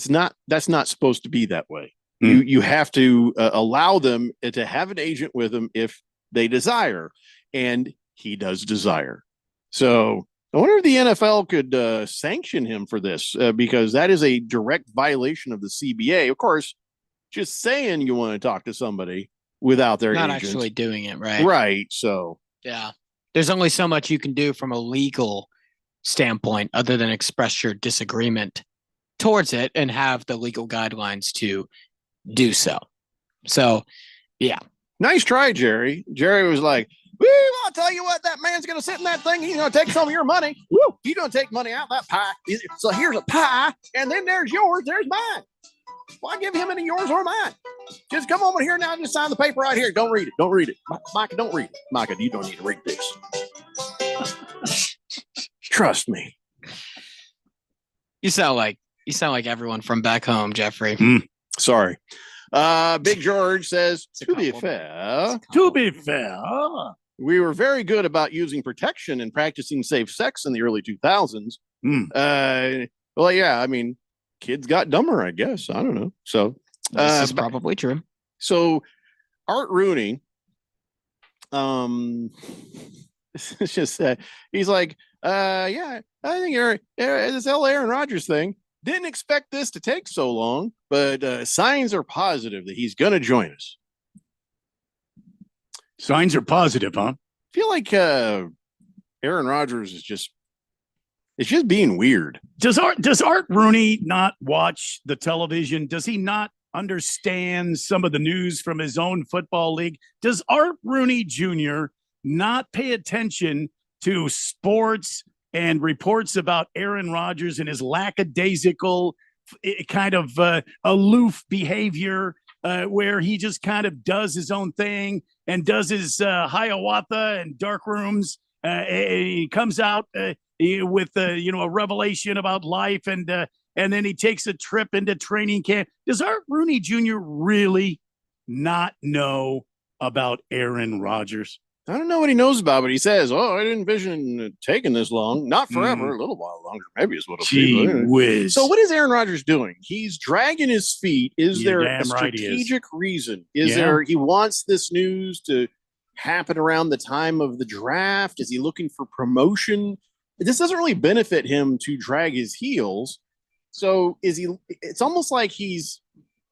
that's not supposed to be that way. You have to allow them to have an agent with them if they desire. And he does desire. So I wonder if the NFL could sanction him for this because that is a direct violation of the CBA. Of course, just saying you want to talk to somebody without their not agent. actually doing it, right? Right. So yeah, there's only so much you can do from a legal standpoint other than express your disagreement towards it and have the legal guidelines to do so. So, yeah. Nice try, Jerry. Jerry was like, woo, I'll tell you what, that man's going to sit in that thing. He's going to take some of your money. Woo, he's going to take money out of that pie. So here's a pie, and then there's yours. There's mine. Why give him any yours or mine? Just come over here now and just sign the paper right here. Don't read it. Don't read it. Micah, don't read it. Micah, you don't need to read this. Trust me. You sound like everyone from back home, Jeffrey. Sorry. Big George says, to be fair, we were very good about using protection and practicing safe sex in the early 2000s. Well, yeah, I mean, kids got dumber, I guess. I don't know. So this is probably true. So Art Rooney, it's just he's like, yeah, I think this whole Aaron Rodgers thing. Didn't expect this to take so long, but signs are positive that he's going to join us. Signs are positive, huh? I feel like Aaron Rodgers is it's just being weird. Does Art Rooney not watch the television? Does he not understand some of the news from his own football league? Does Art Rooney Jr. not pay attention to sports and reports about Aaron Rodgers and his lackadaisical kind of aloof behavior where he just kind of does his own thing and does his Hiawatha and dark rooms? He comes out with a revelation about life, and then he takes a trip into training camp. Does Art Rooney Jr. really not know about Aaron Rodgers? I don't know what he knows about, but he says, I didn't envision it taking this long. Not forever, a little while longer, maybe is what it'll Gee be. whiz. So what is Aaron Rodgers doing? He's dragging his feet. Is You're there a damn right he is. strategic reason? He wants this news to happen around the time of the draft? Is he looking for promotion? This doesn't really benefit him to drag his heels. So it's almost like he's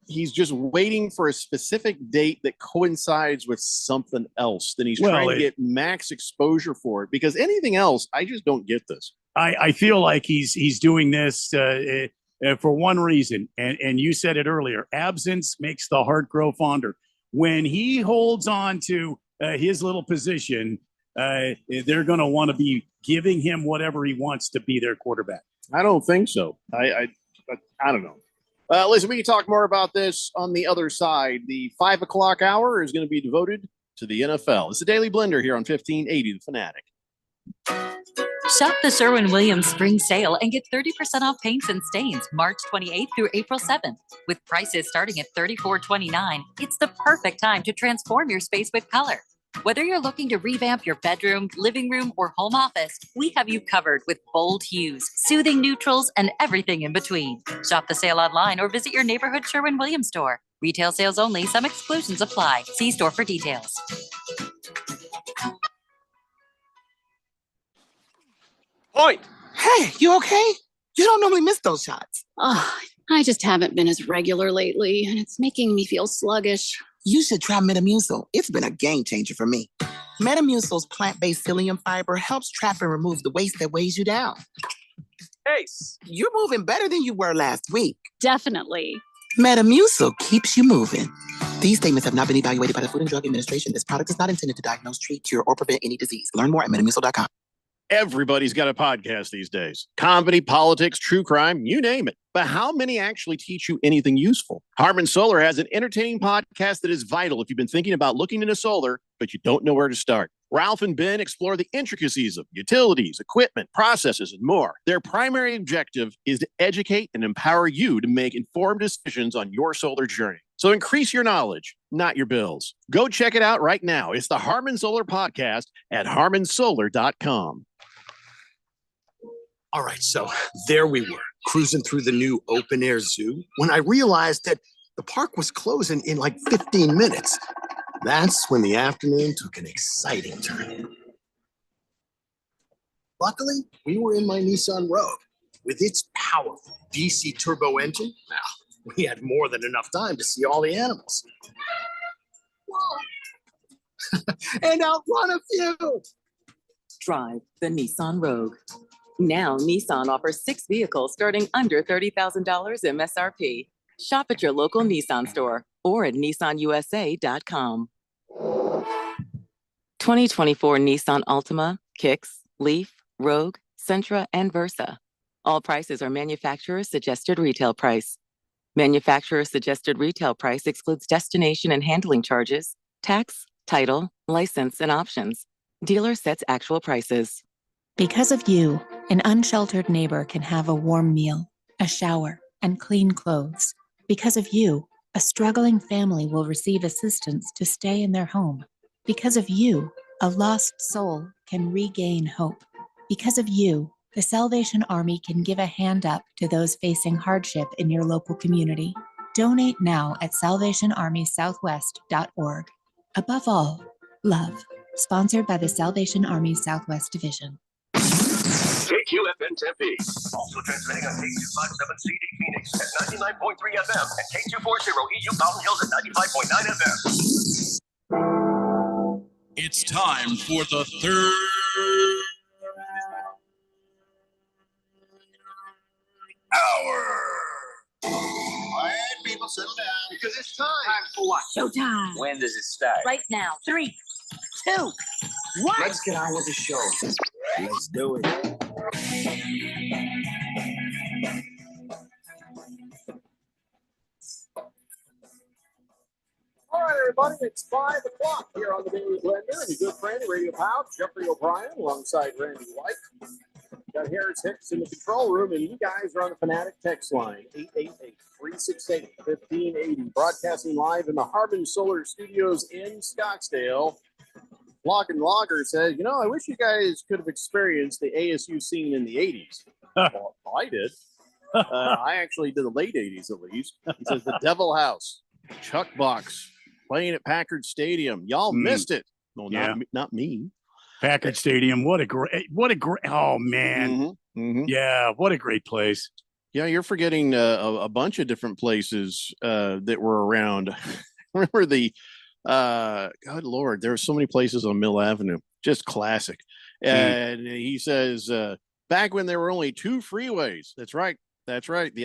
just waiting for a specific date that coincides with something else. Then he's trying to get max exposure for it, because anything else, I just don't get this. I feel like he's doing this for one reason, and you said it earlier: absence makes the heart grow fonder. When he holds on to his little position, they're going to want to be giving him whatever he wants to be their quarterback. I don't think so. I don't know. Listen, we can talk more about this on the other side. The 5 o'clock hour is going to be devoted to the NFL. It's the Daily Blender here on 1580 The Fanatic. Shop the Sherwin-Williams spring sale and get 30% off paints and stains March 28th through April 7th. With prices starting at $34.29, it's the perfect time to transform your space with color. Whether you're looking to revamp your bedroom, living room, or home office, we have you covered with bold hues, soothing neutrals, and everything in between. Shop the sale online or visit your neighborhood Sherwin-Williams store. Retail sales only. Some exclusions apply. See store for details. Point. Hey, you okay? You don't normally miss those shots. Oh, I just haven't been as regular lately, and it's making me feel sluggish. You should try Metamucil. It's been a game changer for me. Metamucil's plant-based psyllium fiber helps trap and remove the waste that weighs you down. Ace, you're moving better than you were last week. Definitely. Metamucil keeps you moving. These statements have not been evaluated by the Food and Drug Administration. This product is not intended to diagnose, treat, cure, or prevent any disease. Learn more at metamucil.com. Everybody's got a podcast these days. Comedy, politics, true crime, you name it. But how many actually teach you anything useful? Harmon Solar has an entertaining podcast that is vital if you've been thinking about looking into solar, but you don't know where to start. Ralph and Ben explore the intricacies of utilities, equipment, processes, and more. Their primary objective is to educate and empower you to make informed decisions on your solar journey. So increase your knowledge, not your bills. Go check it out right now. It's the Harmon Solar Podcast at harmonsolar.com. All right, so there we were, cruising through the new open-air zoo, when I realized that the park was closing in like 15 minutes. That's when the afternoon took an exciting turn. Luckily, we were in my Nissan Rogue. With its powerful DC turbo engine, well, we had more than enough time to see all the animals. And outrun a few. Drive the Nissan Rogue. Now, Nissan offers 6 vehicles starting under $30,000 MSRP. Shop at your local Nissan store or at nissanusa.com. 2024 Nissan Altima, Kicks, Leaf, Rogue, Sentra, and Versa. All prices are manufacturer's suggested retail price. Manufacturer's suggested retail price excludes destination and handling charges, tax, title, license, and options. Dealer sets actual prices. Because of you, an unsheltered neighbor can have a warm meal, a shower, and clean clothes. Because of you, a struggling family will receive assistance to stay in their home. Because of you, a lost soul can regain hope. Because of you, the Salvation Army can give a hand up to those facing hardship in your local community. Donate now at salvationarmysouthwest.org. Above all, love. Sponsored by the Salvation Army Southwest Division. KQFN Tempe. Also transmitting on K257CD Phoenix at 99.3 FM and K240 EU Mountain Hills at 95.9 FM. It's time for the third hour. Quiet, people, settle down because it's time. Time for what? Showtime. When does it start? Right now. 3, 2, 1. Let's get on with the show. Let's do it. All right, everybody, it's 5 o'clock here on the Daily Blender, and your good friend, Radio Pouch, Jeffrey O'Brien, alongside Randy White. Got Harris Hicks in the control room, and you guys are on the Fanatic text line, 888-368-1580, broadcasting live in the Harbin Solar Studios in Scottsdale. Block and Logger says, I wish you guys could have experienced the ASU scene in the 80s. Well, I did. I actually did the late 80s, at least. He says the Devil House, Chuck Box, playing at Packard Stadium. Y'all missed it. No, not me. Packard Stadium. What a great, oh man. Yeah. What a great place. Yeah. You're forgetting a bunch of different places that were around. Remember good Lord, there are so many places on Mill Avenue, just classic. And he says, back when there were only 2 freeways. That's right. The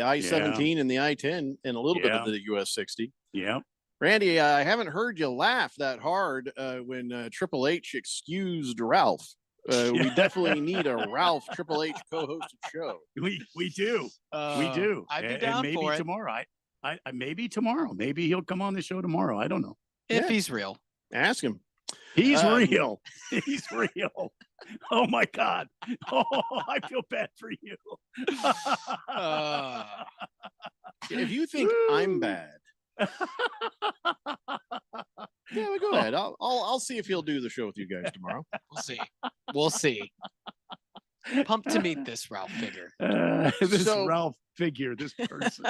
I-17 and the I-10 and a little bit of the US 60. Yeah. Randy, I haven't heard you laugh that hard when Triple H excused Ralph. We definitely need a Ralph Triple H co-hosted show. We do. We do. I'd be And down maybe for it. tomorrow. Maybe tomorrow. Maybe he'll come on the show tomorrow. I don't know. If he's real. Ask him. He's real. He's real. Oh my God. Oh, I feel bad for you. If you think I'm bad, well, go ahead. I'll see if he'll do the show with you guys tomorrow. We'll see. Pumped to meet this Ralph figure. This Ralph figure. This person.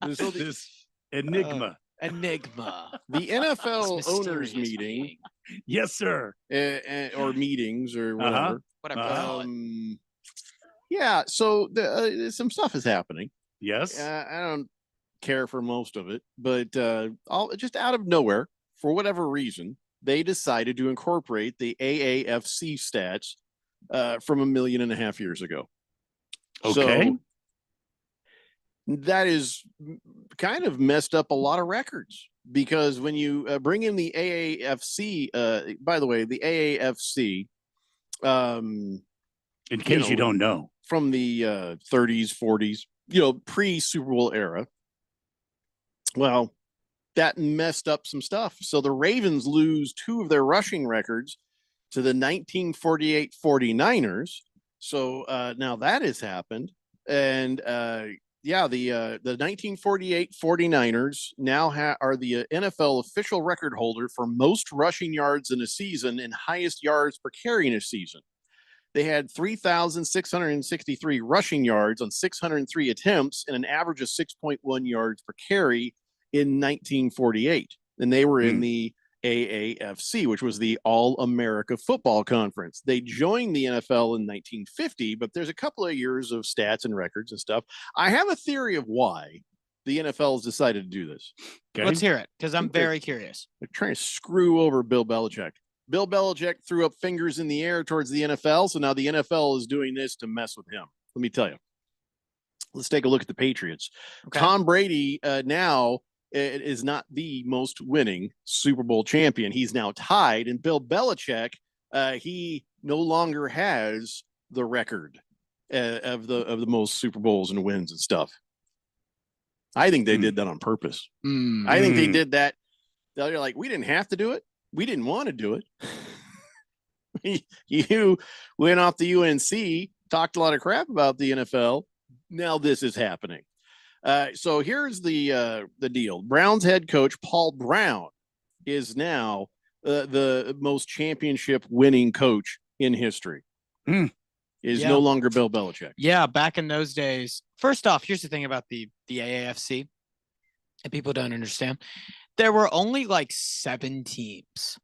This enigma. Enigma. The NFL owners meeting. Yes, sir. Or meetings or whatever. Whatever. Yeah. So some stuff is happening. Yes. I don't care for most of it, but just out of nowhere, for whatever reason, they decided to incorporate the AAFC stats from 1.5 million years ago. Okay. So that is kind of messed up a lot of records, because when you bring in the AAFC, by the way, the AAFC, in case you don't know, from the 30s, 40s, pre-Super Bowl era, well, that messed up some stuff. So the Ravens lose 2 of their rushing records to the 1948 49ers. So now that has happened. And the 1948 49ers now are the NFL official record holder for most rushing yards in a season and highest yards per carry in a season. They had 3,663 rushing yards on 603 attempts and an average of 6.1 yards per carry in 1948. And they were in the AAFC, which was the All-America Football Conference. They joined the NFL in 1950, but there's a couple of years of stats and records and stuff. I have a theory of why the NFL has decided to do this. Okay. Let's hear it, because I'm very curious. They're trying to screw over Bill Belichick. Bill Belichick threw up fingers in the air towards the NFL, so now the NFL is doing this to mess with him. Let me tell you. Let's take a look at the Patriots. Okay. Tom Brady now is not the most winning Super Bowl champion. He's now tied, and Bill Belichick, he no longer has the record of the most Super Bowls and wins and stuff. I think they did that on purpose. I think they did that. They're like, we didn't have to do it. We didn't want to do it. You went off the UNC, talked a lot of crap about the NFL. Now this is happening. So here's the deal. Browns head coach Paul Brown is now the most championship winning coach in history. Is no longer Bill Belichick. Yeah, back in those days. First off, here's the thing about the AAFC that people don't understand. There were only like 7 teams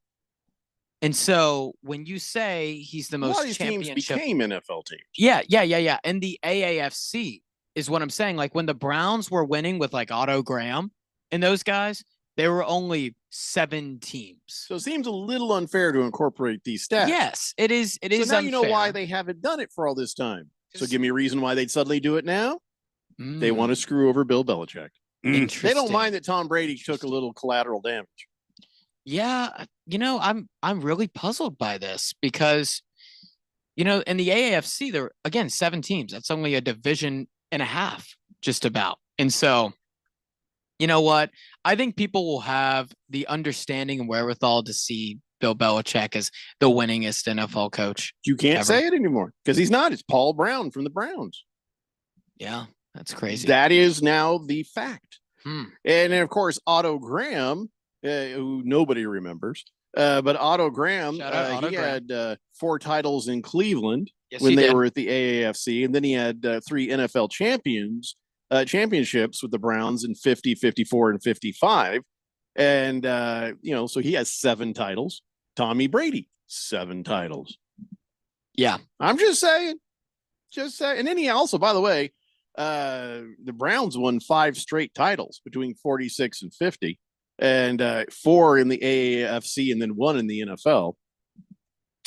And so when you say he's the A lot most of these teams championship, became NFL teams. yeah. And the AAFC is what I'm saying. Like when the Browns were winning with like Otto Graham and those guys, there were only 7 teams. So it seems a little unfair to incorporate these stats. Yes, it is. It is. So now you know why unfair. they haven't done it for all this time. So give me a reason why they'd suddenly do it now. They Mm, want to screw over Bill Belichick. They don't interesting. mind that Tom Brady took a little collateral damage. Yeah, I'm really puzzled by this because, in the AAFC there are, again 7 teams. That's only a division and a half, just about. And so, you know what? I think people will have the understanding and wherewithal to see Bill Belichick as the winningest NFL coach. You can't ever. say it anymore because he's not. It's Paul Brown from the Browns. Yeah, that's crazy. That is now the fact. Hmm. And then, of course, Otto Graham, who nobody remembers, but Otto Graham, Shout out Otto he Graham. had 4 titles in Cleveland Yes, when he they did. were at the AAFC, and then he had 3 NFL championships with the Browns in 50, 54, and 55. And so he has 7 titles. Tommy Brady, 7 titles. Yeah. I'm just saying. And then he also, by the way, the Browns won 5 straight titles between 46 and 50, and 4 in the AAFC and then 1 in the NFL.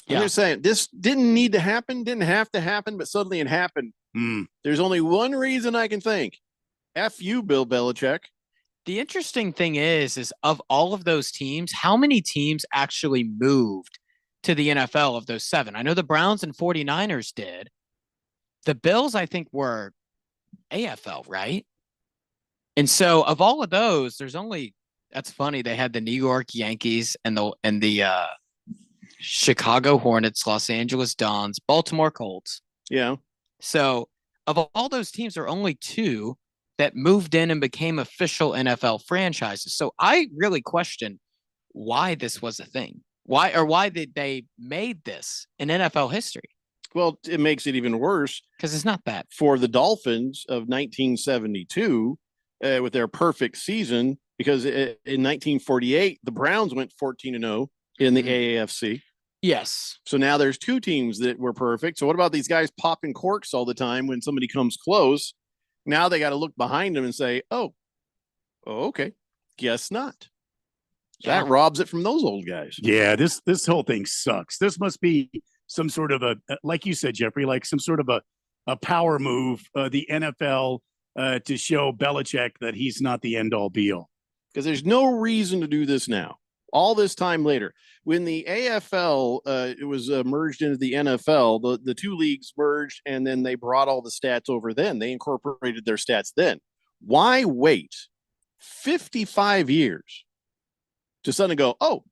I'm just saying, this didn't need to happen, didn't have to happen, but suddenly it happened. There's only one reason I can think. F you, Bill Belichick. The interesting thing is of all of those teams, how many teams actually moved to the NFL of those 7? I know the Browns and 49ers did. The Bills, I think, were AFL, right? And so of all of those, there's only, that's funny, they had the New York Yankees and the Chicago Hornets, Los Angeles Dons, Baltimore Colts. Yeah. So of all those teams, there are only 2 that moved in and became official NFL franchises. So I really question why this was a thing. Why did they made this in NFL history? Well, it makes it even worse because it's not that for the Dolphins of 1972 with their perfect season, because in 1948 the Browns went 14-0 in the AAFC. Yes. So now there's 2 teams that were perfect. So what about these guys popping corks all the time when somebody comes close? Now they got to look behind them and say, oh, okay, guess not. That robs it from those old guys. Yeah, this whole thing sucks. This must be some sort of a, like you said, Jeffrey, like some sort of a power move, the NFL to show Belichick that he's not the end all be all. Because there's no reason to do this now. All this time later, when the AFL it was merged into the NFL, the 2 leagues merged, and then they brought all the stats over. Then they incorporated their stats. Then why wait 55 years to suddenly go, oh,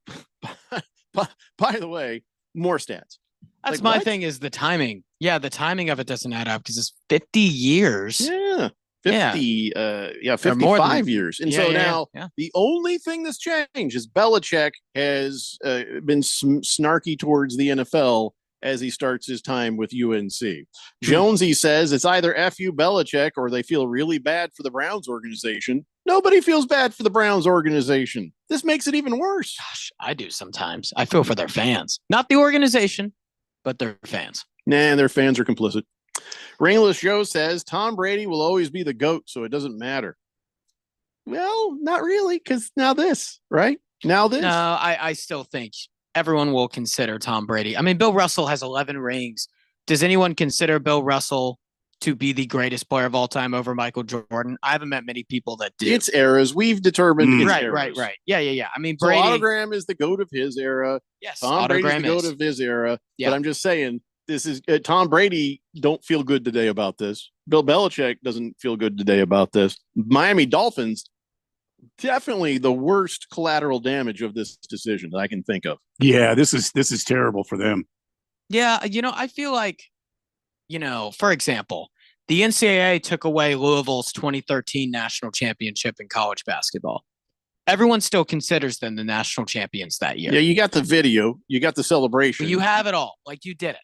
by the way, more stats? That's Like, my what? thing is the timing. Yeah, the timing of it doesn't add up because it's 50 years. Yeah. 55 than- years. And Yeah, so yeah, now yeah. the only thing that's changed is Belichick has been snarky towards the NFL as he starts his time with UNC. Jonesy says it's either F you Belichick or they feel really bad for the Browns organization. Nobody feels bad for the Browns organization. This makes it even worse. Gosh, I do sometimes. I feel for their fans, not the organization, but their fans. Nah, their fans are complicit. Ringless Joe says Tom Brady will always be the GOAT, so it doesn't matter. Well, not really, because now this, right? Now this. No, I still think everyone will consider Tom Brady. I mean, Bill Russell has 11 rings. Does anyone consider Bill Russell to be the greatest player of all time over Michael Jordan? I haven't met many people that do. It's eras. We've determined it's Right. eras. Yeah. I mean, So Brady. Autogram is the GOAT of his era. Yes, Tom Brady's Autogram the GOAT is. of his era. Yeah. But I'm just saying, this is Tom Brady don't feel good today about this. Bill Belichick doesn't feel good today about this. Miami Dolphins, definitely the worst collateral damage of this decision that I can think of. Yeah, this is terrible for them. Yeah, I feel like, for example, the NCAA took away Louisville's 2013 national championship in college basketball. Everyone still considers them the national champions that year. Yeah, you got the video, you got the celebration. You have it all. Like, you did it.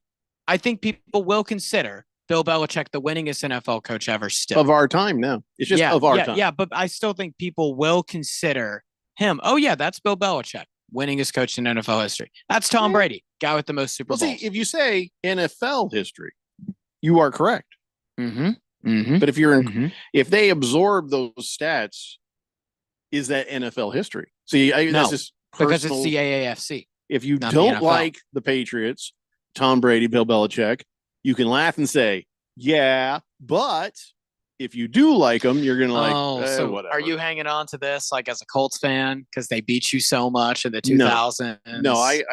I think people will consider Bill Belichick the winningest NFL coach ever still. Of our time now. It's just of our time. Yeah, but I still think people will consider him. Oh, yeah, that's Bill Belichick. winningest coach in NFL history. That's Tom Brady, guy with the most Super Well, Bowls. see, if you say NFL history, you are correct. Mm-hmm. Mm-hmm. But if if they absorb those stats, is that NFL history? See, No, that's just because it's personal. the AAFC. If you not the don't NFL. like the Patriots, Tom Brady, Bill Belichick, you can laugh and say, yeah, but if you do like them, you're going to so whatever. are you hanging on to this like as a Colts fan because they beat you so much in the 2000s? No, I've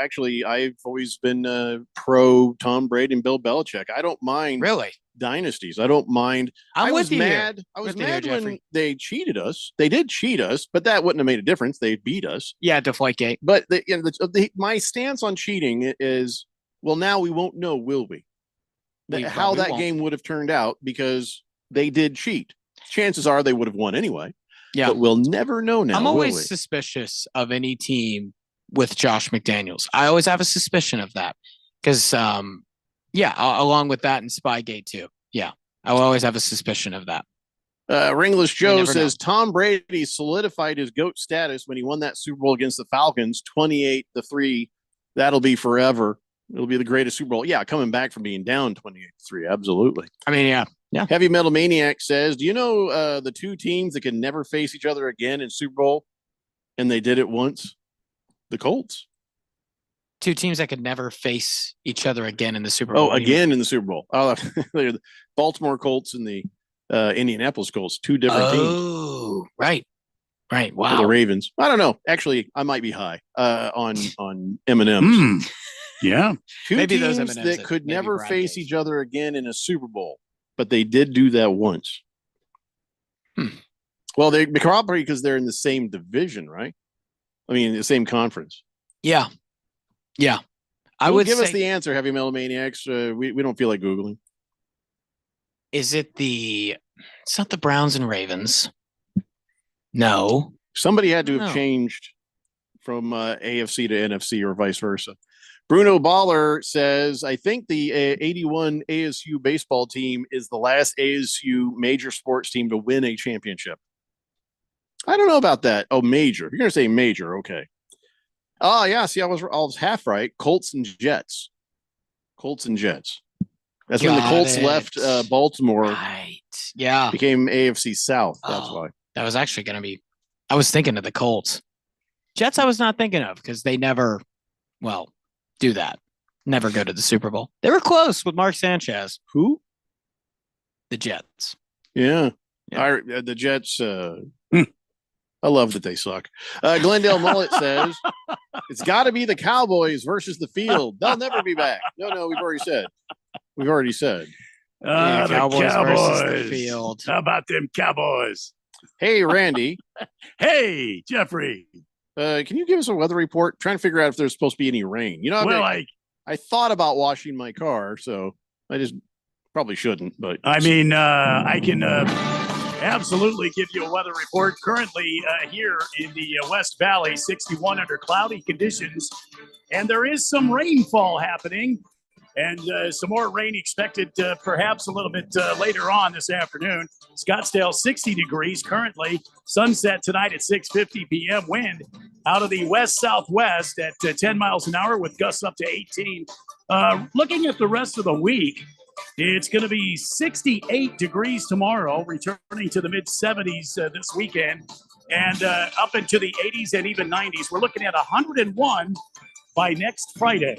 always been pro Tom Brady and Bill Belichick. I don't mind really dynasties. I don't mind. I'm I with was you here. mad. I was With you here, mad when Jeffrey. they cheated us. They did cheat us, but that wouldn't have made a difference. They beat us. Yeah, Deflategate. But my stance on cheating is, well, now we won't know, will we? How we that won't. game would have turned out because they did cheat. Chances are they would have won anyway. Yeah. But we'll never know now. I'm will always we? suspicious of any team with Josh McDaniels. I always have a suspicion of that because, along with that and Spygate too. Yeah, I will always have a suspicion of that. Ringless You Joe never says Tom Brady solidified his GOAT status when he won that Super Bowl against the Falcons, 28-3. That'll be forever. It'll be the greatest Super Bowl. Yeah, coming back from being down 28-3. Absolutely. I mean, yeah. Heavy Metal Maniac says, do you know the two teams that can never face each other again in Super Bowl? And they did it once? The Colts. Two teams that could never face each other again in the Super Bowl. Oh, again in the Super Bowl. Oh, they're the Baltimore Colts and the Indianapolis Colts. Two different teams. Oh, right. Right. For Wow. the Ravens. I don't know. Actually, I might be high on M&M's. Yeah. Two Maybe those teams M&Ms that could maybe never Brad face gave. each other again in a Super Bowl, but they did do that once. Well, they probably because they're in the same division, right? I mean, the same conference. Yeah. Yeah. I Who would give say, us the answer, Heavy Metal Maniacs. We don't feel like Googling. is it it's not the Browns and Ravens. No. Somebody had to have No. changed from AFC to NFC or vice versa. Bruno Baller says, I think the 81 ASU baseball team is the last ASU major sports team to win a championship. I don't know about that. Oh, major. You're going to say major. Okay. Oh, yeah. See, I was half right. Colts and Jets. Colts and Jets. That's when the Got Colts it. left Baltimore. Right. Yeah. Became AFC South. That's Oh. why. That was actually going to be, I was thinking of the Colts. Jets, I was not thinking of because they never, do that. Never go to the Super Bowl. They were close with Mark Sanchez. Who? The Jets. Yeah. The Jets. I love that they suck. Glendale Mullet says it's got to be the Cowboys versus the field. They'll never be back. No, we've already said. Yeah, The Cowboys versus the Cowboys. field. How about them Cowboys? Hey, Randy. Hey, Jeffrey. Can you give us a weather report? Trying to figure out if there's supposed to be any rain. You know, Well, I thought about washing my car, so I just probably shouldn't. But I mean, I can absolutely give you a weather report. Currently here in the West Valley, 61 under cloudy conditions, and there is some rainfall happening, and some more rain expected perhaps a little bit later on this afternoon. Scottsdale, 60 degrees currently. Sunset tonight at 6:50 p.m. Wind out of the west-southwest at 10 miles an hour with gusts up to 18. Looking at the rest of the week, it's going to be 68 degrees tomorrow, returning to the mid-70s this weekend, and up into the 80s and even 90s. We're looking at 101 by next Friday.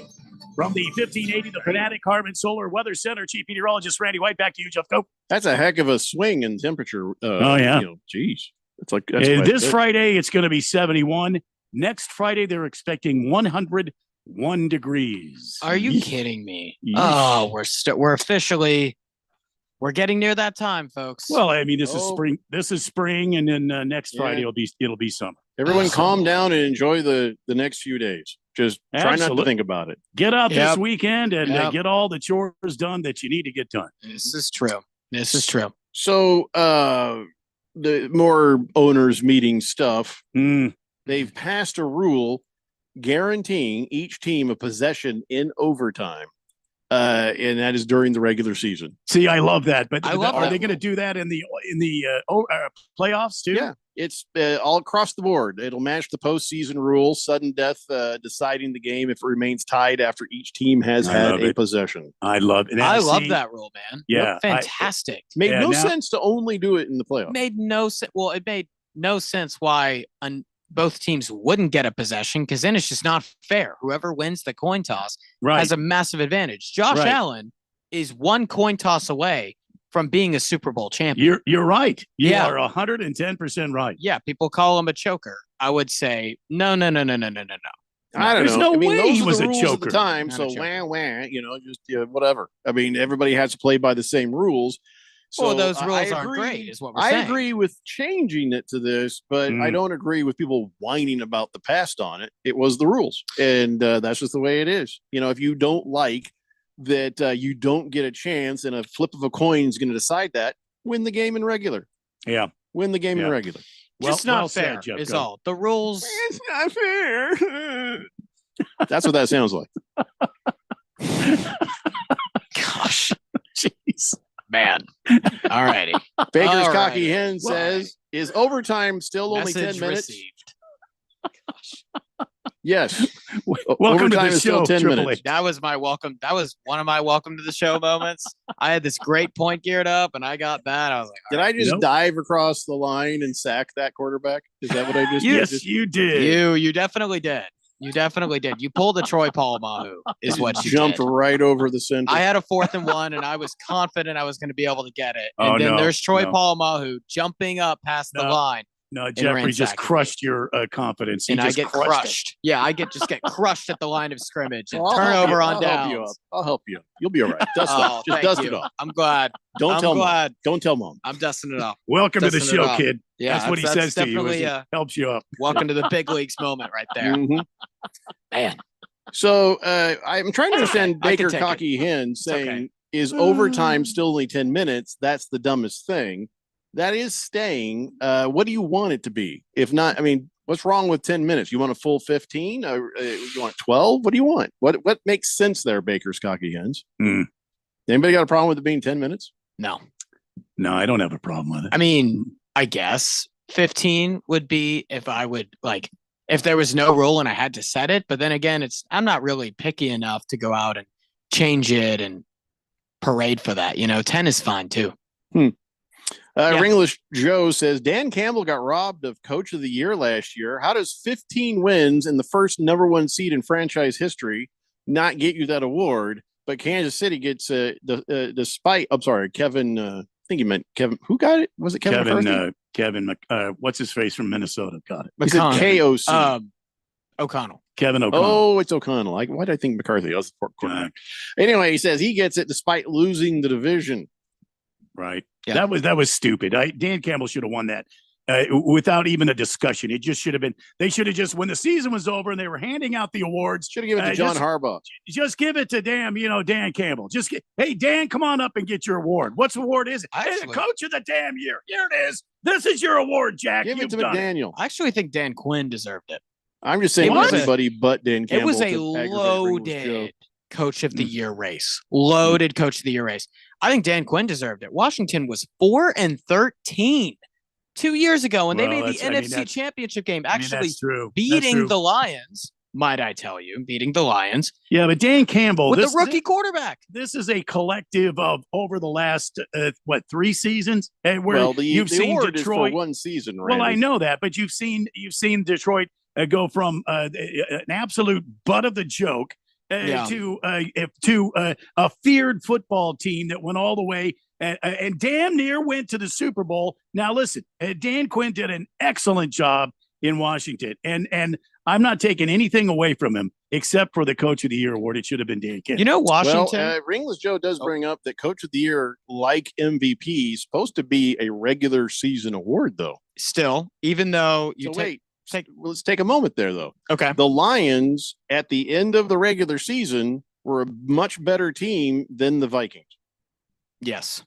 From the 1580, the Fanatic Harmon Solar Weather Center, Chief Meteorologist Randy White. Back to you, Jeff. Go. that's a heck of a swing in temperature. Oh, yeah. Geez. It's like This Friday, it's going to be 71. Next Friday, they're expecting 101 degrees. Are you kidding me? Oh, we're getting near that time, folks. Well, I mean, this is Oh. spring. This is spring, and then next Yeah. Friday it'll be summer. Everyone calm down and enjoy the next few days. Just try not to Absolutely. think about it. Get out this Yep. weekend and Yep. get all the chores done that you need to get done. This is true. This is true. So the more owners meeting stuff, they've passed a rule guaranteeing each team a possession in overtime. And that is during the regular season. See, I love that. But I love are that they going to do that in the playoffs too? Yeah. It's all across the board. It'll match the postseason rules, sudden death deciding the game if it remains tied after each team has had a possession. I love it. I love that rule, man. Yeah. Fantastic. Made no sense to only do it in the playoffs. Made no sense. Well, it made no sense why both teams wouldn't get a possession, because then it's just not fair. Whoever wins the coin toss has a massive advantage. Josh Allen is one coin toss away from being a Super Bowl champion. You're right. You are 110% right. Yeah, people call him a choker. I would say no. I don't There's know. no I mean, way those he are was the a rules at choker. the time. Not So a choker. just whatever. I mean, everybody has to play by the same rules. So Well, those rules I aren't agree- great, is what we're I saying. agree with changing it to this, but I Mm. don't agree with people whining about the past on it. It was the rules, and that's just the way it is. If you don't like that, you don't get a chance, and a flip of a coin is going to decide that. Win the game in regular. Yeah. Win the game in Yeah. regular. Just Well not said, fair Jeff. is Go. all. The rules. It's not fair. That's what that sounds like. Gosh, jeez, man. All righty. Baker's All cocky righty. hen says, "Is overtime still only Message 10 minutes?" received. Yes. Welcome to Overtime the is still show, 10 Triple minutes. H. That was my welcome. That was one of my welcome to the show moments. I had this great point geared up, and I got that. I was like, Did I just dive across the line and sack that quarterback? Is that what I just did? Yes, you did. You definitely did. You definitely did. You pulled a Troy Polamalu, is what you jumped did. right over the center. I had a 4th and 1, and I was confident I was going to be able to get it. And Oh, then no, there's Troy no. Polamalu jumping up past the No. line. No, and Jeffrey just ransacking me. crushed your confidence. He And I just get crushed it. crushed. Yeah, I get crushed at the line of scrimmage and Well, I'll help turnover you. on I'll help you downs. up. I'll help you. You'll be all right. Dust Oh, off. Just thank dust you. it off. I'm glad. Don't I'm tell glad. mom. Don't tell mom. I'm dusting it off. Welcome to the Dusting it show, off. kid. Yeah, that's what he that's says to you. definitely, As he helps you up. Welcome to the big leagues moment right there. Mhm. Man. So I'm trying to understand I can Baker take Cocky Hen okay. saying, "Is overtime still only 10 minutes?" That's the dumbest thing. That is staying. What do you want it to be? If not, I mean, what's wrong with 10 minutes? You want a full 15? You want 12? What do you want? What makes sense there, Baker's Cocky Hens? Anybody got a problem with it being 10 minutes? No. No, I don't have a problem with it. I mean, I guess 15 would be if I would if there was no rule and I had to set it. But then again, I'm not really picky enough to go out and change it and parade for that. 10 is fine too. Ringlish Joe says Dan Campbell got robbed of Coach of the Year last year. How does 15 wins in the first number 1 seed in franchise history not get you that award? But Kansas City gets despite. I'm sorry, Kevin. I think you meant Kevin. Who got it? Was it Kevin? McCarthy? What's his face from Minnesota got it. He said KOC. O'Connell. Kevin O'Connell. Oh, it's O'Connell. Why did I think McCarthy? I was the quarterback. Anyway, he says he gets it despite losing the division. Right. Yeah. That was stupid. Dan Campbell should have won that without even a discussion. It just should have been. They should have just, when the season was over and they were handing out the awards, should have given it to John Harbaugh. Just give it to Dan Campbell. Hey, Dan, come on up and get your award. What's award is it? Hey, the Coach of the damn year. Here it is. This is your award, Jack. Give it You've to done McDaniel. I actually think Dan Quinn deserved it. I'm just saying everybody but Dan Campbell. It was a to aggravate Ringlish Joe. loaded Coach of the Year race. Loaded Coach of the Year race. I think Dan Quinn deserved it. Washington was 4-13 2 years ago, and they made the NFC Championship game. Actually, that's true. beating the Lions. Might I tell you, beating the Lions. Yeah, but Dan Campbell with the rookie quarterback. This is a collective of over the last 3 seasons. Where Well, you've the seen award Detroit is for 1 season. Well, I Randy. know that, but you've seen Detroit go from an absolute butt of the joke to a feared football team that went all the way and damn near went to the Super Bowl. Now, listen, Dan Quinn did an excellent job in Washington, and I'm not taking anything away from him except for the Coach of the Year award. It should have been Dan Campbell. Washington. Well, Ringlish Joe does bring up that Coach of the Year, like MVP, is supposed to be a regular season award, though. Still, even though you let's take a moment there, though. Okay. The Lions at the end of the regular season were a much better team than the Vikings. Yes.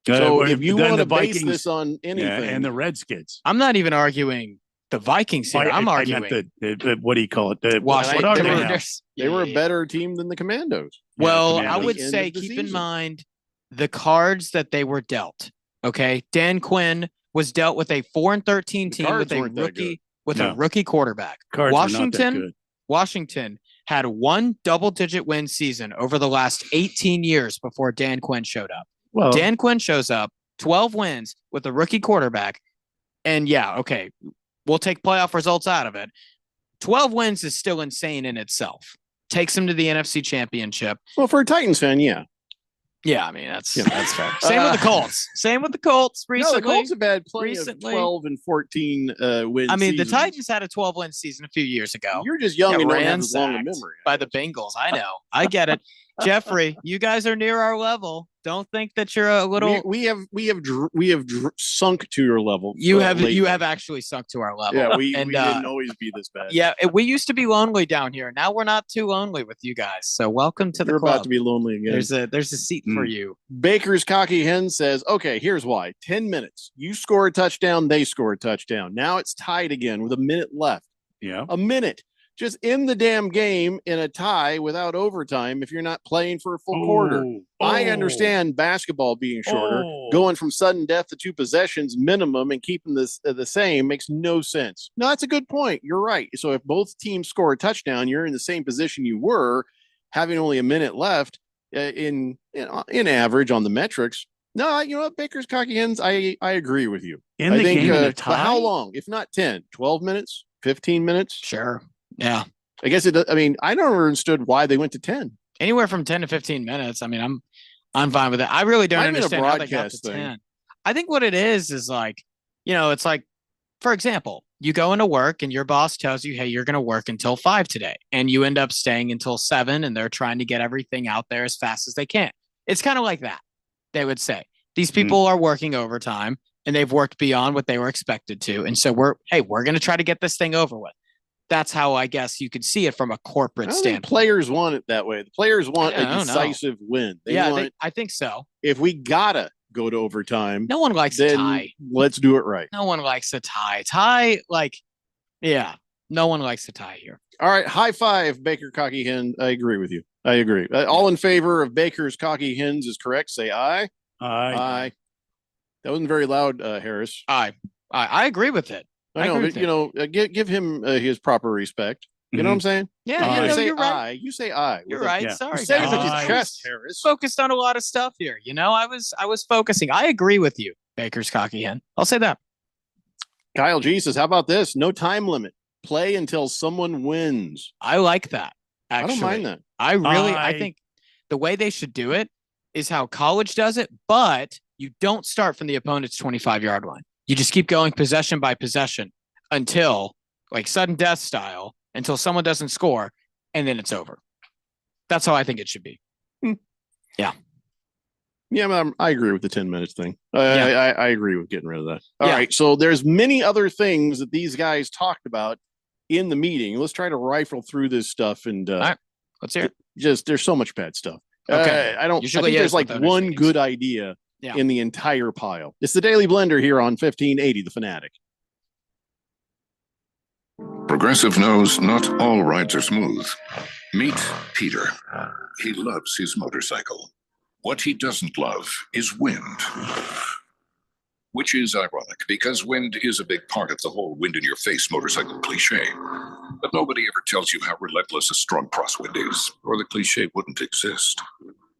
So if you then want to the base Vikings- this on anything, and the Redskins. I'm not even arguing the Vikings here. I'm I arguing meant the what do you call it? Washington. What are they They were- now? they were a better team than the Commandos. Well, at I the would end say of the keep in season. mind the cards that they were dealt. Okay. Dan Quinn was dealt with a 4-13 team Cards with a weren't that good. rookie quarterback. Cards are not that good. Washington had one double-digit win season over the last 18 years before Dan Quinn showed up. Well, Dan Quinn shows up, 12 wins with a rookie quarterback. And yeah, okay, we'll take playoff results out of it. 12 wins is still insane in itself. Takes them to the NFC Championship. Well, for a Titans fan, yeah. Yeah, I mean, that's Yeah. that's fair. Same with the Colts. Same with the Colts recently. No, the Colts have had plenty recently. of 12 and 14 wins. I mean, the seasons. Titans had a 12-win season a few years ago. You're just young and don't have ran as long a sacked memory. by the Bengals. I know. I get it. Jeffrey, you guys are near our level. Don't think that you're a little. We have sunk to your level. You lately. have actually sunk to our level. Yeah, we and, didn't always be this bad. Yeah, we used to be lonely down here. Now we're not too lonely with you guys. So welcome to the You're club. about to be lonely again. There's a seat for you. Baker's cocky hen says, okay, here's why. 10 minutes. You score a touchdown, they score a touchdown. Now it's tied again with a minute left. Yeah. A minute. Just end the damn game in a tie without overtime if you're not playing for a full quarter. I understand basketball being shorter. Going from sudden death to 2 possessions minimum and keeping this the same makes no sense. No, that's a good point. You're right. So if both teams score a touchdown, you're in the same position you were, having only a minute left in average on the metrics. No, you know what, Baker's cocky hens, I agree with you. In the game in a but tie? how long? If not 10, 12 minutes, 15 minutes? Sure. Yeah. I guess it. I mean, I never understood why they went to 10. Anywhere from 10 to 15 minutes. I mean, I'm fine with it. I really don't Might have been a understand how they got to broadcast thing. 10. I think what it is like, it's like, for example, you go into work and your boss tells you, hey, you're going to work until 5 today. And you end up staying until 7 and they're trying to get everything out there as fast as they can. It's kind of like that. They would say these people are working overtime and they've worked beyond what they were expected to. And so we're going to try to get this thing over with. That's how I guess you could see it from a corporate standpoint. Players want it that way. The players want I a don't know. decisive win. They Yeah, want, I think so. if we gotta go to overtime, No one likes a then tie. let's do it right. No one likes a tie. Tie, no one likes a tie here. All right, high five, Baker Cocky Hen. I agree with you. I agree. All in favor of Baker's Cocky Hens is correct. Say aye. Aye. That wasn't very loud, Harris. Aye. I agree with it. I know, agree but with it. give him his proper respect. You know what I'm saying? Yeah, You say you're right. aye. You say aye. You're with a- right. yeah. Sorry, You said it with guys. your chest, Harris. Focused on a lot of stuff here. I was focusing. I agree with you, Baker's cocky hen. I'll say that. Kyle G says, "How about this? No time limit. Play until someone wins." I like that. I Actually, don't mind that. I think the way they should do it is how college does it, but you don't start from the opponent's 25-yard line. You just keep going possession by possession until, like sudden death style, until someone doesn't score, and then it's over. That's how I think it should be. Yeah. Yeah, I agree with the 10 minutes thing. Yeah. I agree with getting rid of that. All Yeah. right. So there's many other things that these guys talked about in the meeting. Let's try to rifle through this stuff and All right. Let's hear it. just there's so much bad stuff. Okay. I Usually think is there's like with those one meetings. good idea Yeah. in the entire pile. It's the Daily Blender here on 1580 The Fanatic. Progressive knows not all rides are smooth. Meet Peter. He loves his motorcycle. What he doesn't love is wind. Which is ironic, because wind is a big part of the whole wind in your face motorcycle cliche. But nobody ever tells you how relentless a strong crosswind is, or the cliche wouldn't exist.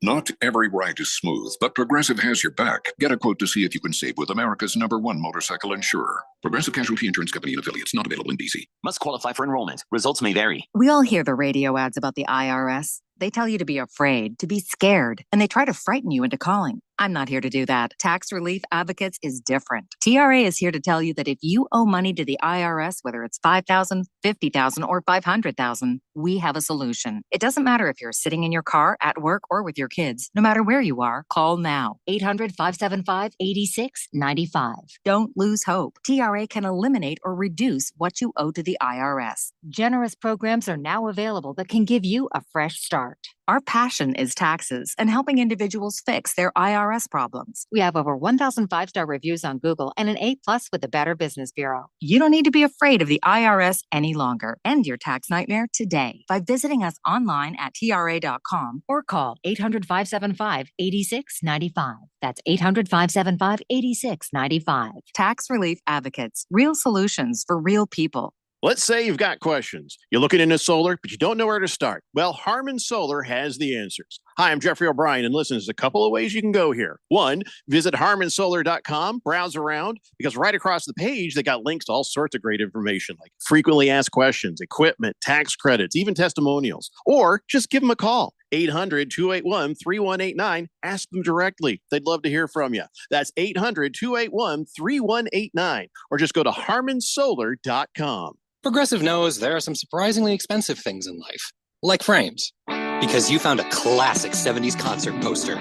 Not every ride is smooth, but Progressive has your back. Get a quote to see if you can save with America's #1 motorcycle insurer. Progressive Casualty Insurance Company and affiliates, not available in D.C. Must qualify for enrollment. Results may vary. We all hear the radio ads about the IRS. They tell you to be afraid, to be scared, and they try to frighten you into calling. I'm not here to do that. Tax Relief Advocates is different. TRA is here to tell you that if you owe money to the IRS, whether it's $5,000, $50,000, or $500,000, we have a solution. It doesn't matter if you're sitting in your car, at work, or with your kids. No matter where you are, call now. 800-575-8695. Don't lose hope. TRA can eliminate or reduce what you owe to the IRS. Generous programs are now available that can give you a fresh start. Our passion is taxes and helping individuals fix their IRS problems. We have over 1,000 5-star reviews on Google and an A+ with the Better Business Bureau. You don't need to be afraid of the IRS any longer. End your tax nightmare today by visiting us online at TRA.com or call 800-575-8695. That's 800-575-8695. Tax Relief Advocates, real solutions for real people. Let's say you've got questions. You're looking into solar, but you don't know where to start. Well, Harmon Solar has the answers. Hi, I'm Jeffrey O'Brien, and listen, there's a couple of ways you can go here. One, visit harmonsolar.com, browse around, because right across the page, they got links to all sorts of great information, like frequently asked questions, equipment, tax credits, even testimonials. Or just give them a call, 800-281-3189. Ask them directly. They'd love to hear from you. That's 800-281-3189. Or just go to harmonsolar.com. Progressive knows there are some surprisingly expensive things in life, like frames, because you found a classic 70s concert poster.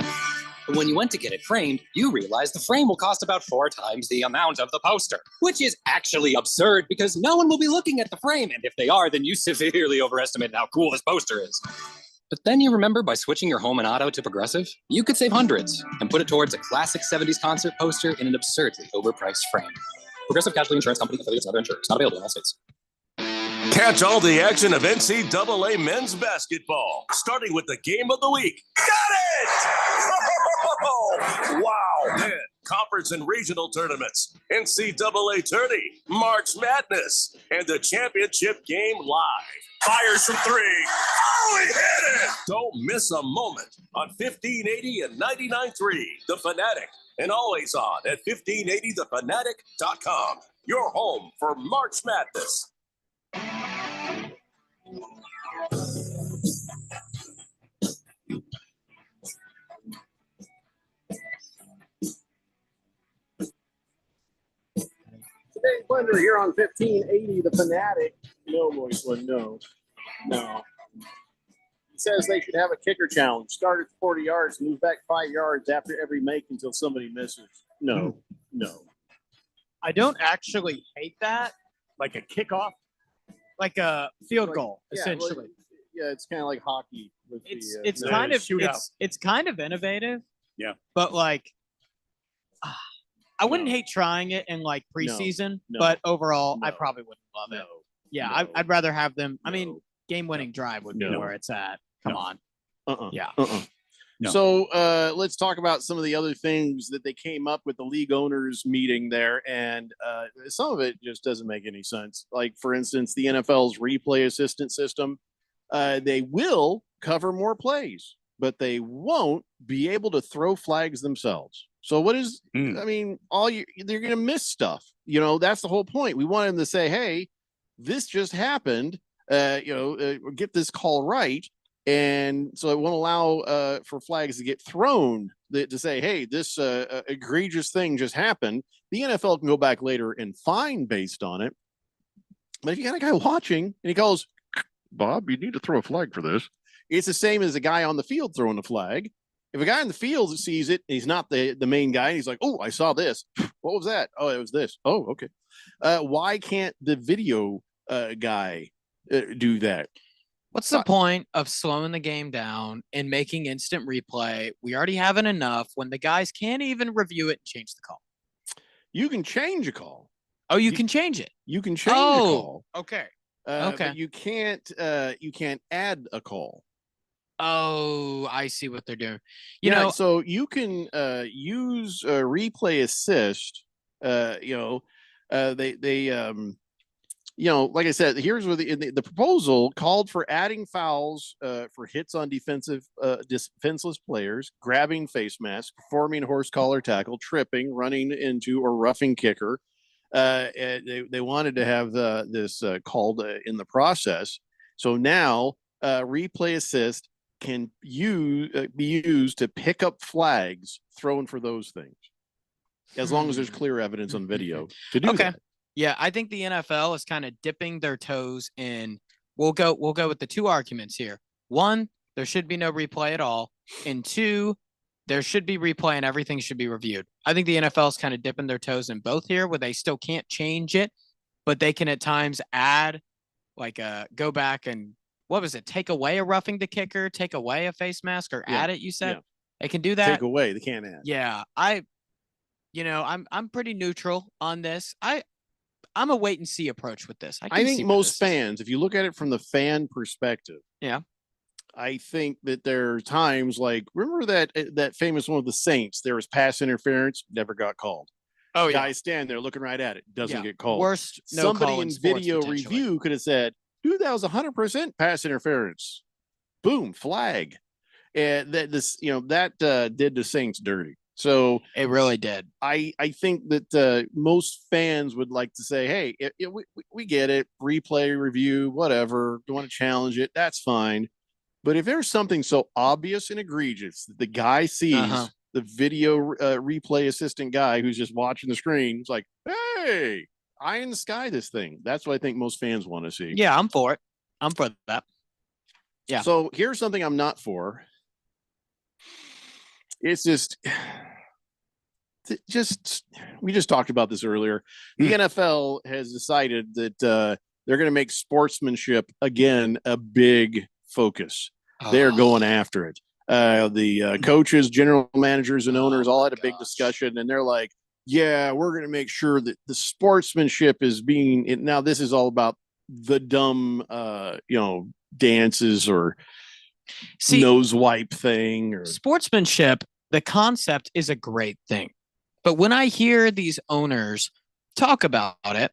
But when you went to get it framed, you realized the frame will cost about 4 times the amount of the poster, which is actually absurd because no one will be looking at the frame. And if they are, then you severely overestimated how cool this poster is. But then you remember by switching your home and auto to Progressive, you could save hundreds and put it towards a classic 70s concert poster in an absurdly overpriced frame. Progressive Casualty Insurance Company, affiliates, and other insurers. Not available in all states. Catch all the action of NCAA men's basketball, starting with the game of the week. Got it! Wow! Then, conference and regional tournaments, NCAA tourney, March Madness, and the championship game live. Fires from 3. Oh, he hit it! Don't miss a moment on 1580 and 99.3, The Fanatic, and always on at 1580thefanatic.com. Your home for March Madness. Today, Blender here on 1580, The Fanatic. No, Moisland, no. He says they should have a kicker challenge. Start at 40 yards, move back 5 yards after every make until somebody misses. No. I don't actually hate that. Like a kickoff? Like a field goal, essentially. It's kind of like hockey. With it's kind of it's kind of innovative. Yeah. But like, I wouldn't hate trying it in like preseason, but overall, I probably wouldn't love it. Yeah, I'd rather have them. I mean, game-winning drive would be where it's at. Come on. Yeah. No. So let's talk about some of the other things that they came up with the league owners meeting there. And some of it just doesn't make any sense. Like, for instance, the NFL's replay assistant system, they will cover more plays, but they won't be able to throw flags themselves. So what is, I mean, they're going to miss stuff. You know, that's the whole point. We want them to say, hey, this just happened, get this call right. And so it won't allow for flags to get thrown to say, hey, this egregious thing just happened. The NFL can go back later and fine based on it. But if you got a guy watching and he goes, Bob, you need to throw a flag for this. It's the same as a guy on the field throwing a flag. If a guy in the field sees it, and he's not the main guy, and he's like, oh, I saw this. What was that? Oh, it was this. Oh, okay. Why can't the video guy do that? What's the point of slowing the game down and making instant replay? We already have it enough when the guys can't even review it and change the call. You can change a call. Oh, you can change it. You can change a call. Okay. But you can't add a call. Oh, I see what they're doing. So you can use replay assist. Like I said, here's where the proposal called for adding fouls for hits on defenseless players, grabbing face mask, performing horse collar tackle, tripping, running into or roughing kicker. They wanted to have this called in the process. So now replay assist can be used to pick up flags thrown for those things, as long as there's clear evidence on video to do that. Yeah, I think the NFL is kind of dipping their toes in. We'll go with the two arguments here. One, there should be no replay at all, and two, there should be replay and everything should be reviewed. I think the NFL is kind of dipping their toes in both here, where they still can't change it, but they can at times add, like, go back and what was it? Take away a roughing the kicker, take away a face mask, or Yeah, add it. You said yeah. they can do that. Take away. They can't add. Yeah, I'm pretty neutral on this. I'm a wait and see approach with this. I can see think where most this is- fans, if you look at it from the fan perspective, Yeah. I think that there are times like, remember that famous one with the Saints? There was pass interference, never got called. Oh, yeah. Guy stand there looking right at it, doesn't Yeah. get called. Worst no Somebody call in sports, video potentially. review could have said, dude, that was 100% pass interference. Boom, flag. And that did the Saints dirty. So it really did. I think that most fans would like to say, hey, we get it, replay, review, whatever. Don't want to challenge it. That's fine. But if there's something so obvious and egregious that the guy sees, the video replay assistant guy who's just watching the screen, it's like, hey, eye in the sky, this thing. That's what I think most fans want to see. Yeah, I'm for it. I'm for that. Yeah. So here's something I'm not for. It's just we just talked about this earlier. The NFL has decided that they're going to make sportsmanship again a big focus. They're going after it. The coaches, general managers, and owners all had a big discussion, and they're like, "Yeah, we're going to make sure that the sportsmanship is being." Now, this is all about the dumb, dances or nose wipe thing or sportsmanship. The concept is a great thing, but when I hear these owners talk about it,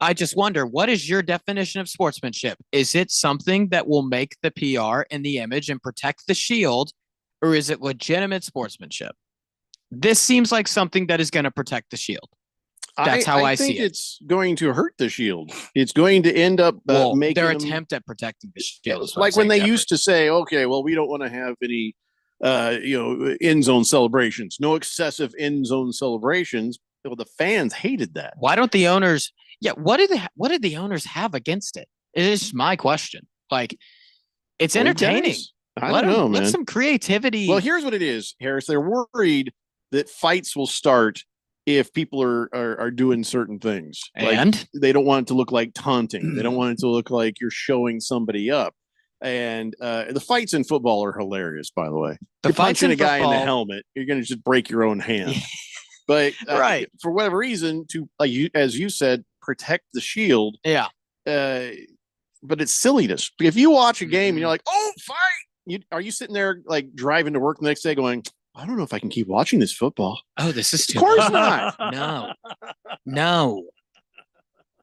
I just wonder, what is your definition of sportsmanship? Is it something that will make the PR and the image and protect the shield, or is it legitimate sportsmanship? This seems like something that is going to protect the shield. That's how I think see it. It's going to hurt the shield. It's going to end up making their them, attempt at protecting the shield. is what like I'm when saying, they used to say, okay, well, we don't want to have any end zone celebrations, no excessive end zone celebrations. Well, the fans hated that. Why don't the owners? Yeah, what did the owners have against it? It is my question. Like, it's Well, entertaining. guys, I don't know, man. Let some creativity. Well, here's what it is, Harris. They're worried that fights will start if people are doing certain things. And? Like, they don't want it to look like taunting. They don't want it to look like you're showing somebody up. And the fights in football are hilarious, by the way. You're fights punching in a guy in the football- helmet, you're going to just break your own hand. But Right. for whatever reason, to as you said, protect the shield. Yeah. But it's silliness. If you watch a game and you're like, "Oh, fight!" Are you sitting there like driving to work the next day, going, "I don't know if I can keep watching this football." Oh, this is too Of course much. not. No.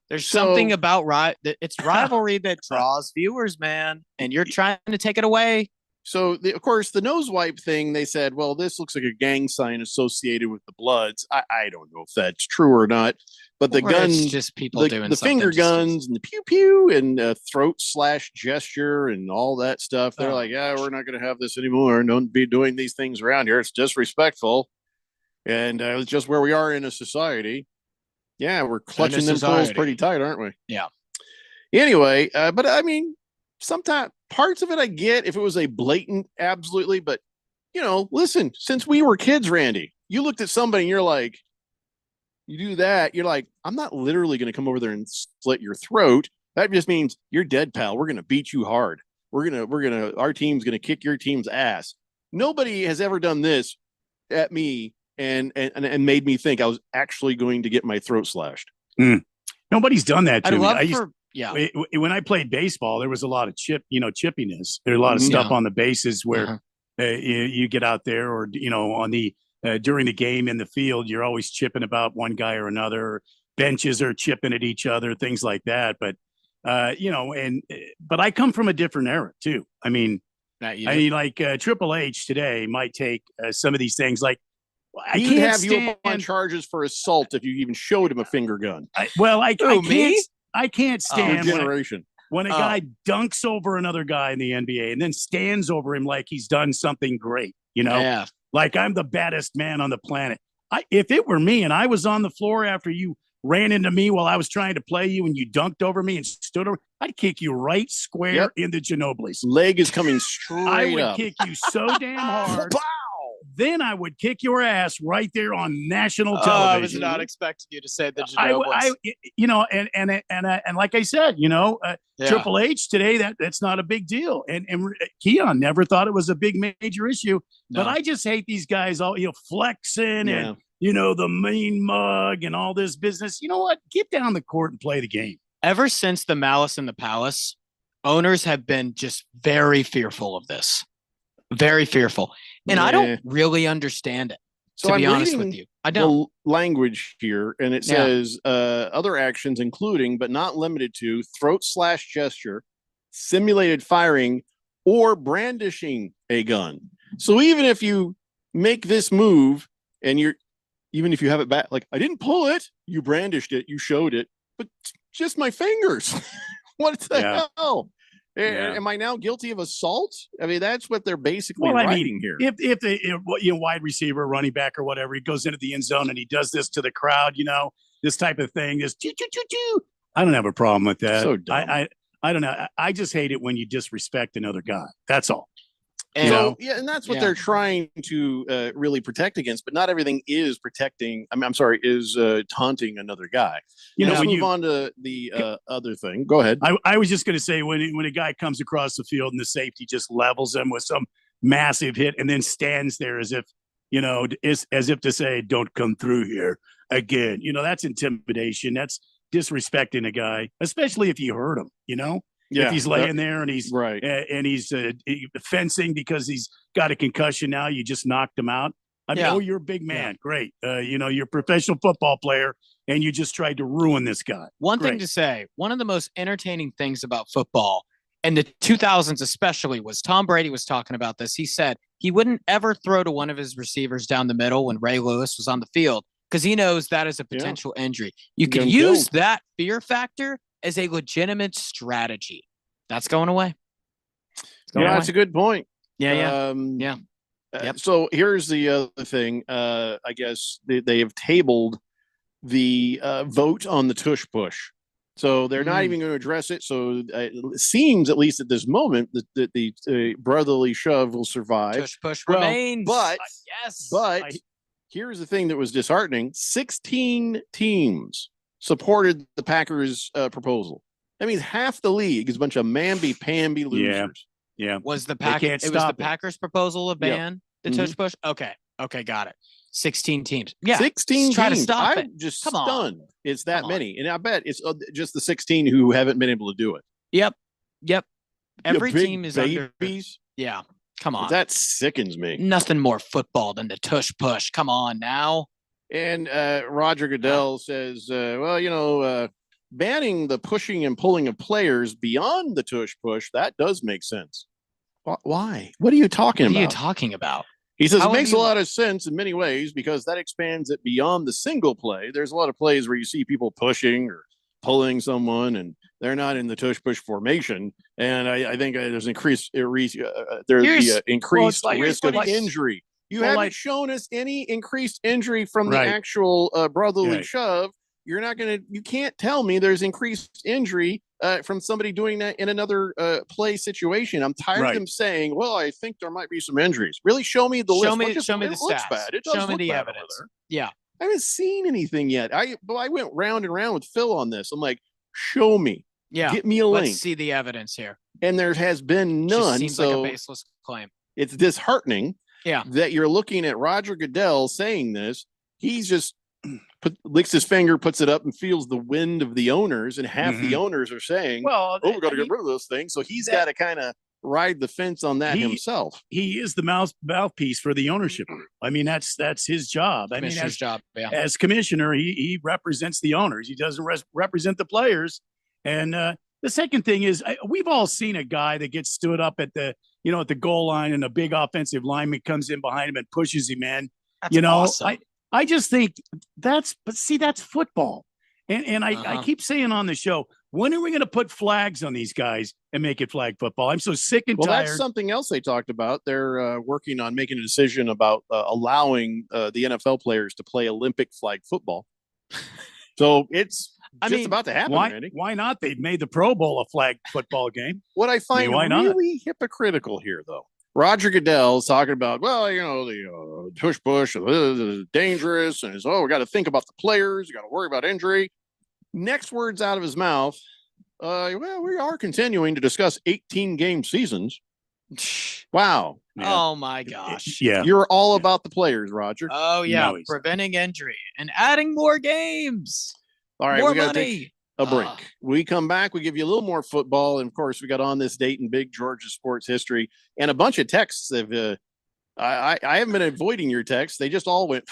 There's So- something about it's rivalry that draws viewers, man, and you're trying to take it away. So, of course, the nose wipe thing, they said, well, this looks like a gang sign associated with the Bloods. I don't know if that's true or not, but the Or it's guns, just people the, doing the something finger just- guns and the pew pew and throat slash gesture and all that stuff. They're Oh, like, yeah, we're not going to have this anymore. Don't be doing these things around here. It's disrespectful. And it's just where we are in a society. Yeah, we're clutching them pearls society. pretty tight, aren't we? Yeah. Anyway, but I mean, sometimes parts of it I get if it was a blatant, absolutely. But, listen, since we were kids, Randy, you looked at somebody and you're like, you do that, you're like, I'm not literally going to come over there and slit your throat. That just means you're dead, pal. We're going to beat you hard. Our team's going to kick your team's ass. Nobody has ever done this at me and made me think I was actually going to get my throat slashed. Nobody's done that to I'd me. love I used, for yeah. when I played baseball, there was a lot of chippiness. There's a lot of Mhm. stuff Yeah. on the bases where Uh-huh. you get out there, or on the during the game in the field, you're always chipping about one guy or another. Benches are chipping at each other, things like that. But but I come from a different era too. I mean, like Triple H today might take some of these things like. I He'd can't have you up on stand. charges for assault if you even showed him a finger gun. I Who, me? can't Your stand generation. when a guy dunks over another guy in the NBA and then stands over him like he's done something great, Yeah. like I'm the baddest man on the planet. If it were me and I was on the floor after you ran into me while I was trying to play you and you dunked over me and stood over, I'd kick you right square Yep. in the Ginobili's. Leg is coming straight I would up. kick you so damn hard then I would kick your ass right there on national television. I was not expecting you to say the Ginobils. And like I said, Triple H today, that's not a big deal. And Keon never thought it was a big major issue. No. But I just hate these guys all flexing and the mean mug and all this business. You know what? Get down the court and play the game. Ever since the Malice in the Palace, owners have been just very fearful of this. Very fearful. And I don't really understand it, to be honest with you. I don't. The language here, and it says other actions including, but not limited to, throat/gesture, simulated firing, or brandishing a gun. So even if you make this move and even if you have it back, like, I didn't pull it, you brandished it, you showed it, but just my fingers. What the hell? Yeah. Am I now guilty of assault? I mean, that's what they're basically writing here. If the wide receiver, running back, or whatever, he goes into the end zone and he does this to the crowd, this type of thing, this I don't have a problem with that. So dumb. I don't know. I just hate it when you disrespect another guy. That's all. And and that's what they're trying to really protect against. But not everything is protecting. Is taunting another guy. Let's move on to the other thing. Go ahead. I was just going to say when a guy comes across the field and the safety just levels him with some massive hit and then stands there as if as if to say, "Don't come through here again." That's intimidation. That's disrespecting a guy, especially if you hurt him. If he's laying there and he's fencing because he's got a concussion now, you just knocked him out. You're a big man. Great. You're a professional football player and you just tried to ruin this guy. One thing to say, one of the most entertaining things about football in the 2000s especially was Tom Brady was talking about this. He said he wouldn't ever throw to one of his receivers down the middle when Ray Lewis was on the field because he knows that is a potential injury. You can use that fear factor as a legitimate strategy. That's going away. That's a good point. So here's the other thing. I guess they have tabled the vote on the tush push. So they're not even going to address it. So it seems, at least at this moment, that the brotherly shove will survive. Tush push remains. But here's the thing that was disheartening. 16 teams supported the Packers' proposal. That means half the league is a bunch of mamby-pamby losers. Was the Packers' proposal a ban the tush push? Okay, got it. 16 teams. 16 try teams. To stop I'm it. just Come stunned. on. It's that many, and I bet it's just the 16 who haven't been able to do it. Yep. Every team is babies. Yeah. Come on. That sickens me. Nothing more football than the tush push. Come on now. And Roger Goodell says, banning the pushing and pulling of players beyond the tush push, that does make sense. Why? What are you talking about? He says it makes a lot of sense in many ways because that expands it beyond the single play. There's a lot of plays where you see people pushing or pulling someone and they're not in the tush push formation. And I think there's increased risk of injury. You haven't shown us any increased injury from the actual brotherly shove. You can't tell me there's increased injury from somebody doing that in another play situation. I'm tired of them saying, well, I think there might be some injuries. Really show me the list. Show me the stats. Bad. It does show me the bad evidence. Yeah. I haven't seen anything yet. I went round and round with Phil on this. I'm like, show me. Yeah. Get me a link. Let's see the evidence here. And there has been none. Seems like a baseless claim. It's disheartening that you're looking at Roger Goodell saying this. He's just licks his finger, puts it up, and feels the wind of the owners, and half the owners are saying, "Oh, we got to get rid of those things." So he's got to kind of ride the fence on that himself. He is the mouthpiece for the ownership group. I mean, that's his job. Commissioner's job. Yeah. As commissioner, he represents the owners. He doesn't represent the players. And the second thing is, we've all seen a guy that gets stood up at the goal line, and a big offensive lineman comes in behind him and pushes him in. That's awesome. I just think that's football. And I keep saying on the show, when are we going to put flags on these guys and make it flag football? I'm so sick and tired. Well, that's something else they talked about. They're working on making a decision about allowing the NFL players to play Olympic flag football. So it's about to happen, Randy. Why not? They've made the Pro Bowl a flag football game. What I find really hypocritical here, though, Roger Goodell's talking about, well, you know, the tush push is dangerous, and we got to think about the players, you got to worry about injury. Next words out of his mouth, well, we are continuing to discuss 18-game seasons. Wow. Yeah. Oh my gosh. Yeah. You're all about the players, Roger. Oh yeah. Preventing injury and adding more games. All right. More We got to money. take a break. We come back. We give you a little more football. And of course, we got on this date in big Georgia sports history and a bunch of texts. I haven't been avoiding your texts. They just all went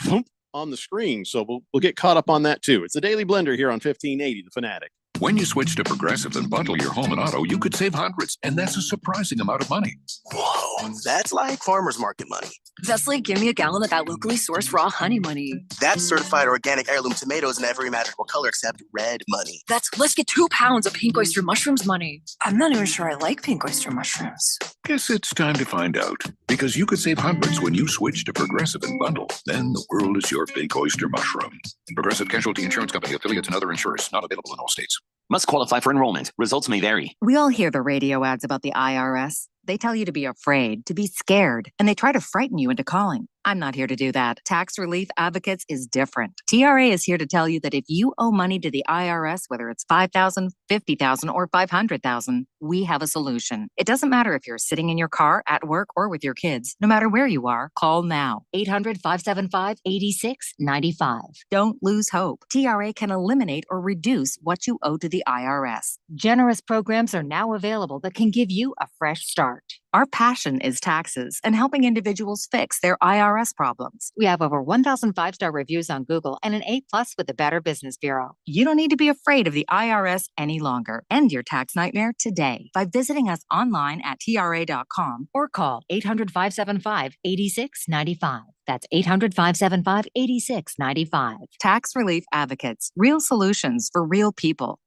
on the screen. So we'll get caught up on that too. It's the Daily Blender here on 1580, The Fanatic. When you switch to Progressive and bundle your home and auto, you could save hundreds, and that's a surprising amount of money. Whoa, that's like farmer's market money. That's like give me a gallon of that locally sourced raw honey money. That's certified organic heirloom tomatoes in every imaginable color except red money. That's let's get 2 pounds of pink oyster mushrooms money. I'm not even sure I like pink oyster mushrooms. Guess it's time to find out, because you could save hundreds when you switch to Progressive and bundle. Then the world is your pink oyster mushroom. Progressive Casualty Insurance Company, affiliates, and other insurers not available in all states. Must qualify for enrollment. Results may vary. We all hear the radio ads about the IRS. They tell you to be afraid, to be scared, and they try to frighten you into calling. I'm not here to do that. Tax Relief Advocates is different. TRA is here to tell you that if you owe money to the IRS, whether it's $5,000, $50,000, or $500,000, we have a solution. It doesn't matter if you're sitting in your car, at work, or with your kids. No matter where you are, call now. 800-575-8695. Don't lose hope. TRA can eliminate or reduce what you owe to the IRS. Generous programs are now available that can give you a fresh start. Our passion is taxes and helping individuals fix their IRS problems. We have over 1,000 5-star reviews on Google and an A+ with the Better Business Bureau. You don't need to be afraid of the IRS any longer. End your tax nightmare today by visiting us online at TRA.com or call 800-575-8695. That's 800-575-8695. Tax Relief Advocates. Real solutions for real people.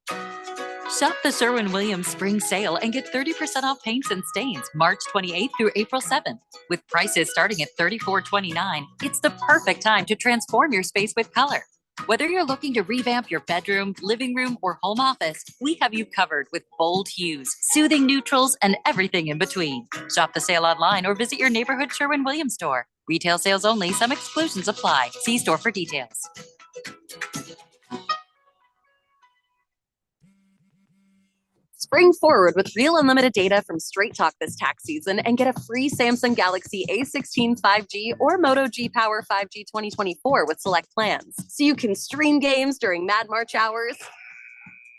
Shop the Sherwin-Williams Spring Sale and get 30% off paints and stains March 28th through April 7th. With prices starting at $34.29, it's the perfect time to transform your space with color. Whether you're looking to revamp your bedroom, living room, or home office, we have you covered with bold hues, soothing neutrals, and everything in between. Shop the sale online or visit your neighborhood Sherwin-Williams store. Retail sales only. Some exclusions apply. See store for details. Spring forward with real unlimited data from Straight Talk this tax season and get a free Samsung Galaxy A16 5G or Moto G Power 5G 2024 with select plans. So you can stream games during Mad March hours,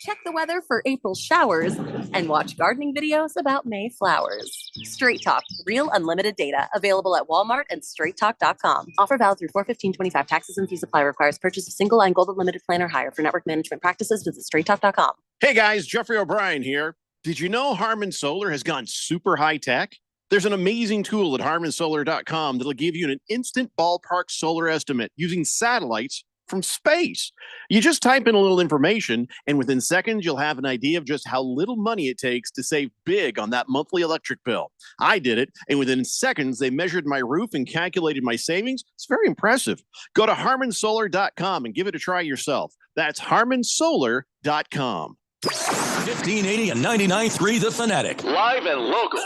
check the weather for April showers, and watch gardening videos about May flowers. Straight Talk, real unlimited data, available at Walmart and straighttalk.com. Offer valid through 4/15/25. Taxes and fees apply. Requires purchase of single line gold unlimited plan or higher. For network management practices, visit straighttalk.com. Hey guys, Jeffrey O'Brien here. Did you know Harman Solar has gone super high tech? There's an amazing tool at harmansolar.com that'll give you an instant ballpark solar estimate using satellites from space. You just type in a little information, and within seconds, you'll have an idea of just how little money it takes to save big on that monthly electric bill. I did it, and within seconds, they measured my roof and calculated my savings. It's very impressive. Go to harmansolar.com and give it a try yourself. That's harmansolar.com. 1580 and 99.3 The Fanatic. Live and local.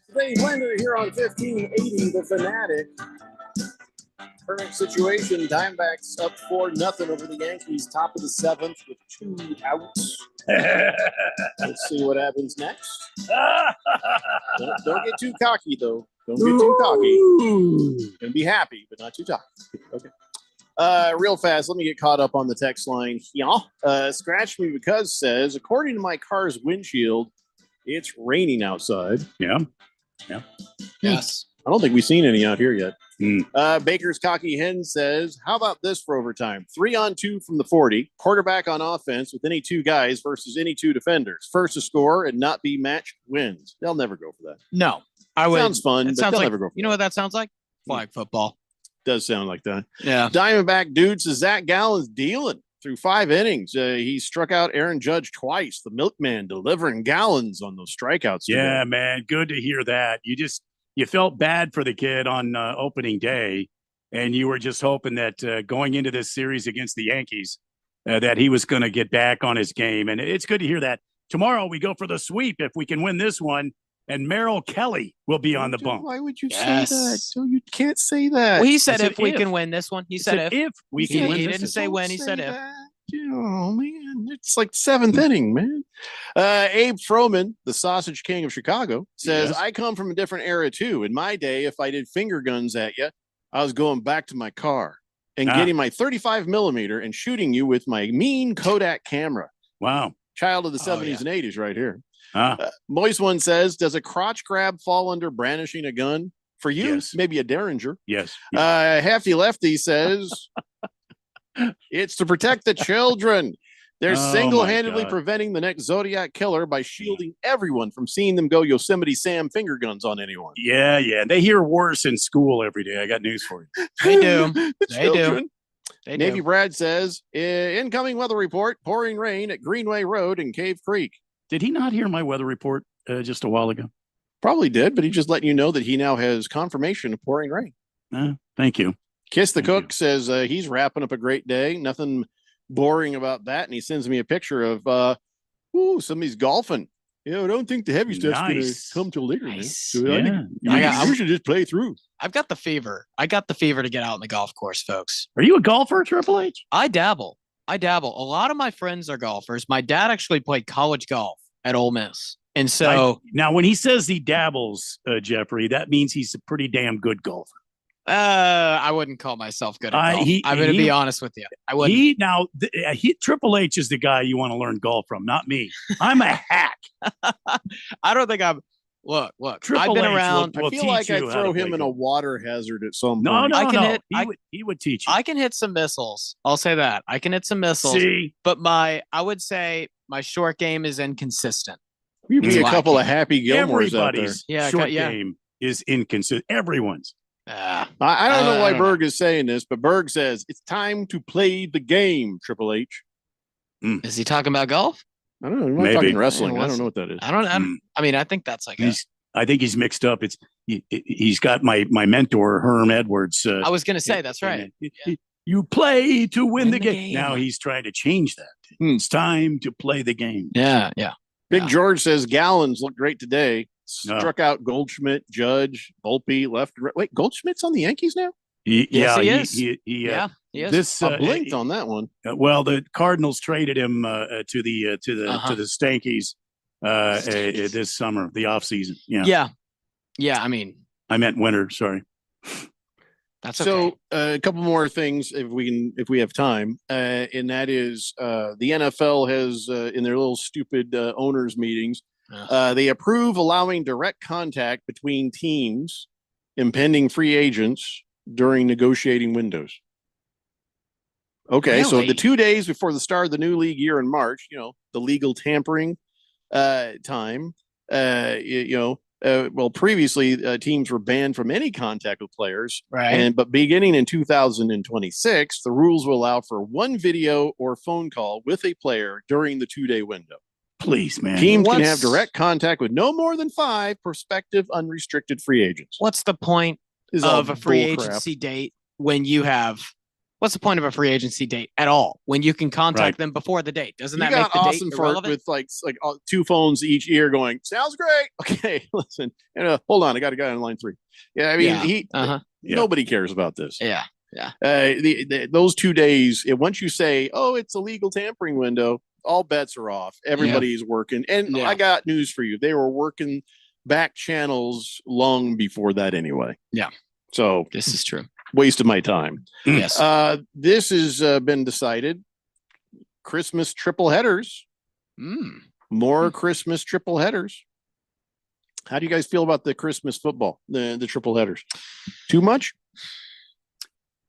Today, Blender here on 1580 The Fanatic. Current situation, Diamondbacks up 4-0 over the Yankees, top of the 7th with 2 outs. Let's see what happens next. Don't get too cocky, though. Don't get too cocky. And be happy, but not too cocky. Okay. Real fast, let me get caught up on the text line. Scratch Me Because says, according to my car's windshield, it's raining outside. Yeah. Yes. I don't think we've seen any out here yet. Baker's Cocky Hen says, how about this for overtime? 3-on-2 from the 40, quarterback on offense with any 2 guys versus any 2 defenders. First to score and not be matched wins. They'll never go for that. No, I would. Sounds fun, but Sounds they'll like, never go for you know what that sounds like? Flag football. Does sound like that. Yeah. Diamondback dude says Zach Gallen's dealing through 5 innings. He struck out Aaron Judge twice. The milkman delivering gallons on those strikeouts today. Yeah, man. Good to hear that. you felt bad for the kid on opening day, and you were just hoping that going into this series against the Yankees, that he was going to get back on his game. And it's good to hear that. Tomorrow we go for the sweep if we can win this one, and Merrill Kelly will be on the bump. Why would you say that? So you can't say that. Well, he said if we can win this one. He said if we he, can win he this didn't say when. He said if. Oh man, it's like seventh inning, man. Abe Froman, the Sausage King of Chicago, says, Yes. I come from a different era too. In my day, if I did finger guns at you, I was going back to my car and getting my 35 millimeter and shooting you with my mean Kodak camera. Wow. Child of the 70s and 80s right here. Huh? Moist One says, does a crotch grab fall under brandishing a gun? For you, maybe a Derringer. Yes. Hefty Lefty says, it's to protect the children. They're Oh, single-handedly my God. preventing the next Zodiac killer by shielding everyone from seeing them go Yosemite Sam finger guns on anyone. Yeah. They hear worse in school every day. I got news for you. They do. The They do. children. They Navy do. Brad says, incoming weather report, pouring rain at Greenway Road and Cave Creek. Did he not hear my weather report just a while ago? Probably did, but he just letting you know that he now has confirmation of pouring rain. Thank you. Kiss the Cook says he's wrapping up a great day. Nothing boring about that. And he sends me a picture of somebody's golfing. I don't think the heavy stuff's going to Nice. come till later. Man. Nice. So I think Yeah. you should just play through. I've got the fever. I got the fever to get out on the golf course, folks. Are you a golfer, Triple H? I dabble. A lot of my friends are golfers. My dad actually played college golf at Ole Miss. And so now when he says he dabbles, Jeffrey, that means he's a pretty damn good golfer. I wouldn't call myself good at golf. I'm going to be honest with you. I wouldn't. Triple H is the guy you want to learn golf from, not me. I'm a hack. I don't think I'm. Look. Triple I've been H around. I feel like I'd throw him in a water hazard at some No, point. no, I can no. hit- He would teach you. I can hit some missiles. I'll say that. I can hit some missiles. See? But I would say my short game is inconsistent. You'd be It's a couple of lacking. Happy Gilmores out there. Everybody's short game is inconsistent. Everyone's. I don't know why I don't Berg is saying this, but Berg says it's time to play the game, Triple H. Is he talking about golf? I don't know. He might be Maybe. talking wrestling. Yeah, I don't know what that is. I don't. I mean, I think that's like. I think he's mixed up. He's got my mentor Herm Edwards. I was going to say that's right. You play to win the the game. game. Now he's trying to change that. It's time to play the game. Yeah. Big George says Gallons look great today. Struck out Goldschmidt, Judge, Volpe, left. Wait, Goldschmidt's on the Yankees now? Yes, he is. He Yeah, he is. This I blinked on that one. Well, the Cardinals traded him to the Stankies this summer, the offseason. Yeah. I mean, I meant winter. Sorry. That's okay. So a couple more things if we have time, and that is the NFL has in their little stupid owners meetings, they approve allowing direct contact between teams, impending free agents during negotiating windows. Okay, so Really? the 2 days before the start of the new league year in March, the legal tampering time, well, previously teams were banned from any contact with players, Right. but beginning in 2026, the rules will allow for one video or phone call with a player during the 2-day window. Please, man. Teams can have direct contact with no more than 5 prospective unrestricted free agents. What's the point This is all of a free bull crap. agency date when you have? What's the point of a free agency date at all when you can contact Right. them before the date? Doesn't You that make got the Austin date Fort irrelevant? with like 2 phones each ear going, sounds great. Okay, listen. Hold on, I got a guy on line 3. Yeah, I mean, Yeah. nobody cares about this. Yeah. Those 2 days, once you say, oh, it's a legal tampering window, all bets are off. Everybody's working. And I got news for you. They were working back channels long before that anyway. Yeah. So this is true. Waste of my time. Yes. This has been decided. Christmas triple headers. More Christmas triple headers. How do you guys feel about the Christmas football, the triple headers? Too much?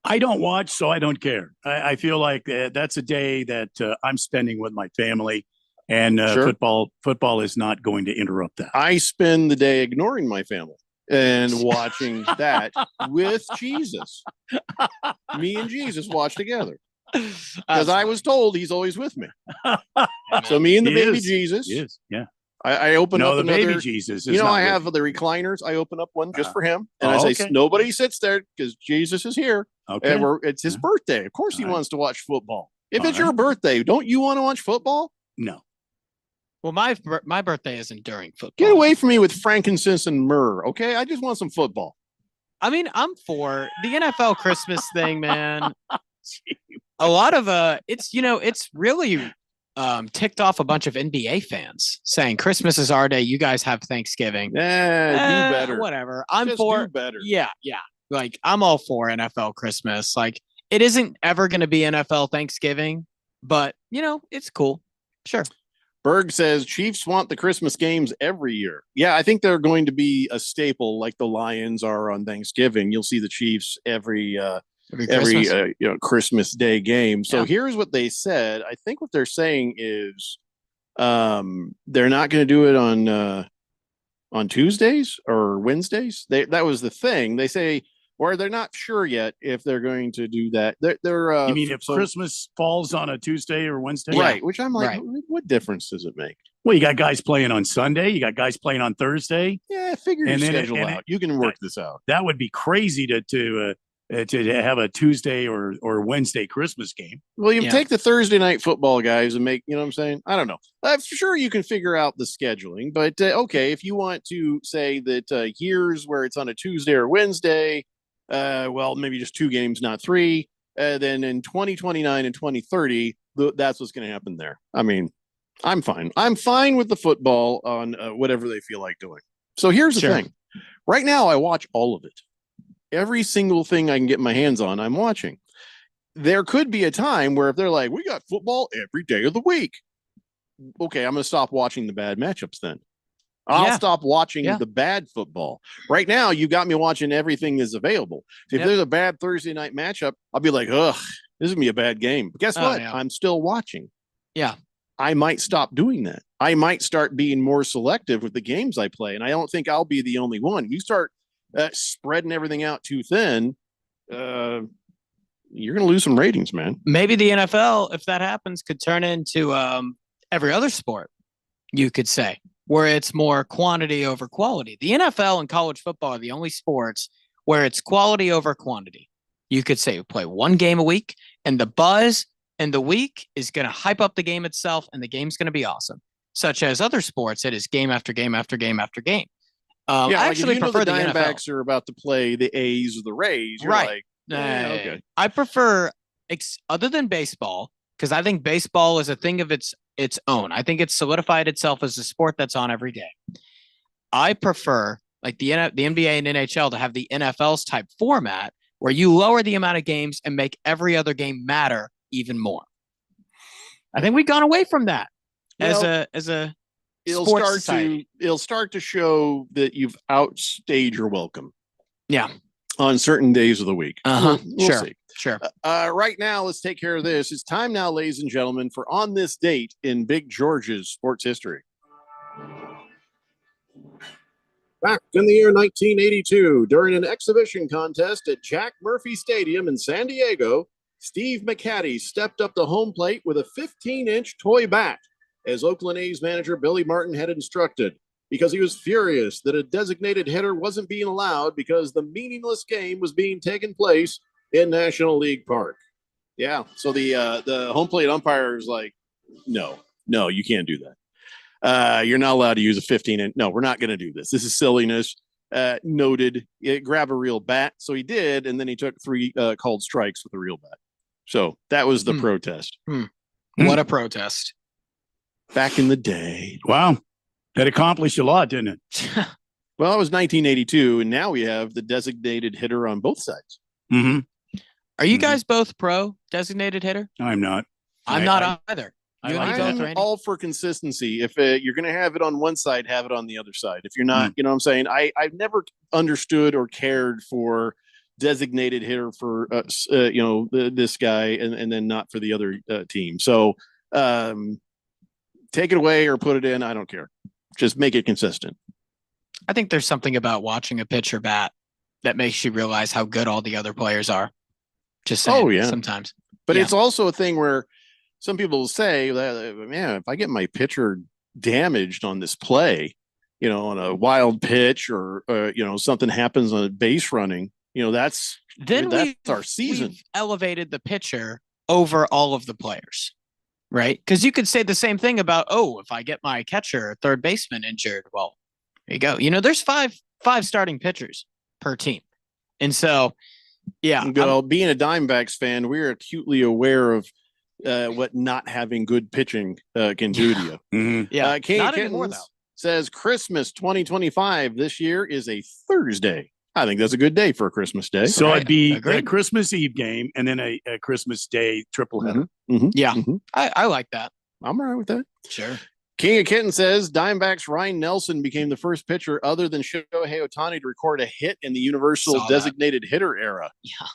I don't watch, so I don't care. I feel like that's a day that I'm spending with my family, and Sure. football is not going to interrupt that. I spend the day ignoring my family and watching that with Jesus. Me and Jesus watch together. Because I was told he's always with me. So me and the He baby is. Jesus. He is. Yeah. I open No, up the another. baby Jesus. Is You know, not I with have you. the recliners. I open up one just for him, and Oh, I say okay. nobody sits there because Jesus is here. Okay. And it's his birthday. Of course, he wants to watch football. If All it's your right. birthday, don't you want to watch football? No. Well, my birthday isn't during football. Get away from me with frankincense and myrrh. Okay, I just want some football. I mean, I'm for the NFL Christmas thing, man. A lot of it's really ticked off a bunch of NBA fans saying Christmas is our day. You guys have Thanksgiving. Do better. Whatever. I'm Just for do better. Yeah. Like I'm all for NFL Christmas. Like it isn't ever going to be NFL Thanksgiving, but it's cool. Sure. Berg says Chiefs want the Christmas games every year. Yeah, I think they're going to be a staple like the Lions are on Thanksgiving. You'll see the Chiefs every Christmas. Christmas Day game. So Yeah. here's what they said. I think what they're saying is they're not going to do it on Tuesdays or Wednesdays. That was the thing. They say, or they're not sure yet if they're going to do that. They're You mean if Christmas falls on a Tuesday or Wednesday? right? Which I'm like, Right. what difference does it make? Well, you got guys playing on Sunday. You got guys playing on Thursday. Yeah, figure your And then- schedule and out. You can work this out. That would be crazy to have a Tuesday or Wednesday Christmas game. Well, you Yeah. take the Thursday night football guys and make, you know what I'm saying? I don't know. I'm sure you can figure out the scheduling, but okay, if you want to say that here's where it's on a Tuesday or Wednesday, well, maybe just 2 games, not 3. Then in 2029 and 2030, that's what's going to happen there. I mean, I'm fine. I'm fine with the football on whatever they feel like doing. So here's the Sure. thing. Right now, I watch all of it. Every single thing I can get my hands on, I'm watching. There could be a time where if they're like, we got football every day of the week. Okay, I'm going to stop watching the bad matchups then. I'll Yeah. stop watching Yeah. the bad football. Right now, you got me watching everything that's available. If Yep. there's a bad Thursday night matchup, I'll be like, ugh, this is going to be a bad game. But guess Oh, what? yeah. I'm still watching. Yeah. I might stop doing that. I might start being more selective with the games I play. And I don't think I'll be the only one. You start spreading everything out too thin, you're going to lose some ratings, man. Maybe the NFL, if that happens, could turn into every other sport, you could say, where it's more quantity over quality. The NFL and college football are the only sports where it's quality over quantity. You could say we play one game a week, and the buzz and the week is going to hype up the game itself, and the game's going to be awesome. Such as other sports, it is game after game after game after game. I like actually if you know prefer the the NFL. Diamondbacks are about to play the A's or the Rays. You're Right. like, okay. I prefer other than baseball, because I think baseball is a thing of its own. I think it's solidified itself as a sport that's on every day. I prefer like the NBA and NHL to have the NFL's type format where you lower the amount of games and make every other game matter even more. I think we've gone away from that as a sports society. It'll start to show that you've outstayed your welcome. Yeah. On certain days of the week. Uh-huh. We'll Sure. see. Sure. Right now, let's take care of this. It's time now, ladies and gentlemen, for On This Date in Big George's sports history. Back in the year 1982, during an exhibition contest at Jack Murphy Stadium in San Diego, Steve McCaddy stepped up to home plate with a 15-inch toy bat, as Oakland A's manager Billy Martin had instructed, because he was furious that a designated hitter wasn't being allowed because the meaningless game was being taken place in National League Park. Yeah, so the home plate umpire is like, no, you can't do that. You're not allowed to use a 15-inch. No, we're not going to do this. This is silliness. Noted. Grab a real bat. So he did, and then he took 3 called strikes with a real bat. So that was the protest. What a protest. Back in the day. Wow. That accomplished a lot, didn't it? Well, it was 1982, and now we have the designated hitter on both sides. Mm-hmm. Are you guys both pro designated hitter? I'm not. I'm not either. You and me both, I'm Randy? all for consistency. If you're going to have it on one side, have it on the other side. If you're not, you know what I'm saying? I've never understood or cared for designated hitter for, this guy and then not for the other team. So take it away or put it in. I don't care. Just make it consistent. I think there's something about watching a pitcher bat that makes you realize how good all the other players are. Just saying, Oh, yeah. sometimes. But Yeah. it's also a thing where some people will say that, man, if I get my pitcher damaged on this play, on a wild pitch or something happens on a base running, that's our season. We've elevated the pitcher over all of the players, right? Because you could say the same thing about, if I get my catcher or third baseman injured, well, there you go. There's five starting pitchers per team. And so, yeah. Well, being a Diamondbacks fan, we're acutely aware of what not having good pitching can do to you. Mm-hmm. Yeah, King not of anymore, Kittens though. says Christmas 2025 this year is a Thursday. I think that's a good day for a Christmas day. So it'd be a Agreed. Christmas Eve game and then a Christmas Day triple header. Yeah, I like that. I'm all right with that. Sure. King of Kitten says Diamondbacks Ryan Nelson became the first pitcher other than Shohei Ohtani to record a hit in the universal designated hitter era. Yeah.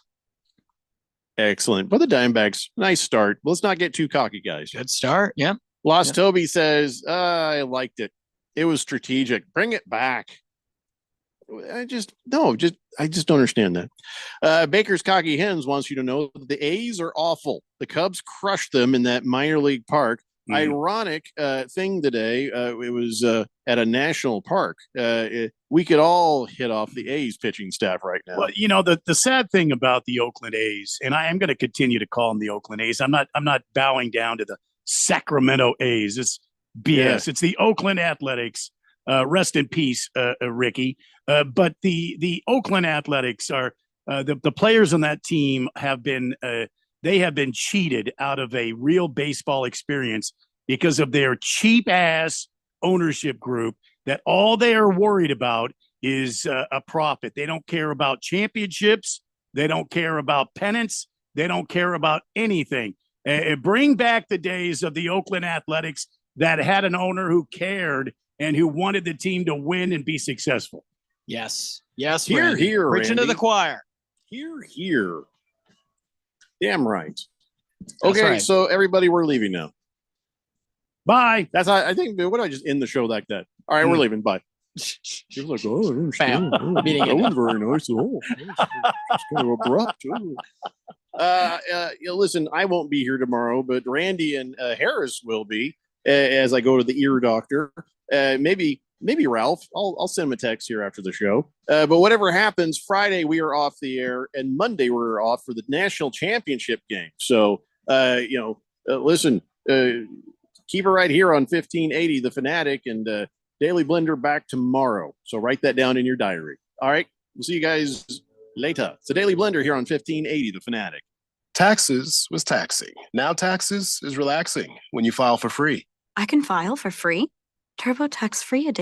Excellent. But the Diamondbacks, nice start. Let's not get too cocky, guys. Good start. Yeah. Lost Toby says, I liked it. It was strategic. Bring it back. I just don't understand that. Baker's Cocky Hens wants you to know that the A's are awful. The Cubs crushed them in that minor league park. Ironic thing today. It was at a national park. We could all hit off the A's pitching staff right now. Well, the sad thing about the Oakland A's, and I am going to continue to call them the Oakland A's. I'm not bowing down to the Sacramento A's. It's BS. Yeah. It's the Oakland Athletics. Rest in peace, Ricky. But the Oakland Athletics are the players on that team have been cheated out of a real baseball experience because of their cheap ass ownership group that all they are worried about is a profit. They don't care about championships. They don't care about pennants. They don't care about anything. Bring back the days of the Oakland Athletics that had an owner who cared and who wanted the team to win and be successful. Yes. Here, Randy. here, Preaching to Randy. the choir. Here. Damn right. Okay, right. so everybody, we're leaving now. Bye. That's I think. What do I just end the show like that? All right, we're leaving. Bye. She was like, "Oh, I don't understand. Bam. Oh, Meeting that ended. was very nice. Oh, it's kind of abrupt." Listen, I won't be here tomorrow, but Randy and Harris will be as I go to the ear doctor. Maybe Ralph. I'll send him a text here after the show. But whatever happens, Friday we are off the air, and Monday we're off for the national championship game. So, listen, keep it right here on 1580 The Fanatic, and Daily Blender back tomorrow. So write that down in your diary. All right, we'll see you guys later. It's the Daily Blender here on 1580 The Fanatic. Taxes was taxing. Now taxes is relaxing when you file for free. I can file for free. TurboTax Free Edition.